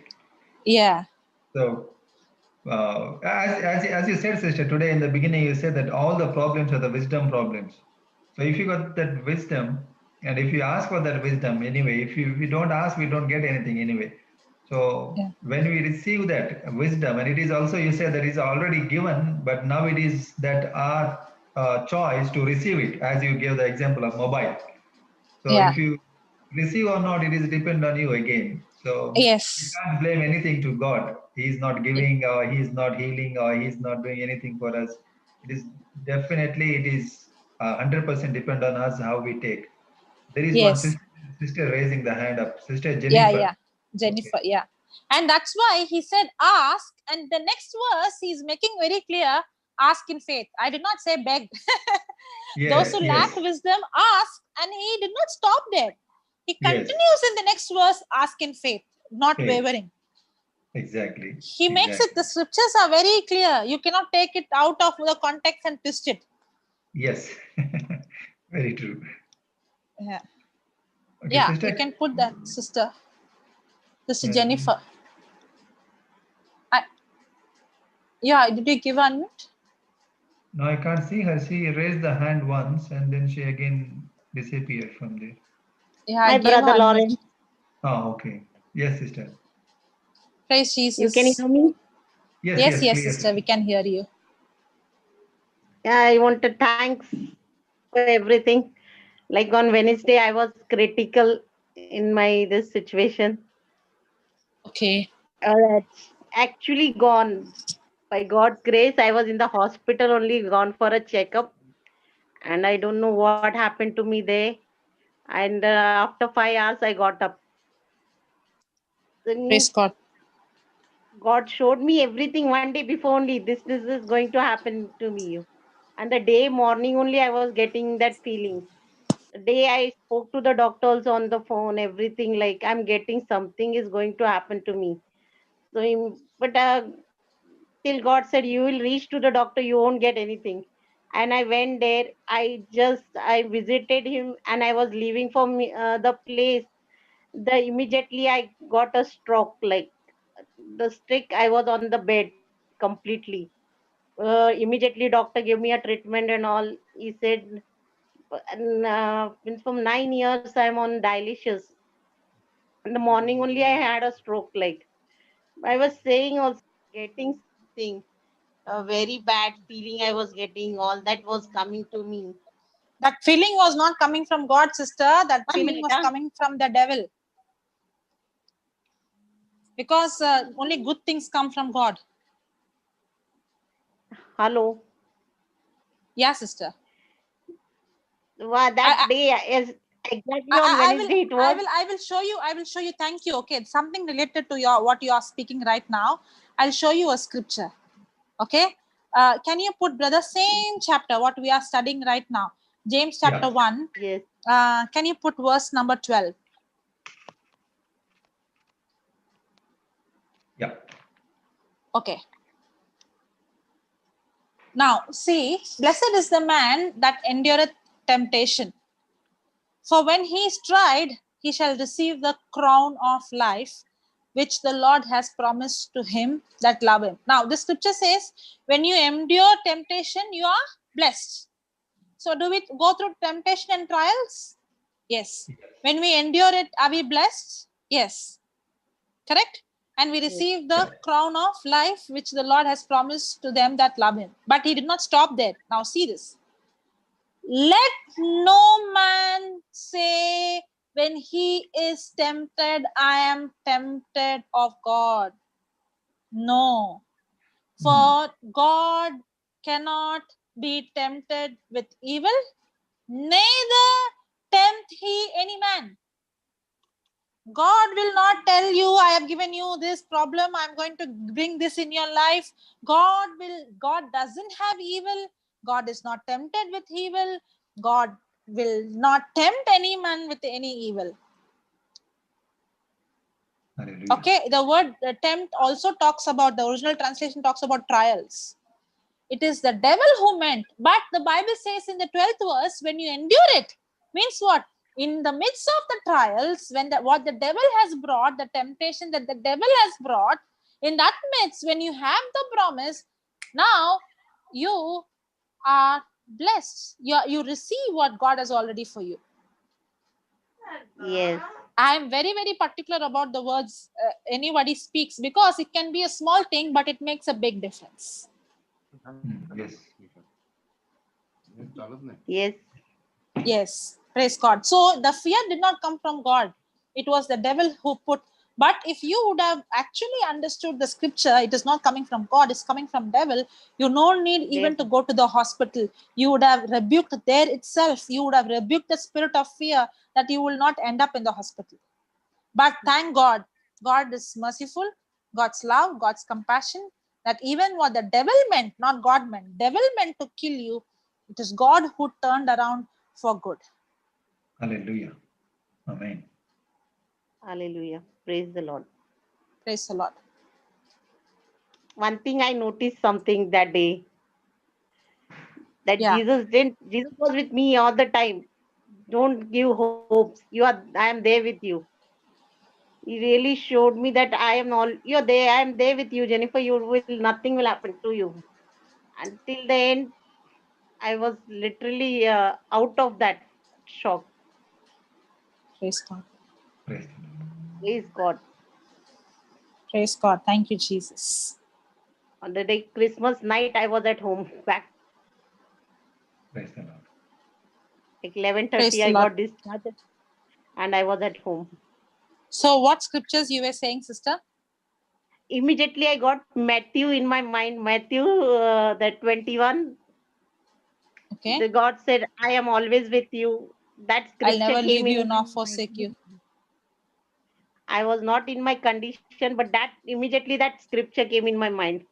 [SPEAKER 3] Yeah.
[SPEAKER 1] So as you said, sister, today in the beginning, you said that all the problems are the wisdom problems. So if you got that wisdom, and if you ask for that wisdom anyway, if you don't ask, we don't get anything anyway. So
[SPEAKER 3] Yeah.
[SPEAKER 1] when we receive that wisdom, and it is also, you said that is already given, but now it is that our choice to receive it, as you gave the example of mobile. So
[SPEAKER 3] Yeah.
[SPEAKER 1] if you receive or not, it is depend on you again. So you
[SPEAKER 3] Yes.
[SPEAKER 1] can't blame anything to God. He is not giving, or He is not healing, or He is not doing anything for us. It is definitely, it is 100% depend on us how we take. There is one
[SPEAKER 3] Yes.
[SPEAKER 1] sister raising the hand up, Sister
[SPEAKER 3] Yeah.
[SPEAKER 1] Jennifer.
[SPEAKER 3] Yeah.
[SPEAKER 1] Okay.
[SPEAKER 3] Jennifer. Yeah. And that's why he said, ask. And the next verse, he's making very clear, ask in faith. I did not say beg. Those
[SPEAKER 1] Yes,
[SPEAKER 3] who lack
[SPEAKER 1] yes,
[SPEAKER 3] wisdom, ask. And he did not stop there. He
[SPEAKER 1] yes.
[SPEAKER 3] continues in the next verse, ask in faith, not
[SPEAKER 1] Faith.
[SPEAKER 3] wavering.
[SPEAKER 1] Exactly,
[SPEAKER 3] He makes it,
[SPEAKER 1] exactly.
[SPEAKER 3] the scriptures are very clear. You cannot take it out of the context and twist it.
[SPEAKER 1] Yes, very true.
[SPEAKER 3] Yeah.
[SPEAKER 1] Okay,
[SPEAKER 3] Yeah. You
[SPEAKER 1] sister.
[SPEAKER 3] can put that, sister. Sister
[SPEAKER 1] Uh,
[SPEAKER 3] Jennifer. Yeah. Did you give unmute?
[SPEAKER 1] no, I can't see her. She raised the hand once and then she again disappeared from there.
[SPEAKER 3] Yeah. I
[SPEAKER 5] My
[SPEAKER 3] gave her
[SPEAKER 5] brother
[SPEAKER 3] unmute.
[SPEAKER 5] Lawrence,
[SPEAKER 1] Oh, okay. Yes, sister.
[SPEAKER 3] Praise
[SPEAKER 5] you can
[SPEAKER 3] Jesus.
[SPEAKER 5] hear me?
[SPEAKER 1] Yes,
[SPEAKER 3] Yes,
[SPEAKER 1] yes,
[SPEAKER 3] yes,
[SPEAKER 1] clear,
[SPEAKER 3] sister. We
[SPEAKER 1] sister.
[SPEAKER 3] can hear you.
[SPEAKER 5] Yeah, I want to thanks for everything. Like on Wednesday, I was critical in my this situation.
[SPEAKER 3] Okay.
[SPEAKER 5] That's actually gone. By God's grace, I was in the hospital only, gone for a checkup, and I don't know what happened to me there. And after 5 hours, I got up. That
[SPEAKER 3] Praise
[SPEAKER 5] means
[SPEAKER 3] God.
[SPEAKER 5] God showed me everything one day before only. This is going to happen to me. And the day morning only, I was getting that feeling. The day I spoke to the doctors on the phone, everything like I'm getting something is going to happen to me. So, but till God said you will reach to the doctor, you won't get anything. And I went there. I visited him, and I was leaving from the place. The immediately I got a stroke. Like the stick, I was on the bed completely. Immediately, doctor gave me a treatment and all. He said, and means from 9 years I'm on dialysis. In the morning only I had a stroke. Like I was saying, also getting something, a very bad feeling I was getting. All that was coming to me.
[SPEAKER 3] That feeling was not coming from God, sister. That
[SPEAKER 5] 1 minute,
[SPEAKER 3] feeling was coming from the devil. Because only good things come from God.
[SPEAKER 5] Hello.
[SPEAKER 3] Yeah, sister.
[SPEAKER 5] That day is exactly on
[SPEAKER 3] I will
[SPEAKER 5] Wednesday. It was.
[SPEAKER 3] I will show you. I will show you. Thank you. Okay, something related to your what you are speaking right now. I'll show you a scripture. Okay. Can you put, brother, same chapter what we are studying right now? James chapter
[SPEAKER 1] Yeah,
[SPEAKER 3] 1.
[SPEAKER 5] Yes.
[SPEAKER 3] Can you put verse number 12?
[SPEAKER 1] yeah,
[SPEAKER 3] Okay. Now, see, blessed is the man that endureth temptation. For when he is tried, he shall receive the crown of life, which the Lord has promised to him that love him. Now, the scripture says, when you endure temptation, you are blessed. So, do we go through temptation and trials? Yes. When we endure it, are we blessed? Yes. Correct? And we
[SPEAKER 5] Yes.
[SPEAKER 3] receive the
[SPEAKER 1] yeah.
[SPEAKER 3] crown of life which the Lord has promised to them that love him. But he did not stop there. Now see this. Let no man say when he is tempted, I am tempted of God. No.
[SPEAKER 1] Mm.
[SPEAKER 3] For God cannot be tempted with evil, neither tempt he any man. God will not tell you, I have given you this problem, I'm going to bring this in your life. God doesn't have evil. God is not tempted with evil. God will not tempt any man with any evil.
[SPEAKER 1] Hallelujah.
[SPEAKER 3] Okay, the word tempt also talks about, the original translation talks about trials. It is the devil who meant, but the Bible says in the 12th verse, when you endure it, means what? In the midst of the trials, when what the devil has brought, the temptation that the devil has brought, In that midst, when you have the promise, now you are blessed. You receive what God has already for you.
[SPEAKER 5] Yes.
[SPEAKER 3] I am very, very particular about the words anybody speaks, because it can be a small thing, but it makes a big difference.
[SPEAKER 1] Yes.
[SPEAKER 5] Yes.
[SPEAKER 3] Yes, praise God. So the fear did not come from God. It was the devil who put. But if you would have actually understood the scripture, it is not coming from God, it's coming from devil. You no need even to go to the hospital. You would have rebuked there itself. You would have rebuked the spirit of fear, that you will not end up in the hospital. But thank God, God is merciful. God's love, God's compassion, that even what the devil meant, not God meant, devil meant to kill you, it is God who turned around for good.
[SPEAKER 1] Hallelujah. Amen.
[SPEAKER 5] Hallelujah. Praise the Lord.
[SPEAKER 3] Praise the Lord.
[SPEAKER 5] One thing I noticed something that day, that
[SPEAKER 3] Yeah.
[SPEAKER 5] Jesus was with me all the time. Don't give hopes. I am there with you. He really showed me that you're there, I am there with you, Jennifer. Nothing will happen to you. Until the end, I was literally out of that shock.
[SPEAKER 3] Praise God.
[SPEAKER 1] Praise the Lord.
[SPEAKER 5] Praise God.
[SPEAKER 3] Praise God. Thank you, Jesus.
[SPEAKER 5] On the day Christmas night, I was at home back
[SPEAKER 1] Praise the Lord.
[SPEAKER 5] like 11:30.
[SPEAKER 3] Praise the
[SPEAKER 5] I
[SPEAKER 3] Lord.
[SPEAKER 5] got discharged, and I was at home.
[SPEAKER 3] So what scriptures you were saying, sister?
[SPEAKER 5] Immediately, I got Matthew in my mind. Matthew, the 21.
[SPEAKER 3] Okay.
[SPEAKER 5] The God said, "I am always with you." That
[SPEAKER 3] I'll
[SPEAKER 5] scripture
[SPEAKER 3] never
[SPEAKER 5] came
[SPEAKER 3] leave you
[SPEAKER 5] in my
[SPEAKER 3] nor forsake
[SPEAKER 5] mind.
[SPEAKER 3] you.
[SPEAKER 5] I was not in my condition, but that scripture came in my mind.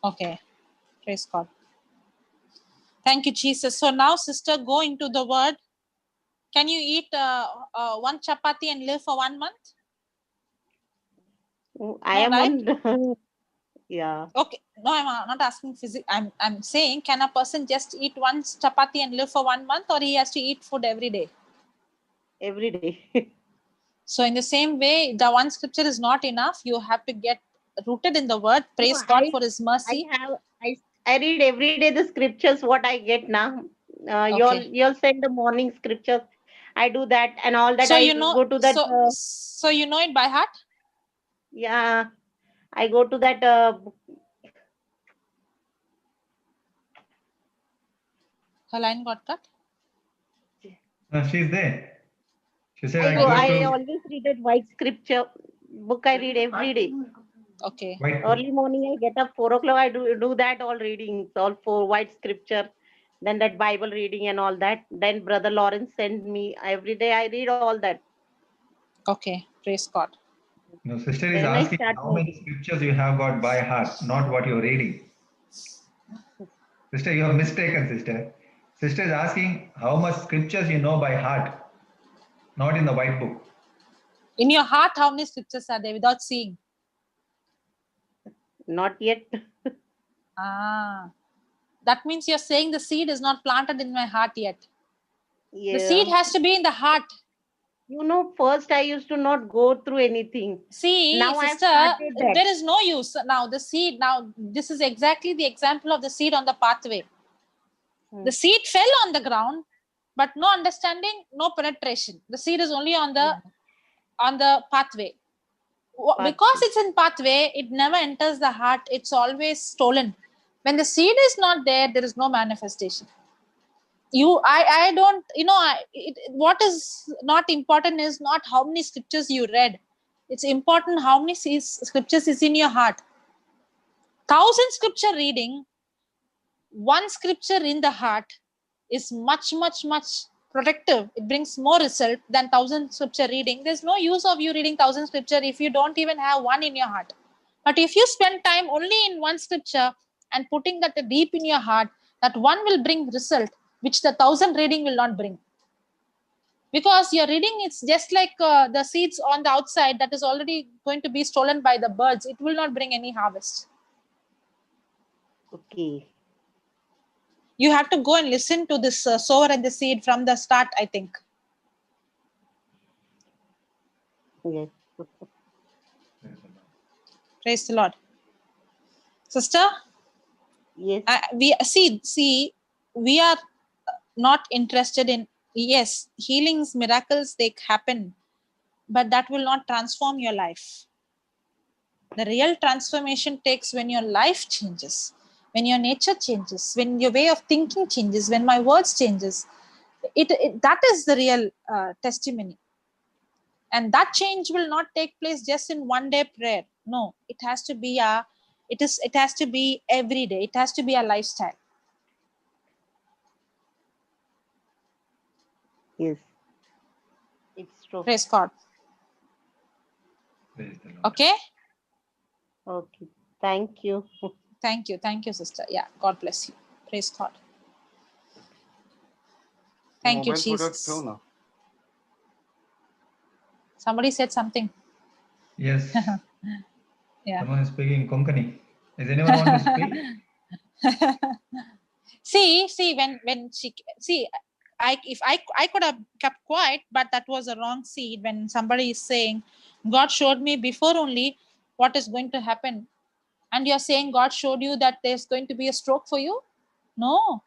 [SPEAKER 3] Okay. Praise God. Thank you, Jesus. So now, sister, go into the word. Can you eat one chapati and live for 1 month?
[SPEAKER 5] I
[SPEAKER 3] No,
[SPEAKER 5] am
[SPEAKER 3] right?
[SPEAKER 5] on. Yeah.
[SPEAKER 3] Okay. No, I'm not asking physics. I'm saying, can a person just eat one chapati and live for 1 month, or he has to eat food every day?
[SPEAKER 5] Every day.
[SPEAKER 3] So in the same way, the one scripture is not enough. You have to get rooted in the word.
[SPEAKER 5] No,
[SPEAKER 3] Praise God for his
[SPEAKER 5] I
[SPEAKER 3] mercy.
[SPEAKER 5] have I read every day the scriptures what I get now.
[SPEAKER 3] Okay.
[SPEAKER 5] You'll send the morning scriptures. I do that and all that.
[SPEAKER 3] So
[SPEAKER 5] I
[SPEAKER 3] you know,
[SPEAKER 5] go to that.
[SPEAKER 3] so you know it by heart?
[SPEAKER 5] Yeah, I go to that.
[SPEAKER 3] Her line got cut.
[SPEAKER 1] She's there. She said,
[SPEAKER 5] I
[SPEAKER 1] I
[SPEAKER 5] go.
[SPEAKER 1] go
[SPEAKER 5] I
[SPEAKER 1] to
[SPEAKER 5] always read that white scripture book. I read every day.
[SPEAKER 3] Okay.
[SPEAKER 1] White Book.
[SPEAKER 5] Early morning, I get up 4 o'clock. I do that all readings, all for white scripture, then that Bible reading and all that. Then Brother Lawrence send me every day. I read all that.
[SPEAKER 3] Okay. Praise God.
[SPEAKER 1] No, sister is
[SPEAKER 5] Then I
[SPEAKER 1] asking
[SPEAKER 5] start
[SPEAKER 1] how
[SPEAKER 5] my.
[SPEAKER 1] many scriptures you have got by heart, not what you're reading. Sister, you have mistaken, sister. Sister is asking how much scriptures you know by heart, not in the white book.
[SPEAKER 3] In your heart, how many scriptures are there without seeing?
[SPEAKER 5] Not yet.
[SPEAKER 3] That means you're saying the seed is not planted in my heart yet. The seed
[SPEAKER 5] Yeah.
[SPEAKER 3] has to be in the heart.
[SPEAKER 5] First I used to not go through anything.
[SPEAKER 3] See,
[SPEAKER 5] Now I've
[SPEAKER 3] sister,
[SPEAKER 5] started that.
[SPEAKER 3] there is no use. Now, the seed, this is exactly the example of the seed on the pathway. The seed fell on the ground, but no understanding, no penetration. The seed is only on the pathway. Because it's in pathway, it never enters the heart. It's always stolen. When the seed is not there, there is no manifestation. I don't, what is not important is not how many scriptures you read. It's important how many scriptures is in your heart. 1,000 scripture reading, one scripture in the heart is much, much, much protective. It brings more result than 1,000 scripture reading. There's no use of you reading 1,000 scripture if you don't even have one in your heart. But if you spend time only in one scripture and putting that deep in your heart, that one will bring result which the 1,000 reading will not bring. Because your reading, it's just like the seeds on the outside that is already going to be stolen by the birds. It will not bring any harvest.
[SPEAKER 5] Okay.
[SPEAKER 3] You have to go and listen to this sower and the seed from the start, I think.
[SPEAKER 5] Yes.
[SPEAKER 3] Praise the Lord. Sister,
[SPEAKER 5] Yes.
[SPEAKER 3] we see, we are not interested in, yes, healings, miracles, they happen, but that will not transform your life. The real transformation takes when your life changes, when your nature changes, when your way of thinking changes, when my words changes. That is the real testimony. And that change will not take place just in one day prayer. No, it has to be it has to be every day. It has to be a lifestyle.
[SPEAKER 5] Yes. It's true.
[SPEAKER 3] Praise God.
[SPEAKER 1] Praise the Lord.
[SPEAKER 3] Okay.
[SPEAKER 5] Okay. Thank you.
[SPEAKER 3] Thank you, sister. Yeah, God bless you. Praise God. Thank you, Jesus. Somebody said something.
[SPEAKER 1] Yes.
[SPEAKER 3] Yeah.
[SPEAKER 1] Someone is speaking Konkani. Does anyone want to speak?
[SPEAKER 3] see when she see, I could have kept quiet, but that was a wrong seed. When somebody is saying God showed me before only what is going to happen, and you're saying God showed you that there's going to be a stroke for you. No,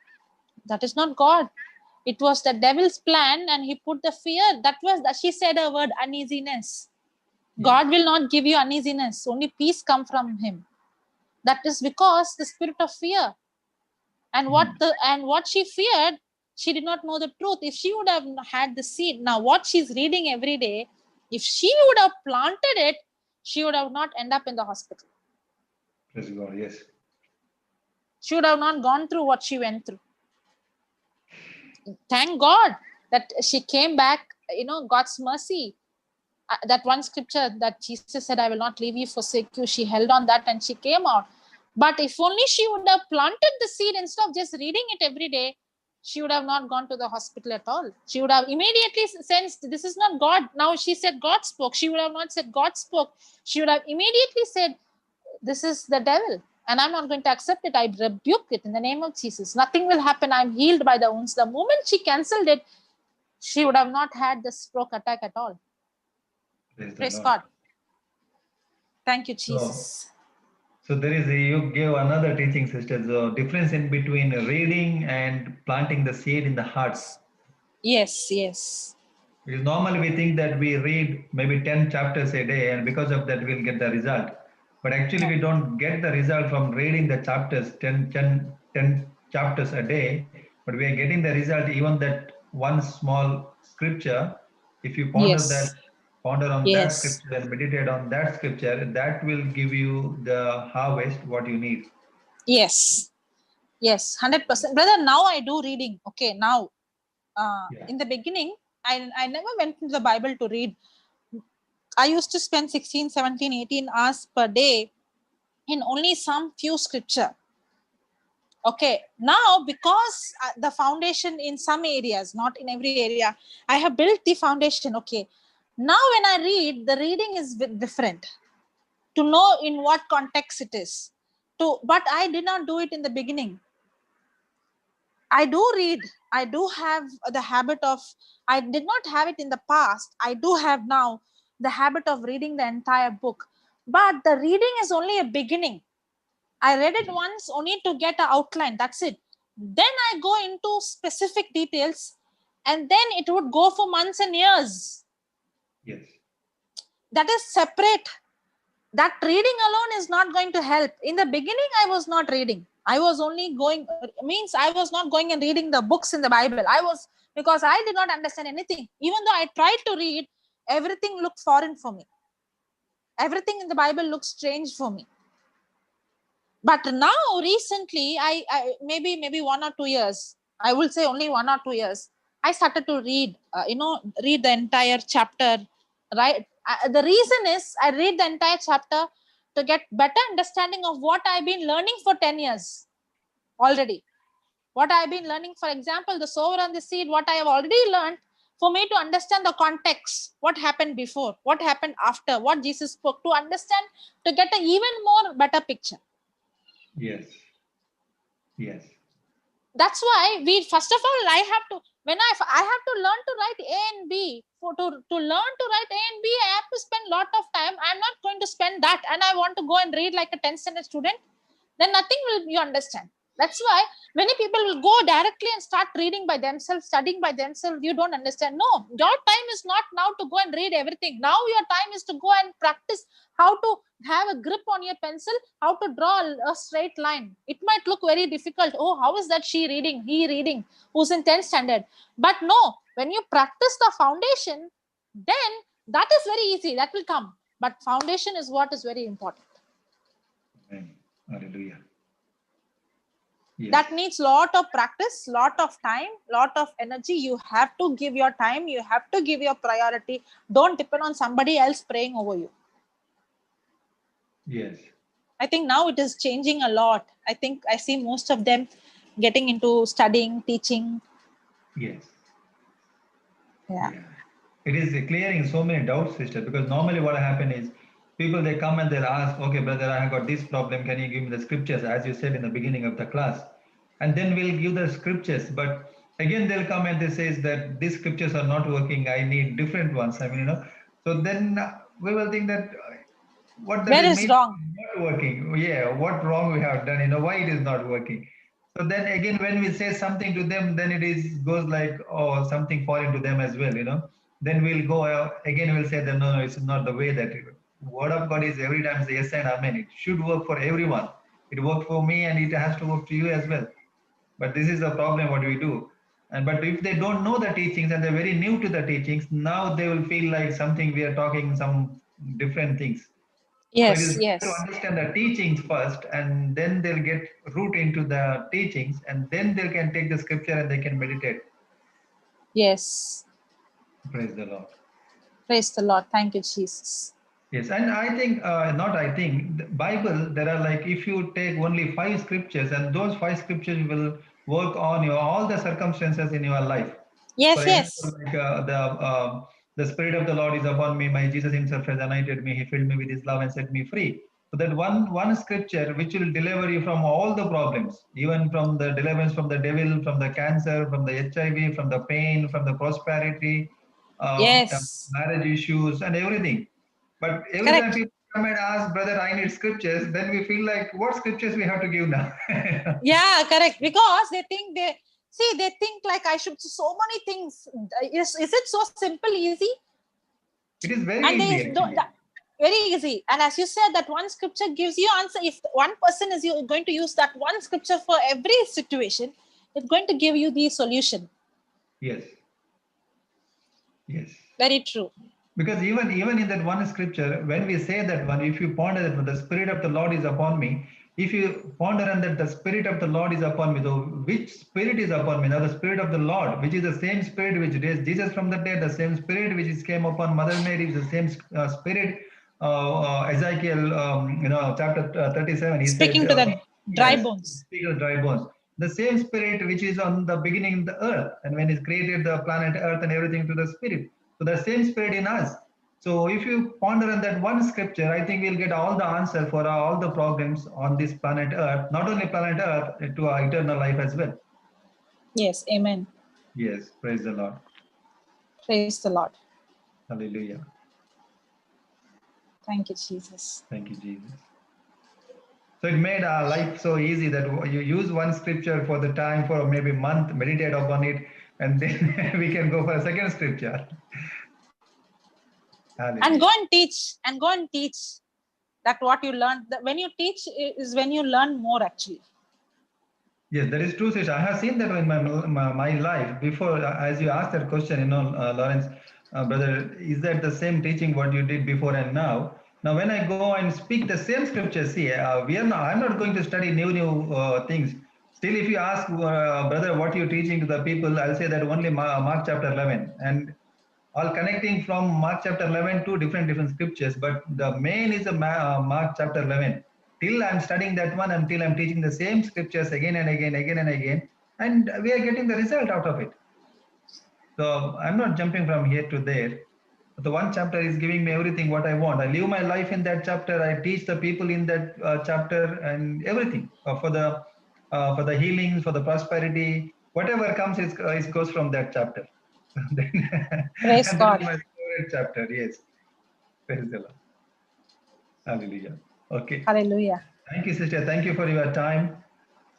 [SPEAKER 3] that is not God. It was the devil's plan, and he put the fear. That was that she said a word, uneasiness. God will not give you uneasiness, only peace come from him. That is because the spirit of fear. And what she feared, she did not know the truth. If she would have had the seed, now what she's reading every day, if she would have planted it, she would have not end up in the hospital.
[SPEAKER 1] Praise God, yes.
[SPEAKER 3] She would have not gone through what she went through. Thank God that she came back, God's mercy. That one scripture that Jesus said, I will not leave you, forsake you. She held on that and she came out. But if only she would have planted the seed instead of just reading it every day, she would have not gone to the hospital at all. She would have immediately sensed this is not God. Now she said God spoke. She would have not said God spoke. She would have immediately said, this is the devil and I'm not going to accept it. I rebuke it in the name of Jesus. Nothing will happen. I'm healed by the wounds. The moment she cancelled it, she would have not had the stroke attack at all. Praise God. Thank you, Jesus.
[SPEAKER 1] So there is you gave another teaching, sister. The difference in between reading and planting the seed in the hearts.
[SPEAKER 3] Yes, yes.
[SPEAKER 1] Because normally we think that we read maybe 10 chapters a day, and because of that we'll get the result. But actually we don't get the result from reading the chapters, 10 chapters a day, but we are getting the result even that one small scripture. If you ponder on that scripture and meditate on that scripture, that will give you the harvest what you need.
[SPEAKER 3] Yes, 100%. Brother, now I do reading. Okay, now in the beginning, I never went into the Bible to read. I used to spend 16, 17, 18 hours per day in only some few scripture. Okay, now because the foundation in some areas, not in every area, I have built the foundation. Okay, now when I read, the reading is different to know in what context it is. But I did not do it in the beginning. I do read. I do have the habit of, I did not have it in the past. I do have now the habit of reading the entire book. But the reading is only a beginning. I read it once only to get an outline. That's it. Then I go into specific details and then it would go for months and years.
[SPEAKER 1] Yes.
[SPEAKER 3] That is separate. That reading alone is not going to help. In the beginning, I was not reading. I was only I was not going and reading the books in the Bible. Because I did not understand anything. Even though I tried to read, everything looked foreign for me. Everything in the Bible looked strange for me. But now, recently, I maybe 1 or 2 years, I will say only 1 or 2 years, I started to read, read the entire chapter, right? The reason is I read the entire chapter to get better understanding of what I've been learning for 10 years already. What I've been learning, for example, the sower and the seed, what I have already learned, for me to understand the context, what happened before, what happened after, what Jesus spoke, to understand, to get an even more better picture.
[SPEAKER 1] Yes.
[SPEAKER 3] That's why first of all, I have to, When I have to learn to write A and B, to learn to write A and B, I have to spend a lot of time. I'm not going to spend that, and I want to go and read like a 10th standard student. Then nothing will you understand. That's why many people will go directly and start reading by themselves, studying by themselves. You don't understand. No, your time is not now to go and read everything. Now your time is to go and practice how to have a grip on your pencil, how to draw a straight line. It might look very difficult. Oh, how is that she reading, he reading, who's in 10th standard? But no, when you practice the foundation, then that is very easy. That will come. But foundation is what is very important.
[SPEAKER 1] Amen. Hallelujah. Yes.
[SPEAKER 3] That needs lot of practice, lot of time, lot of energy. You have to give your time, you have to give your priority. Don't depend on somebody else praying over you.
[SPEAKER 1] Yes.
[SPEAKER 3] I think now it is changing a lot. I think I see most of them getting into studying, teaching.
[SPEAKER 1] Yes.
[SPEAKER 3] Yeah.
[SPEAKER 1] It is clearing so many doubts, sister, because normally what happens is people, they come and they'll ask, okay, brother, I have got this problem. Can you give me the scriptures, as you said in the beginning of the class? And then we'll give the scriptures. But again, they'll come and they say that these scriptures are not working. I need different ones. I mean, so then we will think that what that
[SPEAKER 3] Where
[SPEAKER 1] is
[SPEAKER 3] is
[SPEAKER 1] maybe
[SPEAKER 3] wrong?
[SPEAKER 1] not working. Yeah, what wrong we have done, why it is not working. So then again, when we say something to them, then it goes like, oh, something foreign to them as well. Then we'll go again, we'll say that no, it's not the way that word of God is every time yes and amen. It should work for everyone. It worked for me and it has to work to you as well. But this is the problem what we do. But if they don't know the teachings and they're very new to the teachings, now they will feel like something we are talking some different things. So it is
[SPEAKER 3] Yes,
[SPEAKER 1] better to
[SPEAKER 3] yes.
[SPEAKER 1] understand the teachings first, and then they'll get root into the teachings, and then they can take the scripture and they can meditate.
[SPEAKER 3] Yes.
[SPEAKER 1] Praise the Lord.
[SPEAKER 3] Praise the Lord. Thank you, Jesus.
[SPEAKER 1] Yes, and I think, the Bible, there are like, if you take only 5 scriptures, and those 5 scriptures will work on all the circumstances in your life. For
[SPEAKER 3] Yes,
[SPEAKER 1] example,
[SPEAKER 3] yes.
[SPEAKER 1] like the Spirit of the Lord is upon me, my Jesus himself has anointed me, he filled me with his love and set me free. So that one scripture which will deliver you from all the problems, even from the deliverance from the devil, from the cancer, from the HIV, from the pain, from the prosperity,
[SPEAKER 3] Yes.
[SPEAKER 1] marriage issues and everything. But every time
[SPEAKER 3] Correct.
[SPEAKER 1] people come and ask, brother, I need scriptures, then we feel like, what scriptures we have to give now?
[SPEAKER 3] Yeah, correct. Because they think like I should so many things. Is it so simple, easy?
[SPEAKER 1] It is very
[SPEAKER 3] And
[SPEAKER 1] easy actually.
[SPEAKER 3] very easy. And as you said, that one scripture gives you answer. If one person is going to use that one scripture for every situation, it's going to give you the solution.
[SPEAKER 1] Yes. Yes.
[SPEAKER 3] Very true.
[SPEAKER 1] Because even in that one scripture, when we say that one, if you ponder that the Spirit of the Lord is upon me, if you ponder on that the Spirit of the Lord is upon me, so which Spirit is upon me? Now the Spirit of the Lord, which is the same Spirit which raised Jesus from the dead, the same Spirit which came upon Mother Mary, the same Spirit. Ezekiel, chapter 37, he said,
[SPEAKER 3] Speaking to the dry
[SPEAKER 1] yes,
[SPEAKER 3] bones.
[SPEAKER 1] speak of dry bones. The same Spirit which is on the beginning of the earth, and when he created the planet Earth and everything to the Spirit. So the same Spirit in us. So if you ponder on that one scripture, I think we'll get all the answer for all the problems on this planet Earth, not only planet Earth, to our eternal life as well.
[SPEAKER 3] Yes, amen.
[SPEAKER 1] Yes, praise the Lord.
[SPEAKER 3] Praise the Lord.
[SPEAKER 1] Hallelujah.
[SPEAKER 3] Thank you, Jesus.
[SPEAKER 1] Thank you, Jesus. So it made our life so easy that you use one scripture for the time for maybe a month, meditate upon it, and then we can go for a second scripture.
[SPEAKER 3] And go and teach that what you learned. When you teach is when you learn more actually.
[SPEAKER 1] Yes, that is true, sister. I have seen that in my life before. As you asked that question, Lawrence, brother, is that the same teaching what you did before and now? Now, when I go and speak the same scriptures, see, we are not. I'm not going to study new things. Still, if you ask brother, what you're teaching to the people, I'll say that only Mark chapter 11, and all connecting from Mark chapter 11 to different scriptures. But the main is the Mark chapter 11. Till I'm studying that one, until I'm teaching the same scriptures again and again, and we are getting the result out of it. So I'm not jumping from here to there. The one chapter is giving me everything what I want. I live my life in that chapter. I teach the people in that chapter and everything for the healings, for the prosperity, whatever comes is goes from that chapter.
[SPEAKER 3] Praise
[SPEAKER 1] And that
[SPEAKER 3] God.
[SPEAKER 1] is my favorite chapter. Yes. Praise the Lord. Hallelujah. Okay.
[SPEAKER 3] Hallelujah.
[SPEAKER 1] Thank you, sister. Thank you for your time.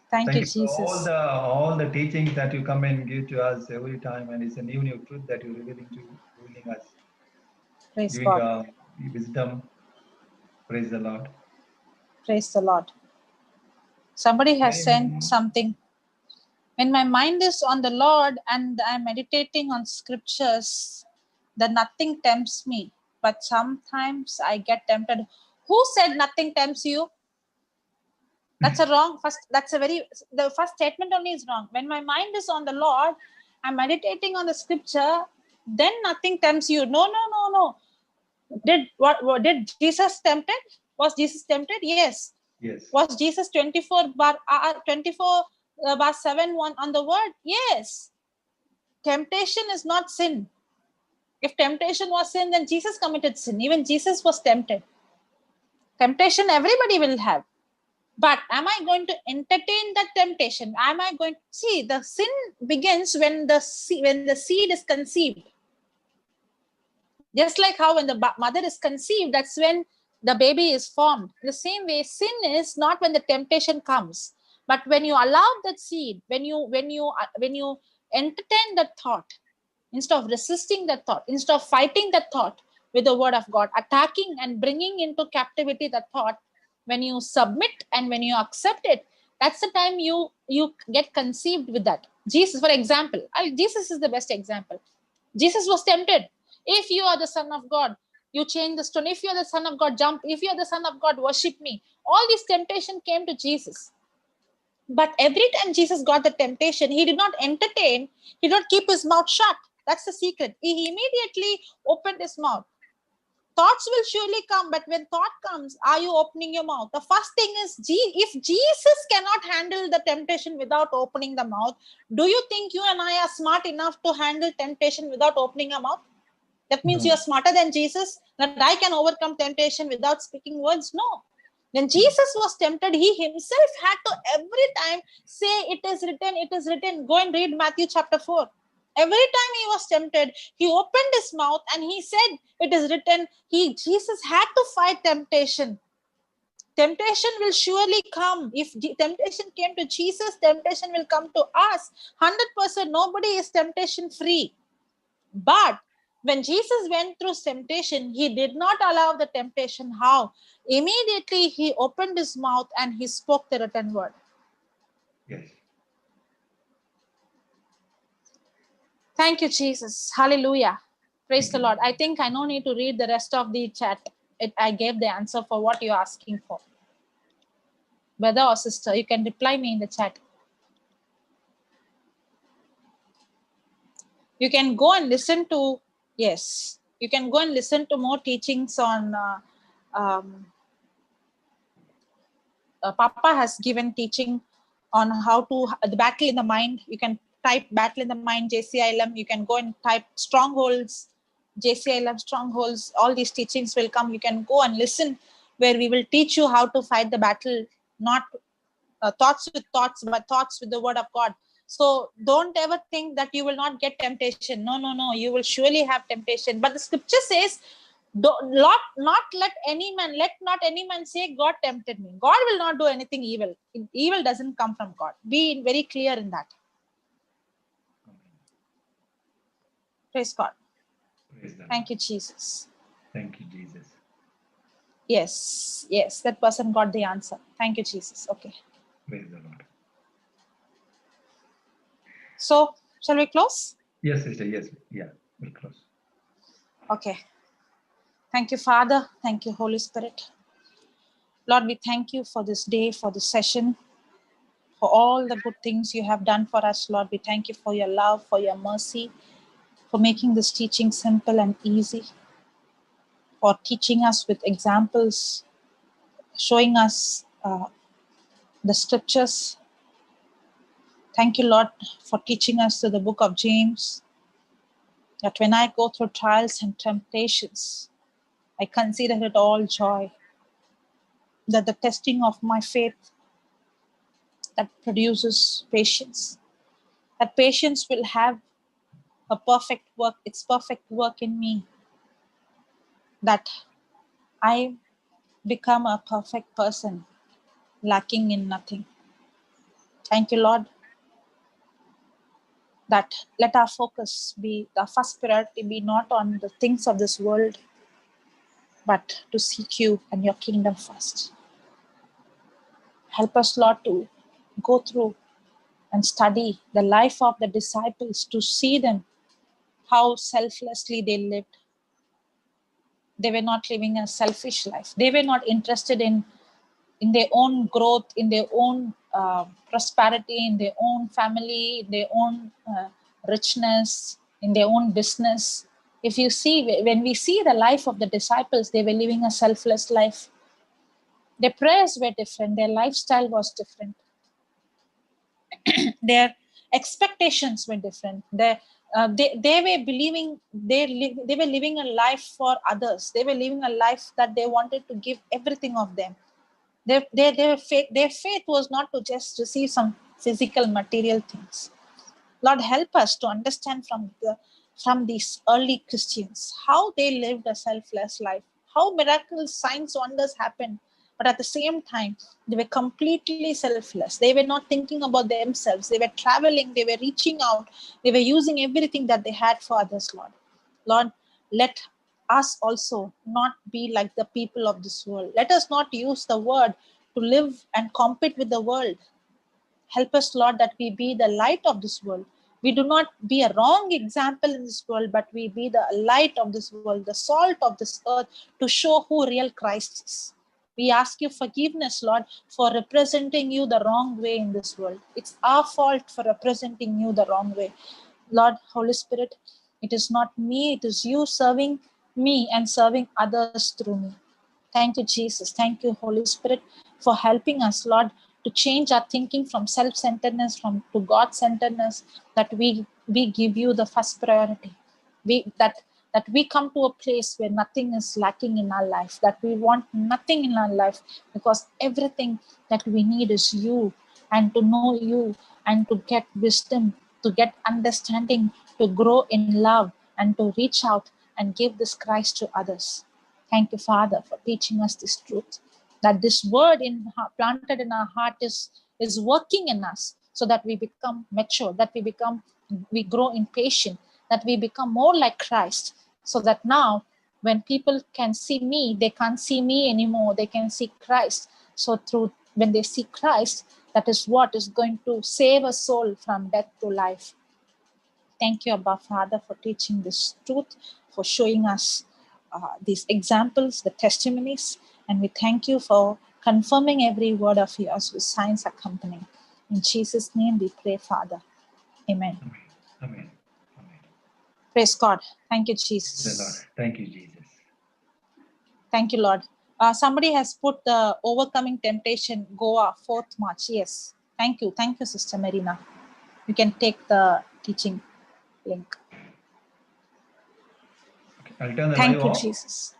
[SPEAKER 3] Thank
[SPEAKER 1] Thank
[SPEAKER 3] you,
[SPEAKER 1] you for
[SPEAKER 3] Jesus.
[SPEAKER 1] all the teachings that you come and give to us every time, and it's a new truth that you're revealing us,
[SPEAKER 3] Praise
[SPEAKER 1] giving
[SPEAKER 3] God.
[SPEAKER 1] wisdom. Praise the Lord.
[SPEAKER 3] Praise the Lord. Somebody has sent
[SPEAKER 1] Amen.
[SPEAKER 3] something. When my mind is on the Lord and I'm meditating on scriptures, then nothing tempts me. But sometimes I get tempted. Who said nothing tempts you? That's a wrong. The first statement only is wrong. When my mind is on the Lord, I'm meditating on the scripture, then nothing tempts you. No. Did Jesus tempted? Was Jesus tempted? Yes.
[SPEAKER 1] Yes.
[SPEAKER 3] Was Jesus 24 bar 7 on the word? Yes. Temptation is not sin. If temptation was sin, then Jesus committed sin. Even Jesus was tempted. Temptation everybody will have. But am I going to entertain that temptation? Am I going to see the sin begins when the seed is conceived? Just like how when the mother is conceived, that's when the baby is formed. The same way, sin is not when the temptation comes, but when you allow that seed, when you entertain that thought, instead of resisting that thought, instead of fighting that thought with the word of God, attacking and bringing into captivity that thought, when you submit and when you accept it, that's the time you get conceived with that. Jesus, for example, Jesus is the best example. Jesus was tempted. If you are the Son of God, you change the stone. If you are the Son of God, jump. If you are the Son of God, worship me. All these temptation came to Jesus. But every time Jesus got the temptation, he did not entertain. He did not keep his mouth shut. That's the secret. He immediately opened his mouth. Thoughts will surely come, but when thought comes, are you opening your mouth? The first thing is, if Jesus cannot handle the temptation without opening the mouth, do you think you and I are smart enough to handle temptation without opening our mouth? That means
[SPEAKER 1] No.
[SPEAKER 3] you're smarter than Jesus, that I can overcome temptation without speaking words? No. When Jesus was tempted, he himself had to every time say, it is written, it is written. Go and read Matthew chapter 4. Every time he was tempted, he opened his mouth and he said, it is written. Jesus had to fight temptation. Temptation will surely come. If temptation came to Jesus, temptation will come to us. 100%, nobody is temptation free. But when Jesus went through temptation, he did not allow the temptation. How? Immediately he opened his mouth and he spoke the written word.
[SPEAKER 1] Yes.
[SPEAKER 3] Thank you, Jesus. Hallelujah. Praise
[SPEAKER 1] Thank
[SPEAKER 3] the
[SPEAKER 1] you.
[SPEAKER 3] Lord. I think I no need to read the rest of the chat. I gave the answer for what you're asking for. Brother or sister, you can reply me in the chat. You can go and listen to, yes, you can go and listen to more teachings on Papa has given teaching on how to the battle in the mind. You can type battle in the mind JCILM. You can go and type strongholds JCILM strongholds. All these teachings will come. You can go and listen, where we will teach you how to fight the battle, not thoughts with thoughts, but thoughts with the word of God. So don't ever think that you will not get temptation. No. You will surely have temptation. But the scripture says, let not any man say God tempted me. God will not do anything evil. Evil doesn't come from God. Be very clear in that. Praise God.
[SPEAKER 1] Praise the
[SPEAKER 3] Thank
[SPEAKER 1] Lord.
[SPEAKER 3] you, Jesus.
[SPEAKER 1] Thank you, Jesus.
[SPEAKER 3] Yes, that person got the answer. Thank you, Jesus. Okay.
[SPEAKER 1] Praise the Lord.
[SPEAKER 3] So, shall we close?
[SPEAKER 1] Yes, sister. Yes. Yeah. We'll close.
[SPEAKER 3] Okay. Thank you, Father. Thank you, Holy Spirit. Lord, we thank you for this day, for this session, for all the good things you have done for us. Lord, we thank you for your love, for your mercy, for making this teaching simple and easy, for teaching us with examples, showing us the scriptures. Thank you, Lord, for teaching us through the book of James, that when I go through trials and temptations, I consider it all joy, that the testing of my faith that produces patience. That patience will have a perfect work, its perfect work in me. That I become a perfect person, lacking in nothing. Thank you, Lord, that let our focus be, the first priority be not on the things of this world, but to seek you and your kingdom first. Help us, Lord, to go through and study the life of the disciples, to see them, how selflessly they lived. They were not living a selfish life. They were not interested in their own growth, in their own prosperity, in their own family, in their own richness, in their own business. If you see, when we see the life of the disciples, they were living a selfless life. Their prayers were different. Their lifestyle was different. Their expectations were different. They were believing, they were living a life for others. They were living a life that they wanted to give everything of them. Their faith was not to just receive some physical material things. Lord, help us to understand from these early Christians how they lived a selfless life, how miracles, signs, wonders happened, but at the same time they were completely selfless. They were not thinking about themselves. They were traveling, they were reaching out, they were using everything that they had for others. Lord, let us also not be like the people of this world. Let us not use the word to live and compete with the world. Help us, Lord, that we be the light of this world. We do not be a wrong example in this world, but we be the light of this world, the salt of this earth, to show who real Christ is. We ask you forgiveness, Lord, for representing you the wrong way in this world. It's our fault for representing you the wrong way. Lord, Holy Spirit, it is not me, it is you serving me and serving others through me. Thank you, Jesus. Thank you, Holy Spirit, for helping us, Lord, to change our thinking from self-centeredness to God-centeredness, that we give you the first priority. That we come to a place where nothing is lacking in our life, that we want nothing in our life, because everything that we need is you, and to know you, and to get wisdom, to get understanding, to grow in love, and to reach out and give this Christ to others. Thank you, Father, for teaching us this truth, that this word planted in our heart is working in us, so that we become mature, that we grow in patience, that we become more like Christ, so that now when people can see me, they can't see me anymore, they can see Christ. So when they see Christ, that is what is going to save a soul from death to life. Thank you, Abba Father, for teaching this truth, for showing us these examples, the testimonies, and we thank you for confirming every word of yours with signs accompanying. In Jesus' name we pray, Father. Amen.
[SPEAKER 1] Amen. Amen.
[SPEAKER 3] Praise God. Thank you,
[SPEAKER 1] Praise
[SPEAKER 3] Jesus.
[SPEAKER 1] the Lord. Thank you, Jesus.
[SPEAKER 3] Thank you, Lord. Somebody has put the Overcoming Temptation Goa 4th March. Yes. Thank you. Thank you, Sister Marina. You can take the teaching link.
[SPEAKER 1] Okay, I'll turn the
[SPEAKER 3] Thank
[SPEAKER 1] live
[SPEAKER 3] you,
[SPEAKER 1] off.
[SPEAKER 3] Jesus.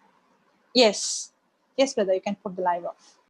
[SPEAKER 3] Yes. Yes, brother, you can put the live off.